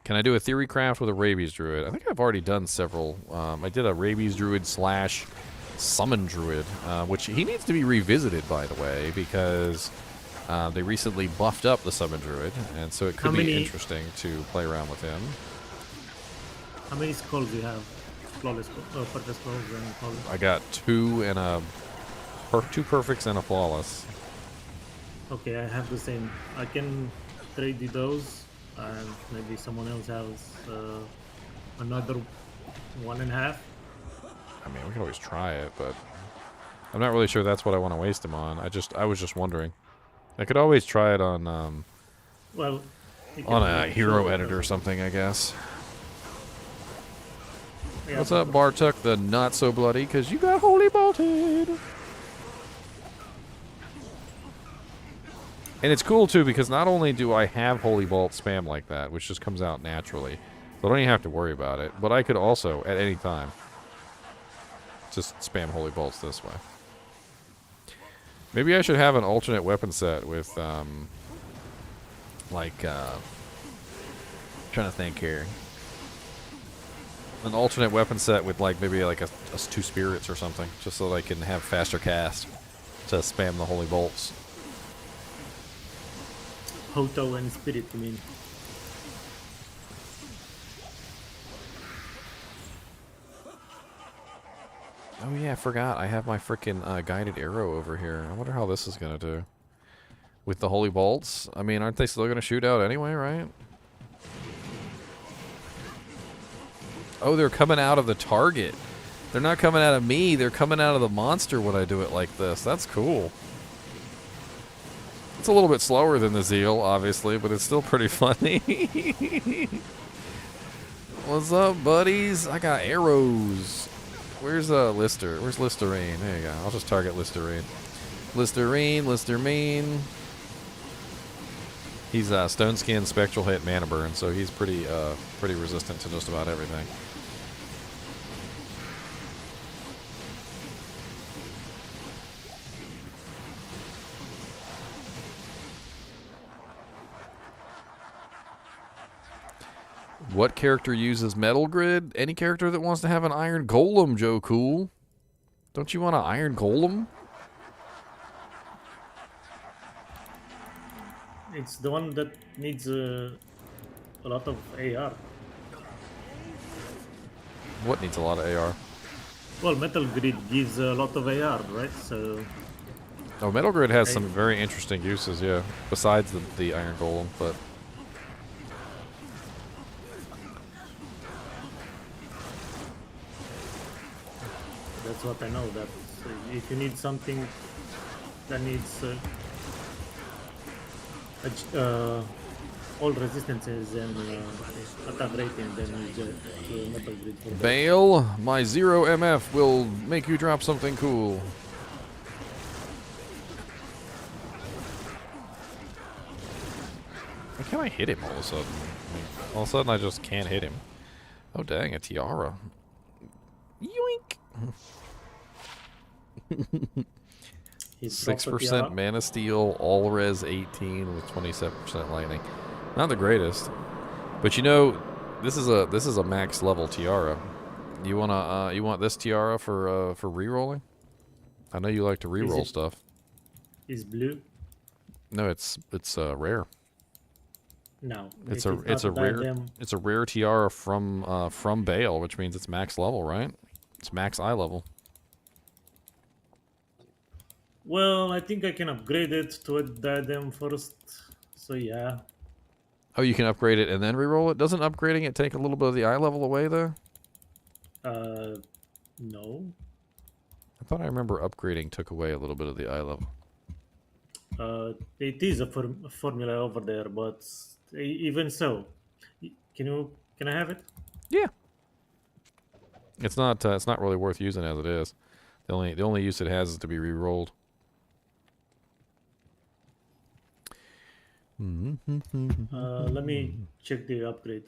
Can I do a theory craft with a rabies druid? I think I've already done several. I did a rabies druid slash summon druid, which he needs to be revisited, by the way, because they recently buffed up the summon druid, and so it could be interesting to play around with him. How many skulls do you have? Flawless, perfect skulls and flawless. I got 2 and two perfects and a flawless. Okay, I have the same. I can trade you those, and maybe someone else has another 1.5. I mean, we can always try it, but I'm not really sure that's what I want to waste him on. I was just wondering. I could always try it on Well, on a hero editor or something, I guess. Yeah, What's up, Bartuk, the not so bloody, because you got holy bolted. And it's cool, too, because not only do I have holy bolt spam like that, which just comes out naturally, So I don't even have to worry about it. But I could also, at any time, just spam holy bolts this way. Maybe I should have an alternate weapon set with, trying to think here. An alternate weapon set with, like, maybe like a 2 spirits or something, just so that I can have faster cast to spam the holy bolts. Hoto and Spirit, you mean? Oh yeah, I forgot. I have my freaking guided arrow over here. I wonder how this is gonna do. With the holy bolts? I mean, aren't they still gonna shoot out anyway, right? Oh, they're coming out of the target. They're not coming out of me. They're coming out of the monster when I do it like this. That's cool. It's a little bit slower than the Zeal, obviously, but it's still pretty funny. What's up, buddies? I got arrows. Where's Lister? Where's Listerine? There you go. I'll just target Listerine. Listerine. He's Stone Skin, Spectral Hit, Mana Burn, so he's pretty resistant to just about everything. What character uses Metal Grid? Any character that wants to have an Iron Golem, Joe Cool. Don't you want an Iron Golem? It's the one that needs a lot of AR. What needs a lot of AR? Well, Metal Grid gives a lot of AR, right? So Oh, Metal Grid has some very interesting uses, yeah. Besides the Iron Golem, but... that's what I know. That if you need something that needs all resistances and attack rating, then you get Metal Grid for that. Bale, my 0 MF will make you drop something cool. Why can't I hit him all of a sudden? All of a sudden I just can't hit him. Oh dang, a tiara. Yoink! He dropped a tiara. 6% mana steel, all res 18 with 27% lightning. Not the greatest, but you know, this is a max level tiara. You want this tiara for rerolling? I know you like to reroll stuff. Is blue? No, it's rare. No, It's a rare tiara from Bale, which means it's max level, right? It's max eye level. Well, I think I can upgrade it to a diadem first. So yeah. Oh, you can upgrade it and then reroll it? Doesn't upgrading it take a little bit of the eye level away, though? No. I thought I remember upgrading took away a little bit of the eye level. It is a formula over there, but even so, can I have it? Yeah. It's not really worth using as it is. The only use it has is to be re-rolled. Let me check the upgrade.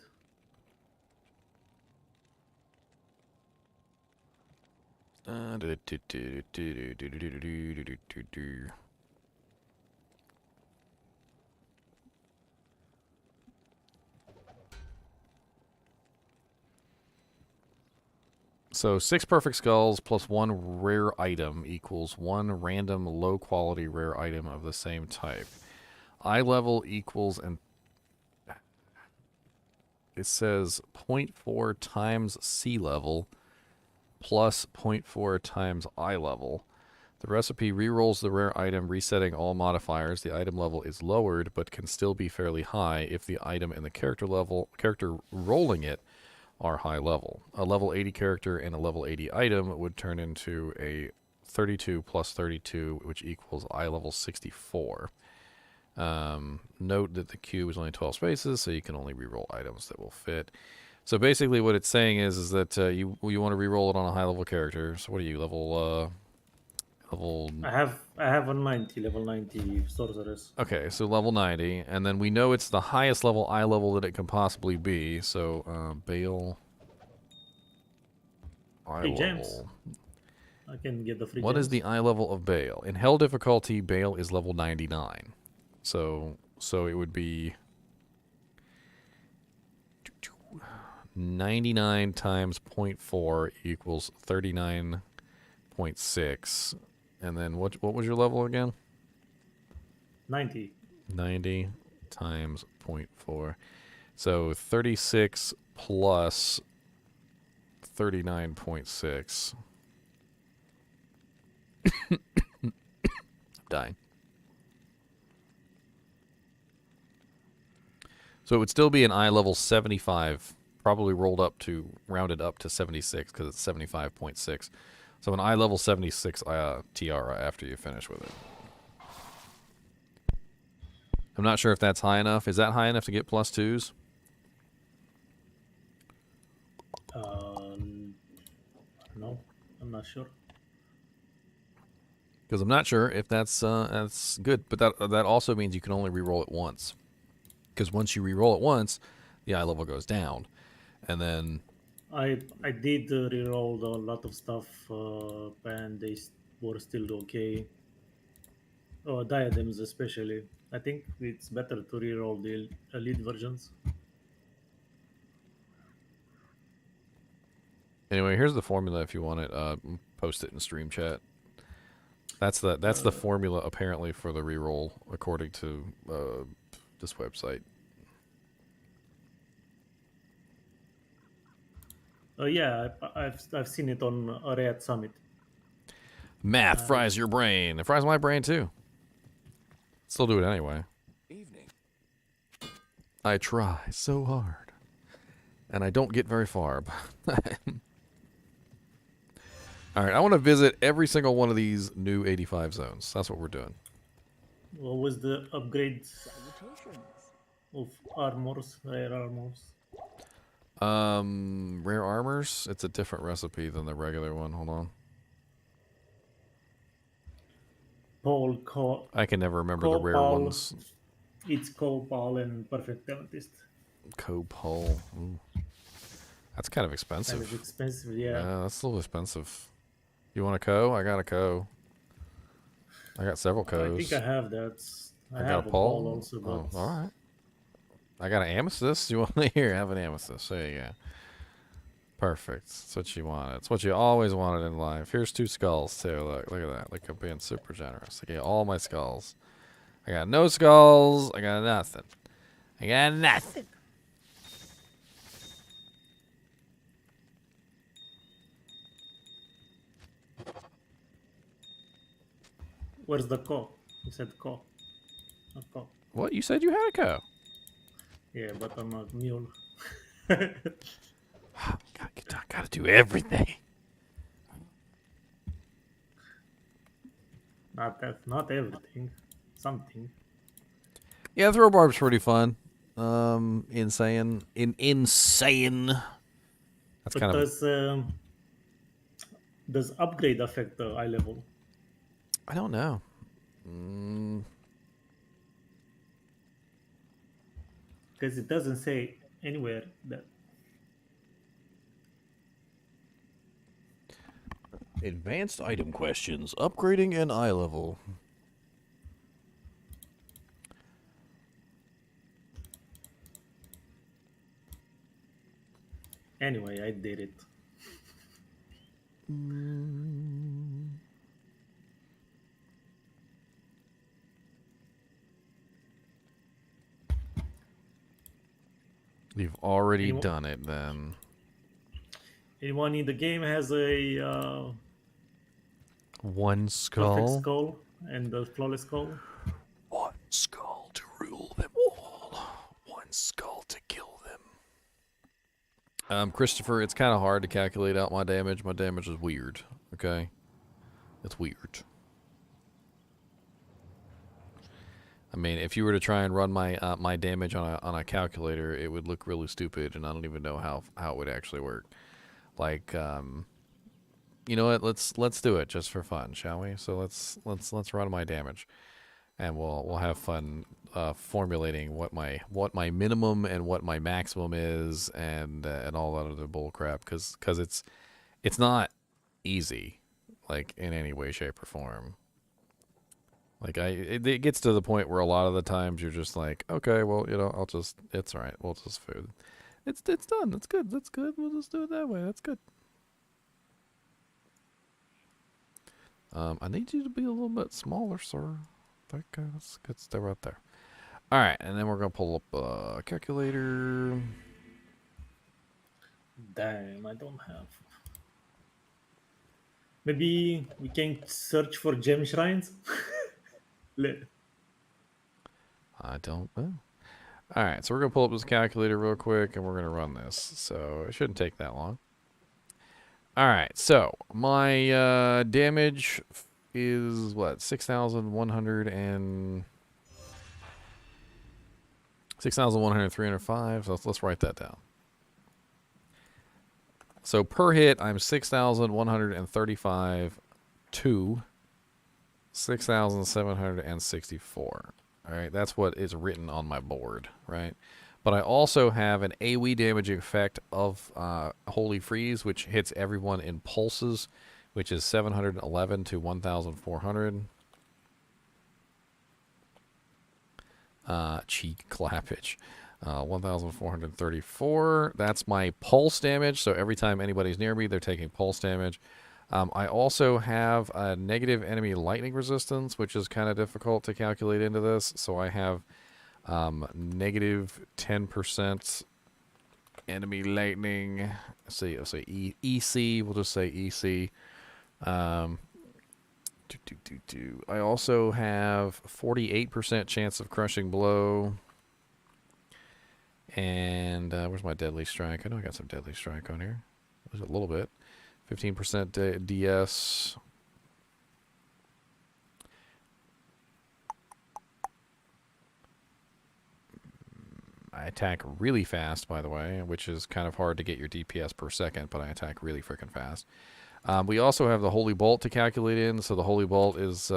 So 6 perfect skulls plus 1 rare item equals 1 random low quality rare item of the same type. Eye level equals, and it says 0.4 times sea level plus 0.4 times eye level. The recipe rerolls the rare item, resetting all modifiers. The item level is lowered, but can still be fairly high if the item and the character rolling it are high level. A level 80 character and a level 80 item would turn into a 32 plus 32, which equals eye level 64. Note that the cube is only 12 spaces, so you can only reroll items that will fit. So basically what it's saying is that you want to reroll it on a high level character. So what are you, Level. I have a level 90 sorceress. Okay, so level 90, and then we know it's the highest level eye level that it can possibly be. So Bale eye Hey, James. level. I can get the free What is gems. the eye level of Bale? In Hell difficulty, Bale is level 99. So it would be 99 times 0.4 equals 39.6. And then what was your level again? 90. 90 times 0.4. So 36 plus 39.6. Dying. So it would still be an eye level 75, probably rounded up to 76 because it's 75.6. So an eye level 76 tiara after you finish with it. I'm not sure if that's high enough. Is that high enough to get plus 2s? No, I'm not sure. Because I'm not sure if that's good. But that also means you can only reroll it once. Because once you reroll it once, the eye level goes down. And then... I did reroll a lot of stuff, and they were still okay. Diadems especially. I think it's better to reroll the elite versions. Anyway, here's the formula if you want it. Post it in stream chat. That's the formula apparently for the reroll according to this website. Yeah, I've seen it on Red Summit. Math fries your brain. It fries my brain too. Still do it anyway. Evening. I try so hard, and I don't get very far. All right, I want to visit every single one of these new 85 zones. That's what we're doing. What was the upgrades Salutations. of armors, rare armors? Rare armors. It's a different recipe than the regular one. Hold on. I can never remember the rare ones. It's cobble and perfect amethyst. Cobble. That's kind of expensive. Kind of expensive, yeah. Yeah, that's a little expensive. You want a co? I got a co. I got several co's. I think I have that. I got have a a pole ball also, but Oh, all right. I got an amethyst. You want to hear? Have an amethyst. There you go. Perfect. That's what you wanted. It's what you always wanted in life. Here's 2 skulls too. Look at that. Look, I'm being super generous. I get all my skulls. I got no skulls. I got nothing. I got nothing. where's the co? You said co. Not co. What? You said you had a co? Yeah, but I'm a mule. Gotta do everything. Not everything. Something. Yeah, throw barb's pretty fun. Insane. Insane. That's But kind of. does upgrade affect the eye level? I don't know. Because it doesn't say anywhere that. Advanced item questions. Upgrading an eye level. Anyway, I did it. You've already done it then. Anyone in the game has a One perfect skull. skull and the flawless skull? One skull to rule them all. One skull to kill them. Christopher, it's kind of hard to calculate out my damage. My damage is weird. Okay, it's weird. I mean, if you were to try and run my my damage on a calculator, it would look really stupid, and I don't even know how it would actually work. Like, You know what? Let's do it just for fun, shall we? So let's run my damage, and we'll have fun formulating what my minimum and what my maximum is, and all that other bull crap, because it's not easy, like in any way, shape, or form. Like it gets to the point where a lot of the times you're just like, okay, well, it's all right. We'll just food. It's done. It's good. That's good. We'll just do it that way. That's good. I need you to be a little bit smaller, sir. That's good. Stay right there. All right, and then we're gonna pull up a calculator. Damn, I don't have. Maybe we can search for gem shrines. I don't know. All right, so we're gonna pull up this calculator real quick, and we're gonna run this. So it shouldn't take that long. All right, so my damage is what 6,105. So let's write that down. So per hit, I'm 6,135 to 6,764. All right, that's what is written on my board, right? But I also have an AoE damage effect of Holy Freeze, which hits everyone in pulses, which is 711 to 1,400. Cheek clappage. 1,434. That's my pulse damage, so every time anybody's near me, they're taking pulse damage. I also have a negative enemy lightning resistance, which is kind of difficult to calculate into this. So I have negative 10% enemy lightning. Let's say EC. We'll just say EC. I also have 48% chance of crushing blow. And where's my deadly strike? I know I got some deadly strike on here. There's a little bit. 15% DS. I attack really fast, by the way, which is kind of hard to get your DPS per second, but I attack really freaking fast. We also have the Holy Bolt to calculate in, so the Holy Bolt is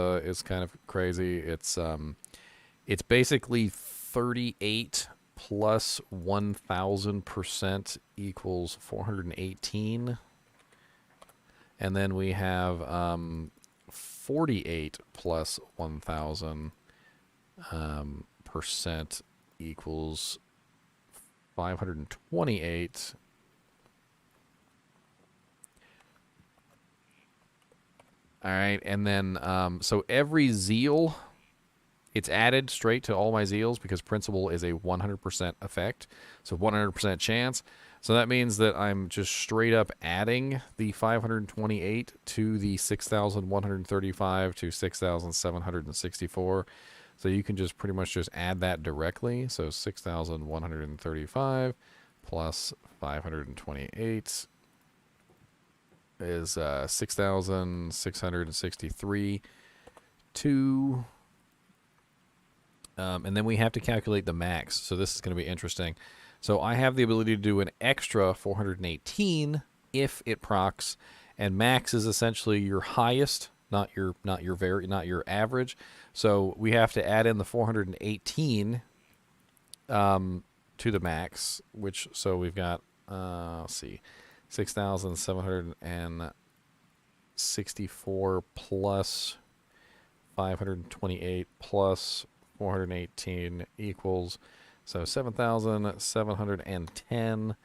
kind of crazy. It's basically 38 plus 1,000% equals 418. And then we have 48 plus 1,000 percent equals 528. All right, and then so every zeal, it's added straight to all my zeals because Principle is a 100% effect, so 100% chance. So that means that I'm just straight up adding the 528 to the 6,135 to 6,764. So you can just pretty much just add that directly. So 6,135 plus 528 is 6,663 to... and then we have to calculate the max. So this is going to be interesting. So I have the ability to do an extra 418 if it procs, and max is essentially your highest, not your average. So we have to add in the 418 to the max, which so we've got let's see, 6,764 plus 528 plus 418 equals, so 7,710.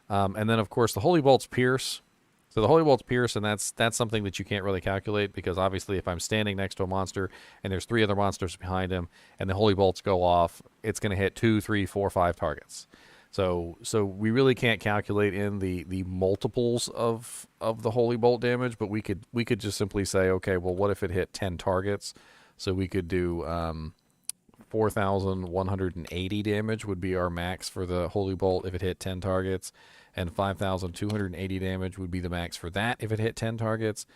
And then, of course, the Holy Bolt's Pierce. So the Holy Bolt's Pierce, and that's something that you can't really calculate because, obviously, if I'm standing next to a monster and there's 3 other monsters behind him and the Holy Bolts go off, it's going to hit 2, 3, 4, 5 targets. So we really can't calculate in the multiples of the Holy Bolt damage, but we could just simply say, okay, well, what if it hit 10 targets? So we could do 4,180 damage would be our max for the Holy Bolt if it hit 10 targets, and 5,280 damage would be the max for that if it hit 10 targets.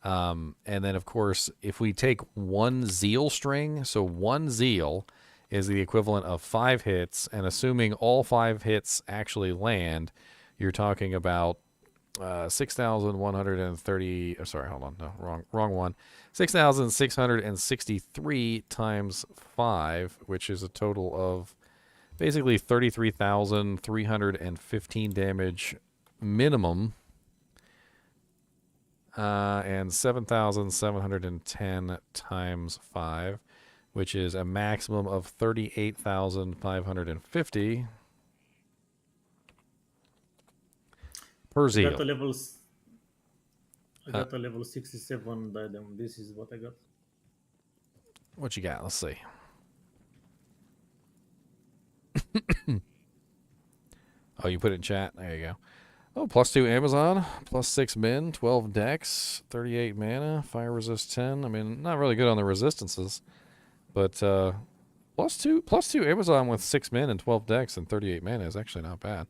And then, of course, if we take one Zeal string, so one Zeal is the equivalent of 5 hits, and assuming all 5 hits actually land, you're talking about 6,130. Sorry, hold on. No, wrong one. 6,663 times 5, which is a total of basically 33,315 damage minimum. And 7,710 times 5, which is a maximum of 38,550 per I zeal. got a level 67 diadem. This is what I got. What you got? Let's see. Oh, you put it in chat? There you go. Oh, +2 Amazon, +6 min, 12 dex, 38 mana, fire resist 10. I mean, not really good on the resistances, but +2 Amazon with 6 min and 12 dex and 38 mana is actually not bad.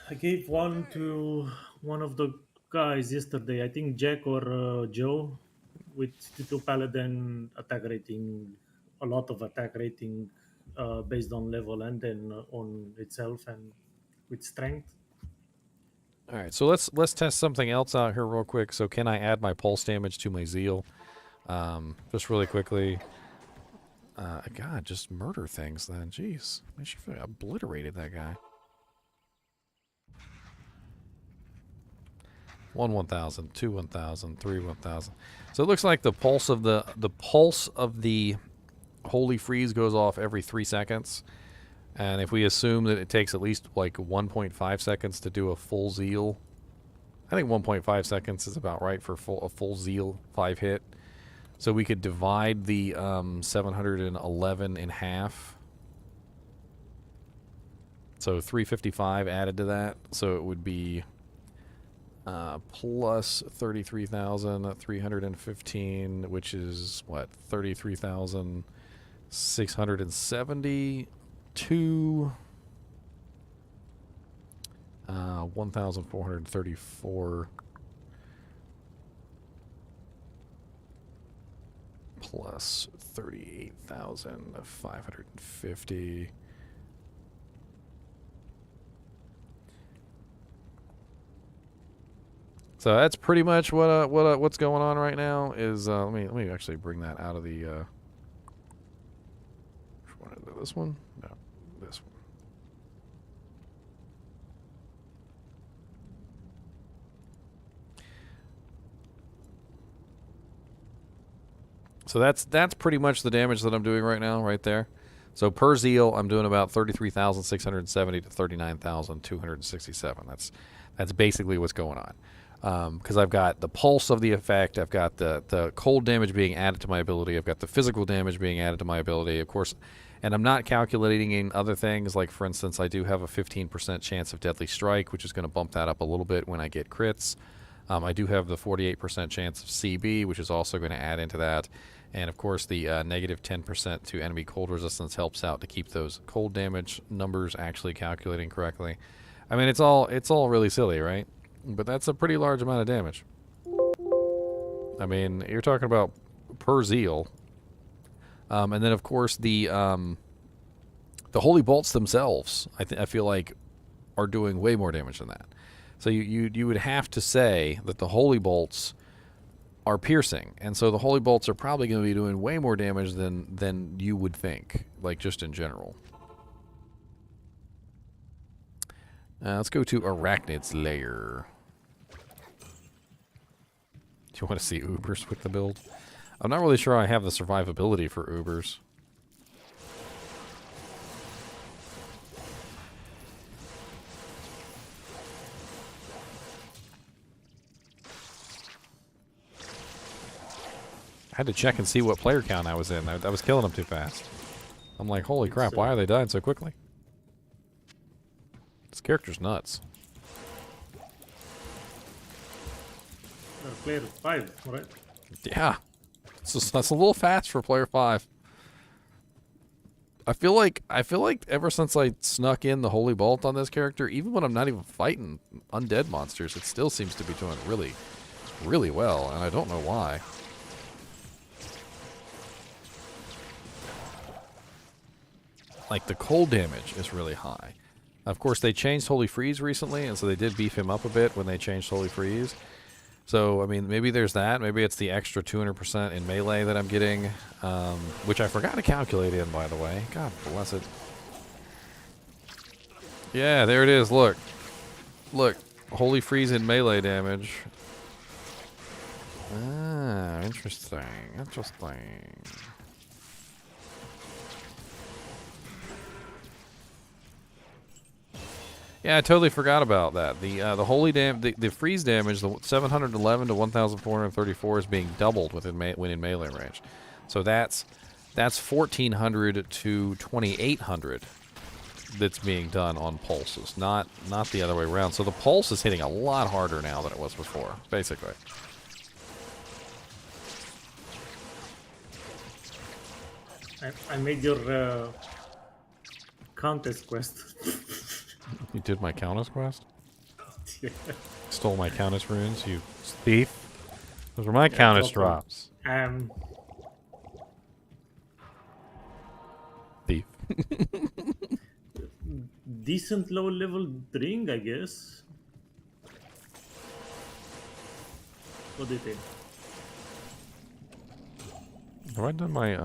I gave one to one of the guys yesterday. I think Jack or Joe, with T2 Paladin attack rating, a lot of attack rating based on level and then on itself and with strength. All right, so let's test something else out here real quick. So can I add my pulse damage to my zeal? Just really quickly. God, just murder things then. Jeez, I should have obliterated that guy. 1,000, 2 1,000, 3 1,000. So it looks like the pulse of the holy freeze goes off every 3 seconds. And if we assume that it takes at least like 1.5 seconds to do a full zeal, I think 1.5 seconds is about right for a full zeal 5 hit. So we could divide the 711 in half. So 355 added to that. So it would be plus 33,315, which is what, 33,672, 1,434 plus 38,550. So that's pretty much what's going on right now. Is let me actually bring that out of the. This one? No, this one. So that's pretty much the damage that I'm doing right now, right there. So per zeal, I'm doing about 33,670 to 39,267. That's basically what's going on. Because I've got the pulse of the effect, I've got the cold damage being added to my ability, I've got the physical damage being added to my ability, of course, and I'm not calculating in other things, like for instance, I do have a 15% chance of Deadly Strike, which is going to bump that up a little bit when I get crits. I do have the 48% chance of CB, which is also going to add into that, and of course the negative 10% to enemy cold resistance helps out to keep those cold damage numbers actually calculating correctly. I mean, it's all really silly, right? But that's a pretty large amount of damage. I mean, you're talking about per zeal. And then, of course, the holy bolts themselves, I feel like, are doing way more damage than that. So you would have to say that the holy bolts are piercing. And so the holy bolts are probably going to be doing way more damage than you would think, like just in general. Let's go to Arachnid's Lair. Do you want to see Ubers with the build? I'm not really sure I have the survivability for Ubers. I had to check and see what player count I was in. I was killing them too fast. I'm like, holy crap, why are they dying so quickly? This character's nuts. Player 5, right? Yeah. That's a little fast for player 5. I feel like ever since I snuck in the Holy Bolt on this character, even when I'm not even fighting undead monsters, it still seems to be doing really, really well, and I don't know why. Like, the cold damage is really high. Of course, they changed Holy Freeze recently, and so they did beef him up a bit when they changed Holy Freeze. So, I mean, maybe there's that. Maybe it's the extra 200% in melee that I'm getting, which I forgot to calculate in, by the way. God bless it. Yeah, there it is. Look. Look. Holy Freeze in melee damage. Ah, interesting. Interesting. Yeah, I totally forgot about that. The holy the freeze damage, the 711 to 1,434 is being doubled when in melee range. So that's 1,400 to 2,800 that's being done on pulses, not the other way around. So the pulse is hitting a lot harder now than it was before, basically. I made your contest quest. You did my Countess quest? Yeah. Stole my Countess runes, you thief. Those were my Countess drops. Thief. Decent low level ring, I guess. What do you think? Have I done my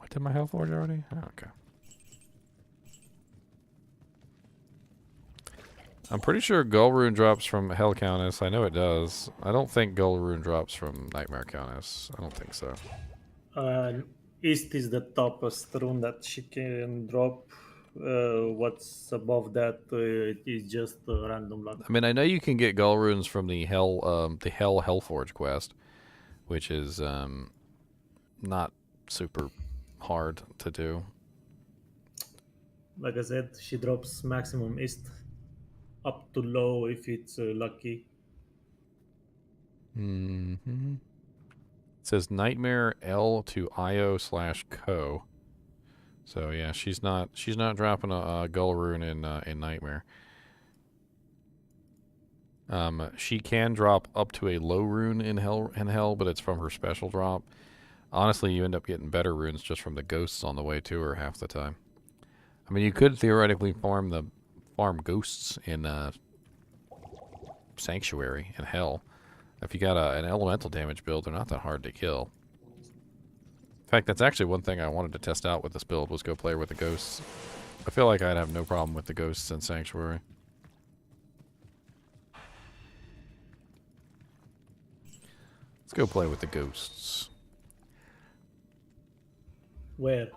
I did my health forge already? Oh, okay. I'm pretty sure Gull Rune drops from Hell Countess. I know it does. I don't think Gull Rune drops from Nightmare Countess. I don't think so. East is the toppest rune that she can drop. What's above that it is just random luck. I mean, I know you can get Gull Runes from the Hell Hellforge quest, which is not super hard to do. Like I said, she drops maximum East, up to low if it's lucky. Mm-hmm. It says Nightmare L to IO/Co. So yeah, she's not dropping a Gull Rune in Nightmare. She can drop up to a low rune in Hell, but it's from her special drop. Honestly, you end up getting better runes just from the ghosts on the way to her half the time. I mean, you could theoretically farm ghosts in Sanctuary and Hell. If you got an elemental damage build, they're not that hard to kill. In fact, that's actually one thing I wanted to test out with this build, was go play with the ghosts. I feel like I'd have no problem with the ghosts in Sanctuary. Let's go play with the ghosts. Where?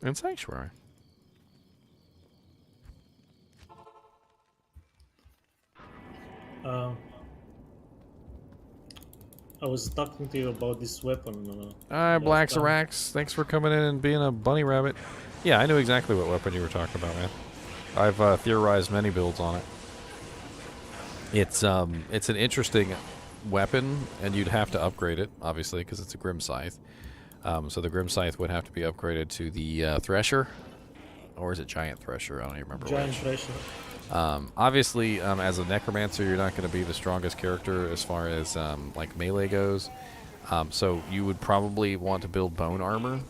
In Sanctuary. I was talking to you about this weapon. Hi, Black Sarax. Thanks for coming in and being a bunny rabbit. Yeah, I knew exactly what weapon you were talking about, man. I've theorized many builds on it. It's an interesting weapon, and you'd have to upgrade it, obviously, because it's a Grim Scythe. So the Grim Scythe would have to be upgraded to the Thresher, or is it Giant Thresher? I don't even remember Giant which. Thresher. Obviously, as a Necromancer, you're not going to be the strongest character as far as like melee goes. So you would probably want to build bone armor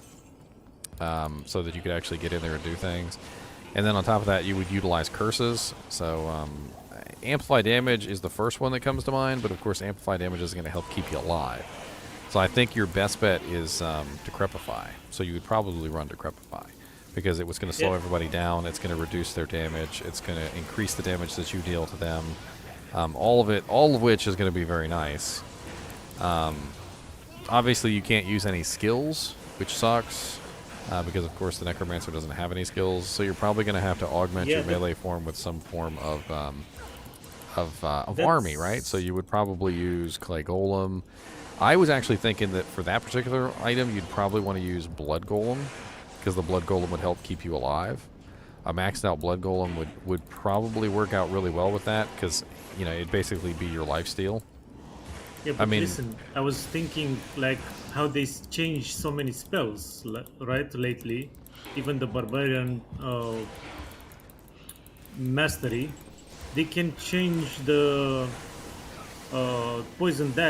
so that you could actually get in there and do things. And then on top of that, you would utilize curses. So amplify damage is the first one that comes to mind, but of course amplify damage isn't going to help keep you alive. So I think your best bet is Decrepify. So you would probably run Decrepify, because it was going to slow everybody down. It's going to reduce their damage. It's going to increase the damage that you deal to them. All of which is going to be very nice. Obviously, you can't use any skills, which sucks, because of course the Necromancer doesn't have any skills. So you're probably going to have to augment your melee form with some form of army, right? So you would probably use Clay Golem. I was actually thinking that for that particular item, you'd probably want to use Blood Golem, because the Blood Golem would help keep you alive. A maxed out Blood Golem would probably work out really well with that, because, you know, it'd basically be your lifesteal. Yeah, but listen, I was thinking like how they changed so many spells, right, lately. Even the Barbarian Mastery, they can change the poison dagger